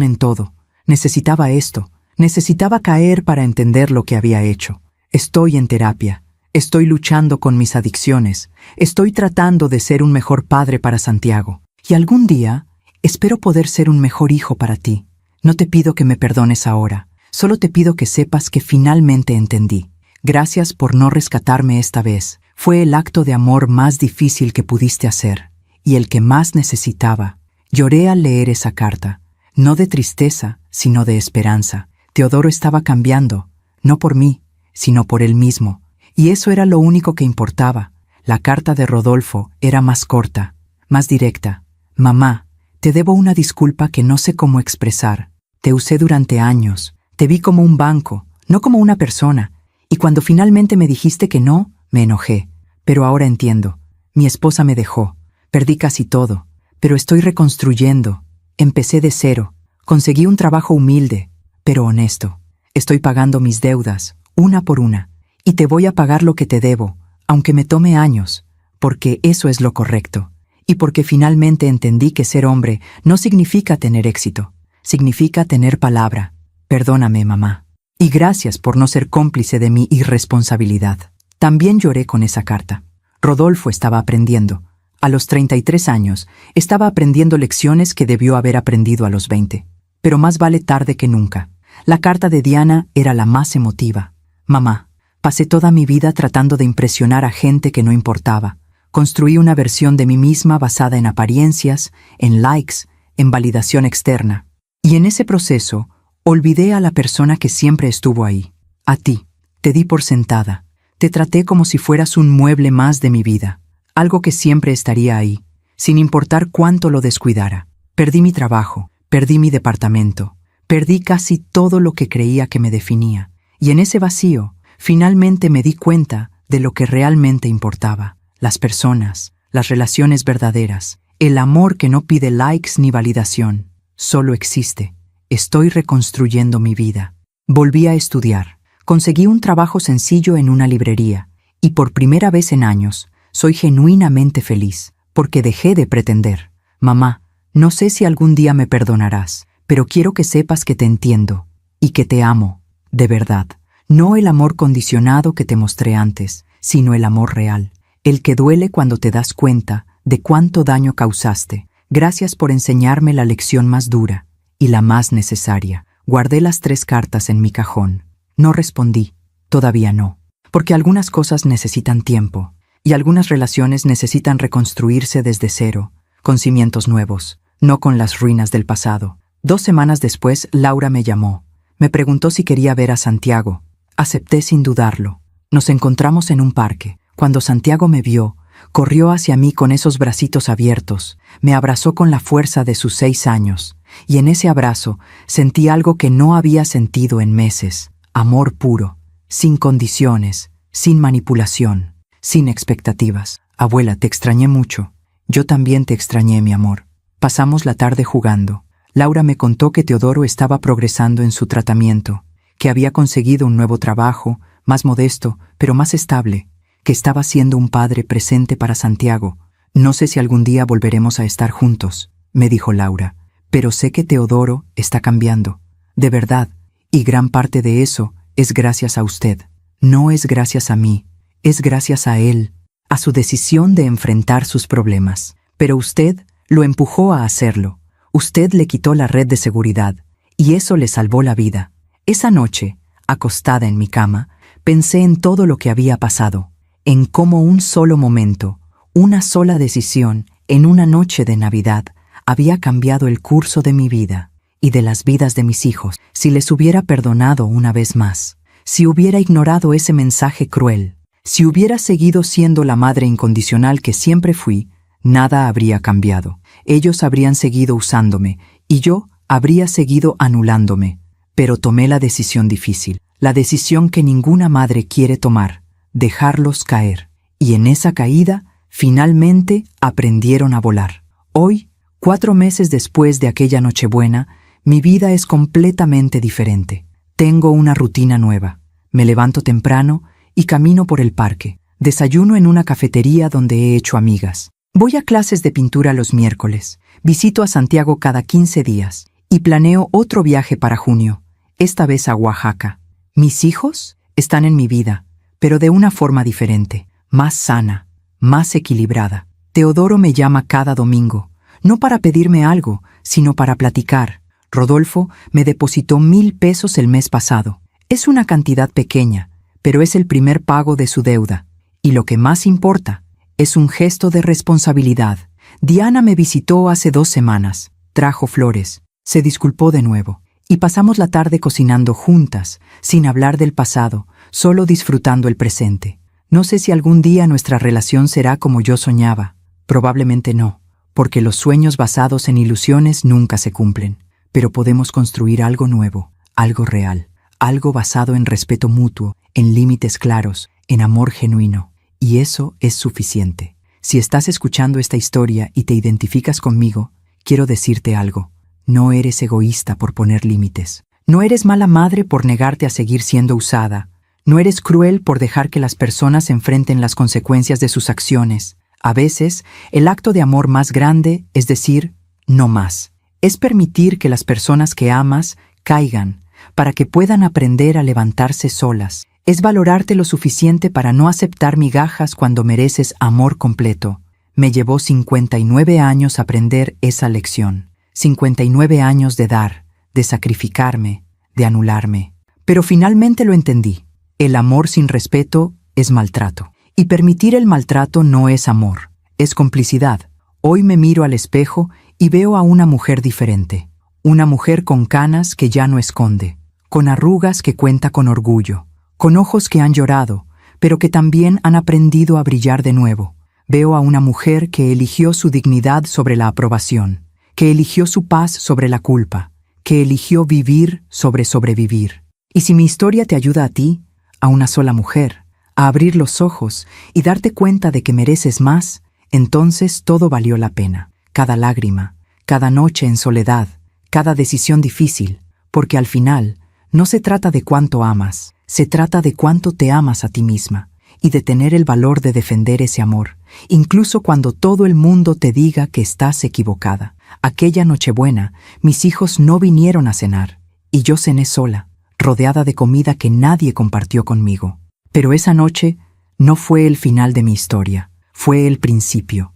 en todo. Necesitaba esto, necesitaba caer para entender lo que había hecho. Estoy en terapia, estoy luchando con mis adicciones, estoy tratando de ser un mejor padre para Santiago. Y algún día, espero poder ser un mejor hijo para ti. No te pido que me perdones ahora, solo te pido que sepas que finalmente entendí. Gracias por no rescatarme esta vez. Fue el acto de amor más difícil que pudiste hacer, y el que más necesitaba. Lloré al leer esa carta, no de tristeza, sino de esperanza. Teodoro estaba cambiando, no por mí, sino por él mismo, y eso era lo único que importaba. La carta de Rodolfo era más corta, más directa. Mamá, te debo una disculpa que no sé cómo expresar. Te usé durante años, te vi como un banco, no como una persona, y cuando finalmente me dijiste que no, me enojé. Pero ahora entiendo. Mi esposa me dejó, perdí casi todo, pero estoy reconstruyendo. Empecé de cero, conseguí un trabajo humilde, pero honesto. Estoy pagando mis deudas, una por una, y te voy a pagar lo que te debo, aunque me tome años, porque eso es lo correcto, y porque finalmente entendí que ser hombre no significa tener éxito, significa tener palabra. Perdóname, mamá. Y gracias por no ser cómplice de mi irresponsabilidad. También lloré con esa carta. Rodolfo estaba aprendiendo. A los 33 años, estaba aprendiendo lecciones que debió haber aprendido a los 20. Pero más vale tarde que nunca. La carta de Diana era la más emotiva. Mamá, pasé toda mi vida tratando de impresionar a gente que no importaba. Construí una versión de mí misma basada en apariencias, en likes, en validación externa. Y en ese proceso, olvidé a la persona que siempre estuvo ahí. A ti. Te di por sentada. Te traté como si fueras un mueble más de mi vida. Algo que siempre estaría ahí, sin importar cuánto lo descuidara. Perdí mi trabajo, perdí mi departamento, perdí casi todo lo que creía que me definía. Y en ese vacío, finalmente me di cuenta de lo que realmente importaba. Las personas, las relaciones verdaderas, el amor que no pide likes ni validación. Solo existe. Estoy reconstruyendo mi vida. Volví a estudiar. Conseguí un trabajo sencillo en una librería. Y por primera vez en años, soy genuinamente feliz, porque dejé de pretender. Mamá, no sé si algún día me perdonarás, pero quiero que sepas que te entiendo y que te amo, de verdad. No el amor condicionado que te mostré antes, sino el amor real, el que duele cuando te das cuenta de cuánto daño causaste. Gracias por enseñarme la lección más dura y la más necesaria. Guardé las 3 cartas en mi cajón. No respondí, todavía no, porque algunas cosas necesitan tiempo. Y algunas relaciones necesitan reconstruirse desde cero, con cimientos nuevos, no con las ruinas del pasado. 2 semanas después, Laura me llamó. Me preguntó si quería ver a Santiago. Acepté sin dudarlo. Nos encontramos en un parque. Cuando Santiago me vio, corrió hacia mí con esos bracitos abiertos, me abrazó con la fuerza de sus 6 años, y en ese abrazo sentí algo que no había sentido en meses. Amor puro, sin condiciones, sin manipulación. Sin expectativas. Abuela, te extrañé mucho. Yo también te extrañé, mi amor. Pasamos la tarde jugando. Laura me contó que Teodoro estaba progresando en su tratamiento, que había conseguido un nuevo trabajo, más modesto, pero más estable, que estaba siendo un padre presente para Santiago. No sé si algún día volveremos a estar juntos, me dijo Laura, pero sé que Teodoro está cambiando. De verdad, y gran parte de eso es gracias a usted. No es gracias a mí. Es gracias a él, a su decisión de enfrentar sus problemas. Pero usted lo empujó a hacerlo. Usted le quitó la red de seguridad, y eso le salvó la vida. Esa noche, acostada en mi cama, pensé en todo lo que había pasado, en cómo un solo momento, una sola decisión, en una noche de Navidad, había cambiado el curso de mi vida y de las vidas de mis hijos. Si les hubiera perdonado una vez más, si hubiera ignorado ese mensaje cruel, si hubiera seguido siendo la madre incondicional que siempre fui, nada habría cambiado. Ellos habrían seguido usándome, y yo habría seguido anulándome. Pero tomé la decisión difícil, la decisión que ninguna madre quiere tomar, dejarlos caer. Y en esa caída, finalmente aprendieron a volar. Hoy, 4 meses después de aquella Nochebuena, mi vida es completamente diferente. Tengo una rutina nueva. Me levanto temprano y camino por el parque. Desayuno en una cafetería donde he hecho amigas. Voy a clases de pintura los miércoles. Visito a Santiago cada 15 días. Y planeo otro viaje para junio, esta vez a Oaxaca. Mis hijos están en mi vida, pero de una forma diferente, más sana, más equilibrada. Teodoro me llama cada domingo, no para pedirme algo, sino para platicar. Rodolfo me depositó 1,000 pesos el mes pasado. Es una cantidad pequeña, pero es el primer pago de su deuda. Y lo que más importa, es un gesto de responsabilidad. Diana me visitó hace 2 semanas, trajo flores, se disculpó de nuevo, y pasamos la tarde cocinando juntas, sin hablar del pasado, solo disfrutando el presente. No sé si algún día nuestra relación será como yo soñaba. Probablemente no, porque los sueños basados en ilusiones nunca se cumplen. Pero podemos construir algo nuevo, algo real, algo basado en respeto mutuo, en límites claros, en amor genuino. Y eso es suficiente. Si estás escuchando esta historia y te identificas conmigo, quiero decirte algo. No eres egoísta por poner límites. No eres mala madre por negarte a seguir siendo usada. No eres cruel por dejar que las personas enfrenten las consecuencias de sus acciones. A veces, el acto de amor más grande es decir, no más. Es permitir que las personas que amas caigan, para que puedan aprender a levantarse solas. Es valorarte lo suficiente para no aceptar migajas cuando mereces amor completo. Me llevó 59 años aprender esa lección. 59 años de dar, de sacrificarme, de anularme. Pero finalmente lo entendí. El amor sin respeto es maltrato. Y permitir el maltrato no es amor, es complicidad. Hoy me miro al espejo y veo a una mujer diferente. Una mujer con canas que ya no esconde, con arrugas que cuenta con orgullo, con ojos que han llorado, pero que también han aprendido a brillar de nuevo. Veo a una mujer que eligió su dignidad sobre la aprobación, que eligió su paz sobre la culpa, que eligió vivir sobre sobrevivir. Y si mi historia te ayuda a ti, a una sola mujer, a abrir los ojos y darte cuenta de que mereces más, entonces todo valió la pena. Cada lágrima, cada noche en soledad, cada decisión difícil, porque al final no se trata de cuánto amas, se trata de cuánto te amas a ti misma y de tener el valor de defender ese amor, incluso cuando todo el mundo te diga que estás equivocada. Aquella Nochebuena, mis hijos no vinieron a cenar y yo cené sola, rodeada de comida que nadie compartió conmigo. Pero esa noche no fue el final de mi historia, fue el principio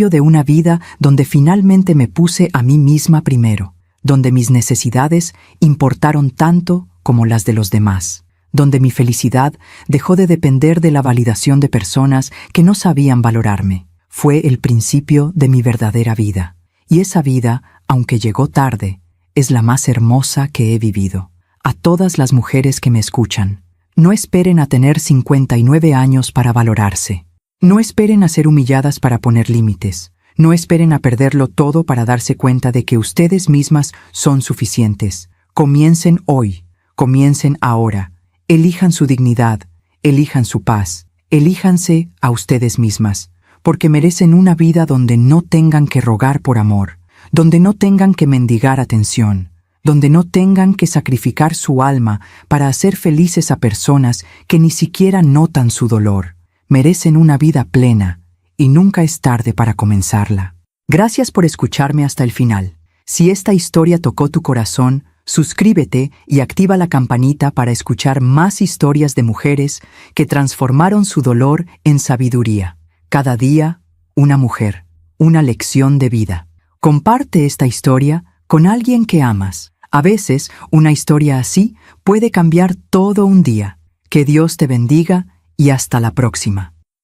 de una vida donde finalmente me puse a mí misma primero, donde mis necesidades importaron tanto como las de los demás, donde mi felicidad dejó de depender de la validación de personas que no sabían valorarme. Fue el principio de mi verdadera vida. Y esa vida, aunque llegó tarde, es la más hermosa que he vivido. A todas las mujeres que me escuchan, no esperen a tener 59 años para valorarse. No esperen a ser humilladas para poner límites. No esperen a perderlo todo para darse cuenta de que ustedes mismas son suficientes. Comiencen hoy, comiencen ahora. Elijan su dignidad, elijan su paz, elíjanse a ustedes mismas, porque merecen una vida donde no tengan que rogar por amor, donde no tengan que mendigar atención, donde no tengan que sacrificar su alma para hacer felices a personas que ni siquiera notan su dolor. Merecen una vida plena y nunca es tarde para comenzarla. Gracias por escucharme hasta el final. Si esta historia tocó tu corazón, suscríbete y activa la campanita para escuchar más historias de mujeres que transformaron su dolor en sabiduría. Cada día, una mujer, una lección de vida. Comparte esta historia con alguien que amas. A veces, una historia así puede cambiar todo un día. Que Dios te bendiga y hasta la próxima.